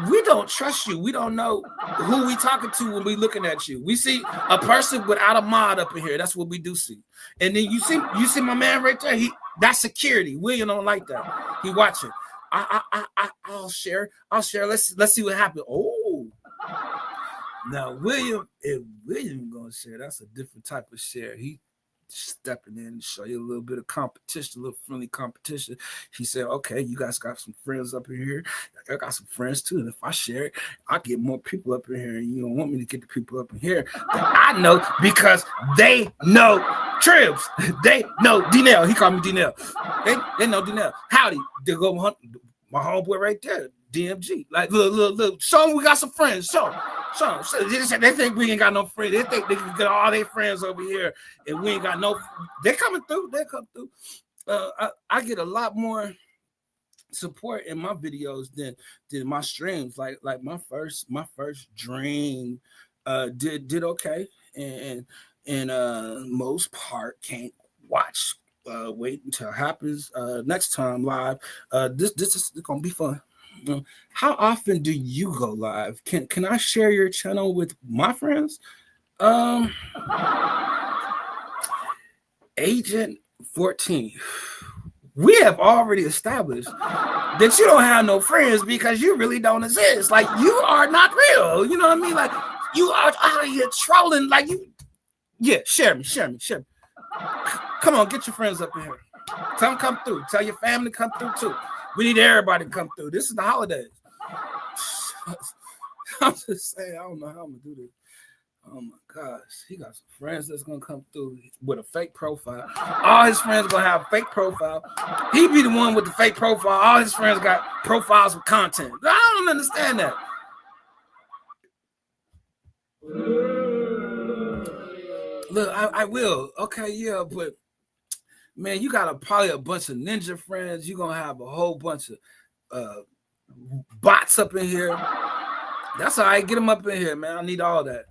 We don't trust you. We don't know who we talking to when we looking at you. We see a person without a mod up in here. That's what we do see. And then you see my man right there. That's security. William don't like that. He watching. I'll share. Let's see what happens. Oh, now if William gonna share, that's a different type of share. He stepping in to show you a little bit of competition, a little friendly competition. He said, okay, you guys got some friends up in here. I got some friends too. And if I share it, I'll get more people up in here. And you don't want me to get the people up in here that I know, because they know Tribs. They know D-Nail. He called me D-Nail. They know D-Nail. Howdy. They go my homeboy right there, DMG. Like, look. Show them we got some friends. Show them. They think we ain't got no friends. They think they can get all their friends over here, and we ain't got no. They're coming through. They come through. I get a lot more support in my videos than my streams. Like my first dream did okay, and most part can't watch. Wait until it happens next time live. This is gonna be fun. How often do you go live? Can I share your channel with my friends? Agent 14. We have already established that you don't have no friends because you really don't exist. Like, you are not real. You know what I mean? Like, you are out here trolling. Like, you. Yeah, share me. Come on, get your friends up in here. Tell them come through. Tell your family come through too. We need everybody to come through. This is the holidays. I'm just saying, I don't know how I'm gonna do this. Oh my gosh, he got some friends that's gonna come through with a fake profile. All his friends are gonna have a fake profile. He be the one with the fake profile. All his friends got profiles with content. I don't understand that. Look, I will. Okay, yeah, but man, you got probably a bunch of ninja friends. You're gonna have a whole bunch of bots up in here. That's all right. Get them up in here, man. I need all that.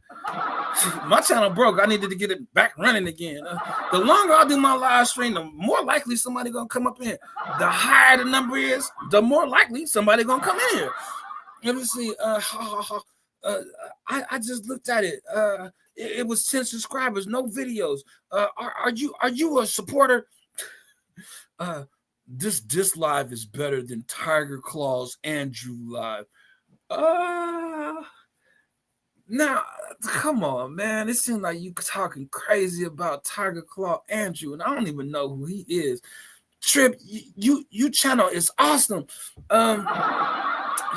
My channel broke. I needed to get it back running again. The longer I do my live stream, the more likely somebody gonna come up in here. The higher the number is, the more likely somebody gonna come in here. Let me see. I just looked at it. It was 10 subscribers, no videos. Are you a supporter? This live is better than Tiger Claw's Andrew live. Now, come on, man. It seems like you talking crazy about Tiger Claw Andrew, and I don't even know who he is. Trip, you channel is awesome.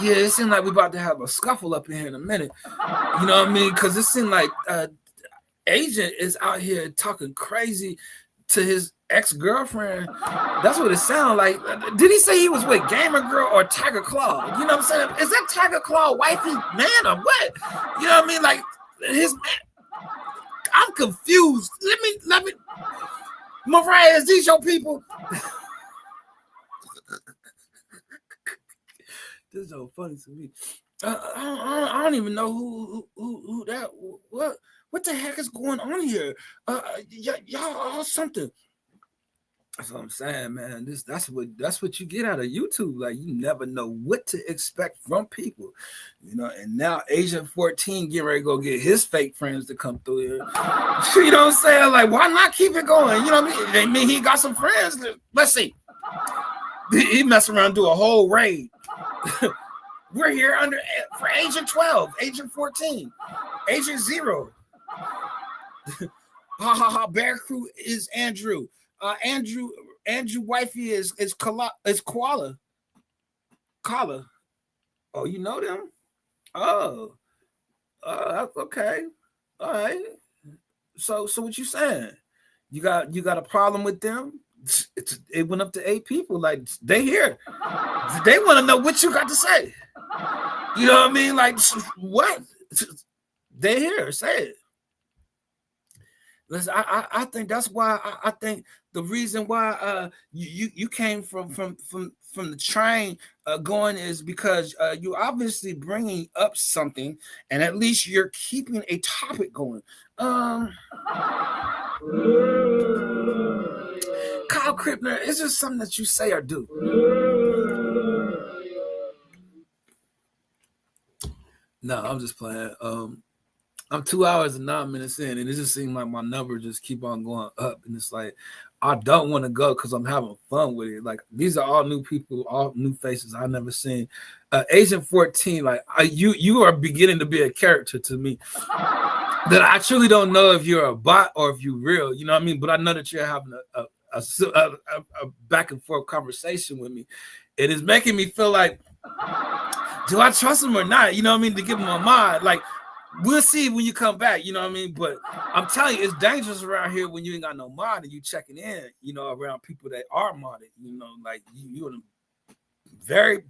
Yeah, it seems like we're about to have a scuffle up in here in a minute. You know what I mean? Because it seems like Agent is out here talking crazy to his ex-girlfriend. That's what it sounds like. Did he say he was with Gamer Girl or Tiger Claw? You know what I'm saying? Is that Tiger Claw wifey man or what? You know what I mean? Like, his man. I'm confused. Let me. Mariah, is these your people? This is so funny to me. I don't even know who that. What the heck is going on here? Y'all all something. That's what I'm saying, man. That's what you get out of YouTube. Like, you never know what to expect from people, you know. And now Agent 14 getting ready to go get his fake friends to come through here. You know what I'm saying? Like, why not keep it going? You know what I mean? I mean, he got some friends. Let's see. He mess around and do a whole raid. We're here for Agent 12, Agent 14, Agent 0. Bear Crew is Andrew. Andrew wifey is Koala. Koala. Oh, you know them? Oh, okay. All right. So what you saying? You got a problem with them? It went up to 8 people. Like, they here. They want to know what you got to say. You know what I mean? Like, what? They here. Say it. Listen, I think that's why I think the reason why you came from the train going is because you obviously bringing up something, and at least you're keeping a topic going. Kyle Krippner, is this something that you say or do? No, I'm just playing. I'm 2 hours and 9 minutes in, and it just seems like my number just keep on going up. And it's like, I don't want to go because I'm having fun with it. Like, these are all new people, all new faces I've never seen. Agent 14, like, you are beginning to be a character to me that I truly don't know if you're a bot or if you're real. You know what I mean? But I know that you're having a back and forth conversation with me. It is making me feel like, do I trust him or not? You know what I mean? To give him a mod, like, we'll see when you come back, you know what I mean? But I'm telling you, it's dangerous around here when you ain't got no mod and you checking in, you know, around people that are modded, you know, like you're in a very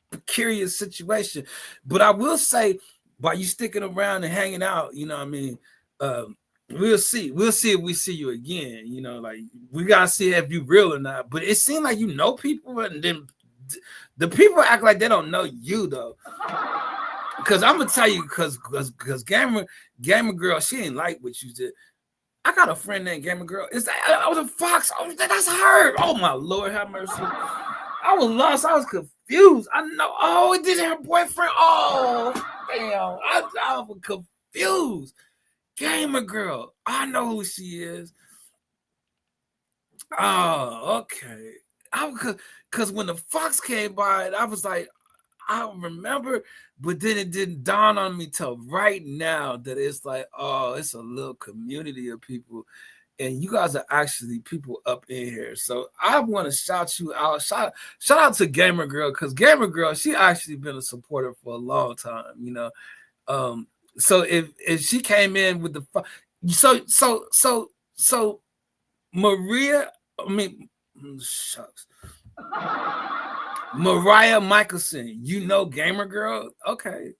precarious situation. But I will say, by you sticking around and hanging out, you know what I mean? We'll see. We'll see if we see you again, you know, like we gotta see if you real or not. But it seemed like you know people, and then the people act like they don't know you though. Because I'm gonna tell you, because gamer girl, she ain't like what you did. I got a friend named Gamer Girl. Is that I was a Fox? Oh, that's her. Oh my Lord, have mercy. I was lost. I was confused. I know. Oh, it didn't her boyfriend. Oh, damn. I was confused. Gamer Girl. I know who she is. Oh, okay. Because when the Fox came by, I was like, I remember, but then it didn't dawn on me till right now that it's like, oh, it's a little community of people, and you guys are actually people up in here. So I want to shout you out. Shout out to Gamer Girl, because Gamer Girl, she actually been a supporter for a long time, you know. So if she came in with the so Maria, I mean, shucks. Mariah Michelson, you know Gamer Girl? Okay,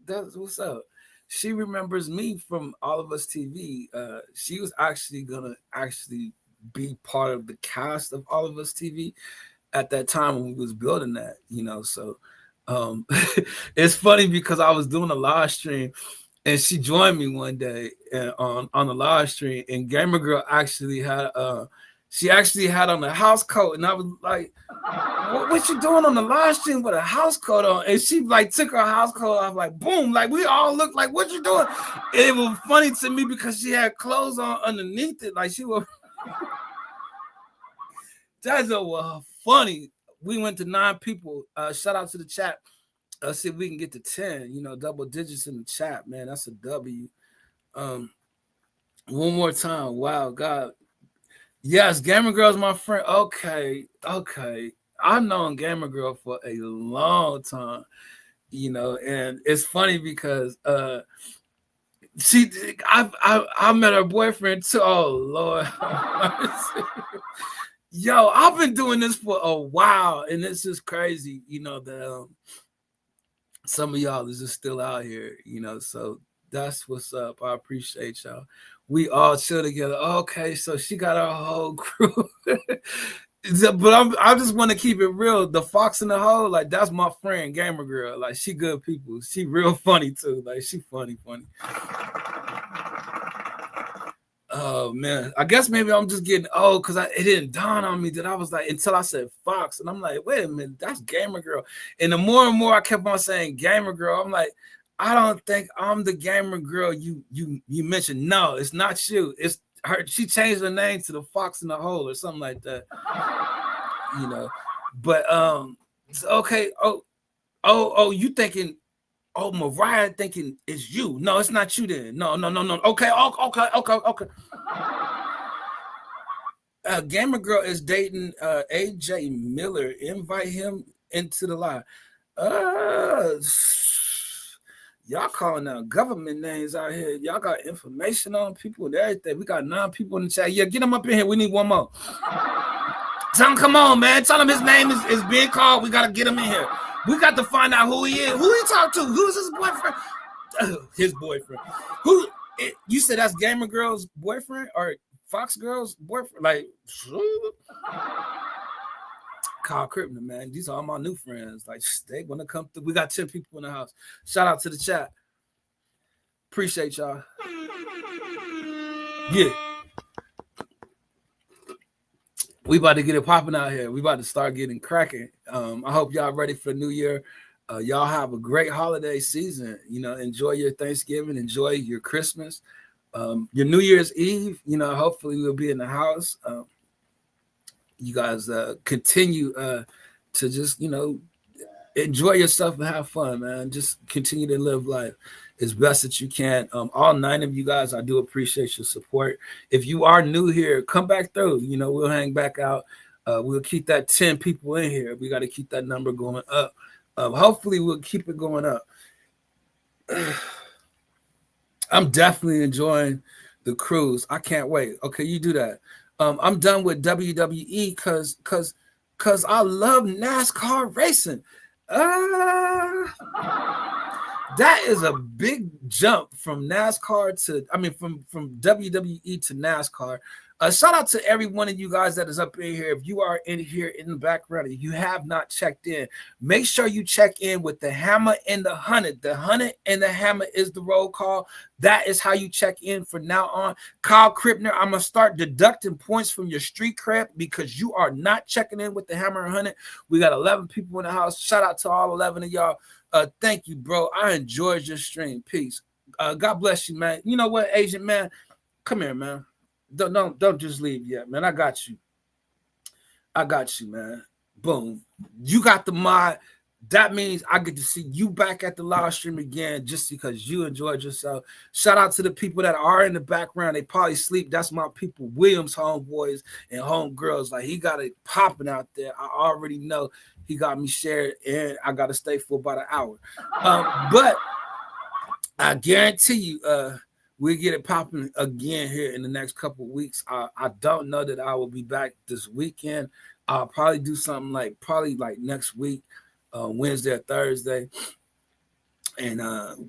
that's what's up. She remembers me from All of Us TV. She was actually gonna be part of the cast of All of Us TV at that time when we was building that, you know. So it's funny because I was doing a live stream and she joined me one day on the live stream, and Gamer Girl actually had she actually had on a house coat, and I was like, what you doing on the live stream with a house coat on? And she like took her house coat off, like boom, like we all looked like, what you doing? And it was funny to me because she had clothes on underneath it, like she was. That's funny. We went to 9 people. Shout out to the chat. See if we can get to 10. You know, double digits in the chat, man. That's a W. One more time. Wow, God. Yes, Gamer Girl's my friend. Okay. I've known Gamer Girl for a long time, you know, and it's funny because I met her boyfriend too. Oh Lord. Yo, I've been doing this for a while, and it's just crazy, you know, that some of y'all is just still out here, you know, so that's what's up. I appreciate y'all. We all chill together. Okay, so she got her whole crew. But I just want to keep it real. The Fox in the Hole, like, that's my friend, Gamer Girl. Like, she good people. She real funny, too. Like, she funny. Oh, man. I guess maybe I'm just getting old because it didn't dawn on me that I was like, until I said Fox. And I'm like, wait a minute, that's Gamer Girl. And the more and more I kept on saying Gamer Girl, I'm like, I don't think I'm the Gamer Girl you mentioned. No, it's not you. It's her. She changed her name to the Fox in the Hole or something like that. You know. But okay. Oh, you thinking? Oh, Mariah thinking it's you. No, it's not you then. No. Okay. Gamer Girl is dating AJ Miller. Invite him into the live. Y'all calling out government names out here. Y'all got information on people and everything. We got 9 people in the chat. Yeah, get him up in here. We need one more. Tell him, come on, man. Tell him his name is being called. We got to get him in here. We got to find out who he is. Who he talk to? Who's his boyfriend? His boyfriend. You said that's Gamer Girl's boyfriend or Fox Girl's boyfriend? Like, Kyle Crippner, man. These are all my new friends. Like, they want to come through. We got 10 people in the house. Shout out to the chat. Appreciate y'all. Yeah. We about to get it popping out here. We about to start getting cracking. I hope y'all ready for the new year. Y'all have a great holiday season. You know, enjoy your Thanksgiving. Enjoy your Christmas. Your New Year's Eve. You know, hopefully we'll be in the house. You guys continue to just, you know, enjoy yourself and have fun, man. Just continue to live life as best that you can. All 9 of you guys, I do appreciate your support. If you are new here, come back through. You know, we'll hang back out. We'll keep that 10 people in here. We got to keep that number going up. Hopefully we'll keep it going up. I'm definitely enjoying the cruise. I can't wait. Okay, you do that. I'm done with WWE because I love NASCAR racing. That is a big jump from NASCAR to, from WWE to NASCAR. Shout out to every one of you guys that is up in here. If you are in here in the background and you have not checked in, make sure you check in with the hammer and the hunted. The hunted and the hammer is the roll call. That is how you check in from now on. Kyle Crippner, I'm going to start deducting points from your street cred because you are not checking in with the hammer and hunted. We got 11 people in the house. Shout out to all 11 of y'all. Thank you, bro. I enjoyed your stream. Peace. God bless you, man. You know what, Asian man? Come here, man. Don't just leave yet, man. I got you, man. Boom. You got the mod. That means I get to see you back at the live stream again just because you enjoyed yourself. Shout out to the people that are in the background. They probably sleep. That's my people, Williams homeboys and homegirls. Like, he got it popping out there. I already know he got me shared, and I got to stay for about an hour. But I guarantee you, we'll get it popping again here in the next couple of weeks. I don't know that I will be back this weekend. I'll probably do something like next week, Wednesday or Thursday. And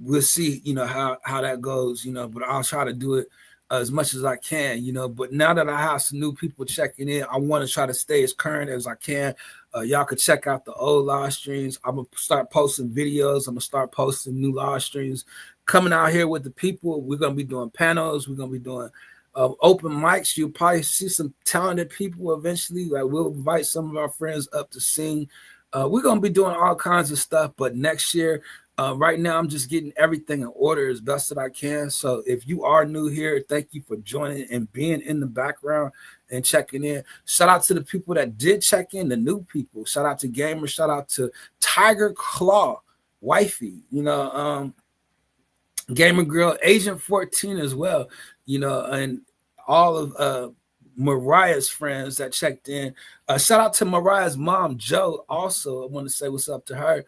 we'll see, you know, how that goes, you know, but I'll try to do it as much as I can, you know. But now that I have some new people checking in, I want to try to stay as current as I can. Y'all can check out the old live streams. I'm going to start posting videos. I'm going to start posting new live streams. Coming out here with the people, we're going to be doing panels. We're going to be doing open mics. You'll probably see some talented people eventually. Like, we'll invite some of our friends up to sing. We're going to be doing all kinds of stuff. But next year, right now, I'm just getting everything in order as best that I can. So if you are new here, thank you for joining and being in the background and checking in. Shout out to the people that did check in, the new people. Shout out to Gamer. Shout out to Tiger Claw, Wifey. You know, Gamer Girl, Agent 14 as well, you know, and all of Mariah's friends that checked in. Shout out to Mariah's mom, Joe, also. I want to say what's up to her.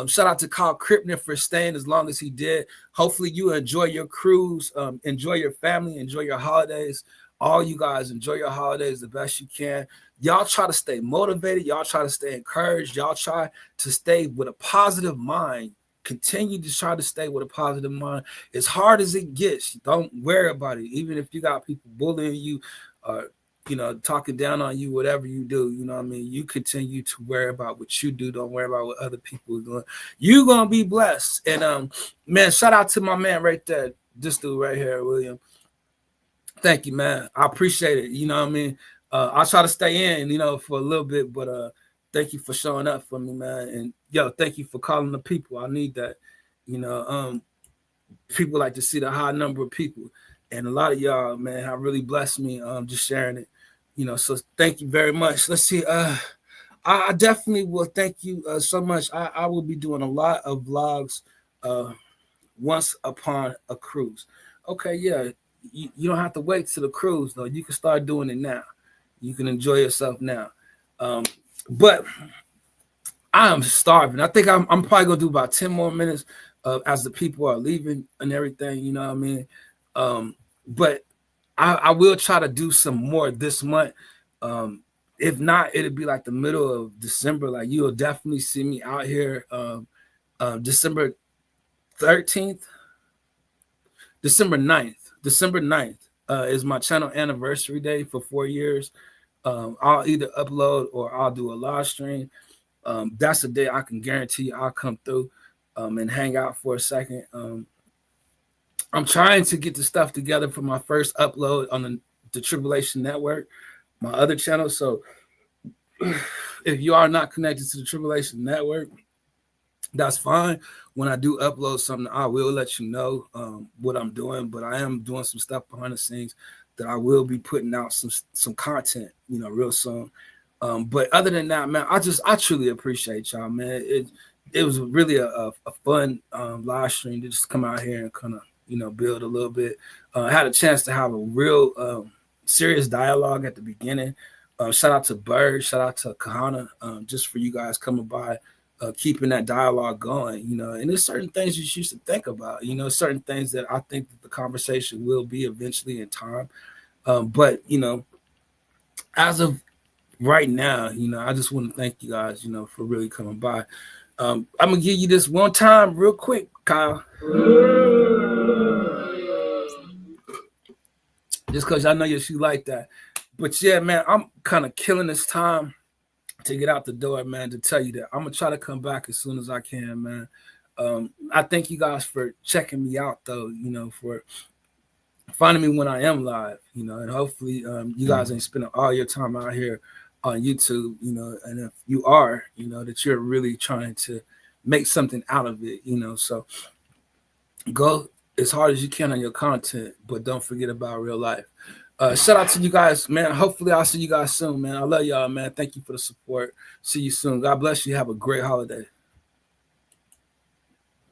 Shout out to Kyle Crippner for staying as long as he did. Hopefully you enjoy your cruise, enjoy your family, enjoy your holidays. All you guys enjoy your holidays the best you can. Y'all try to stay motivated. Y'all try to stay encouraged. Y'all try to stay with a positive mind. Continue to try to stay with a positive mind. As hard as it gets, don't worry about it. Even if you got people bullying you, you know, talking down on you, whatever you do, you know what I mean? You continue to worry about what you do. Don't worry about what other people are doing. You're going to be blessed. And, man, shout out to my man right there. This dude right here, William. Thank you, man. I appreciate it. You know what I mean? I'll try to stay in, you know, for a little bit, but thank you for showing up for me, man. And, yo, thank you for calling the people. I need that. You know, people like to see the high number of people. And a lot of y'all, man, have really blessed me just sharing it. You know, so thank you very much. Let's see. I definitely will thank you so much. I will be doing a lot of vlogs once upon a cruise. Okay, yeah. You don't have to wait till the cruise, though. You can start doing it now. You can enjoy yourself now. But I'm starving. I think I'm probably going to do about 10 more minutes as the people are leaving and everything. You know what I mean? But I will try to do some more this month. If not, it'll be like the middle of December. Like, you'll definitely see me out here December 13th. December 9th. December 9th is my channel anniversary day for 4 years. I'll either upload or I'll do a live stream. That's the day I can guarantee I'll come through and hang out for a second. I'm trying to get the stuff together for my first upload on the Tribulation Network, my other channel. So if you are not connected to the Tribulation Network, that's fine. When I do upload something, I will let you know what I'm doing, but I am doing some stuff behind the scenes that I will be putting out some content, real soon. But other than that, man, I truly appreciate y'all, man. It was really a fun live stream to just come out here and kind of, build a little bit. I had a chance to have a real serious dialogue at the beginning. Shout out to Bird, shout out to Kahana, just for you guys coming by, keeping that dialogue going, and there's certain things you should think about, certain things that I think that the conversation will be eventually in time. But, as of right now, I just want to thank you guys, for really coming by. I'm going to give you this one time real quick, Kyle. Just because I know you like that. But yeah, man, I'm kind of killing this time to get out the door, man, to tell you that I'm going to try to come back as soon as I can, man. I thank you guys for checking me out, though, for finding me when I am live, and hopefully you guys ain't spending all your time out here on YouTube, and if you are, that you're really trying to make something out of it, so go as hard as you can on your content, but don't forget about real life. Shout out to you guys, man. Hopefully I'll see you guys soon, man. I love y'all, man. Thank you for the support. See you soon. God bless you. Have a great holiday.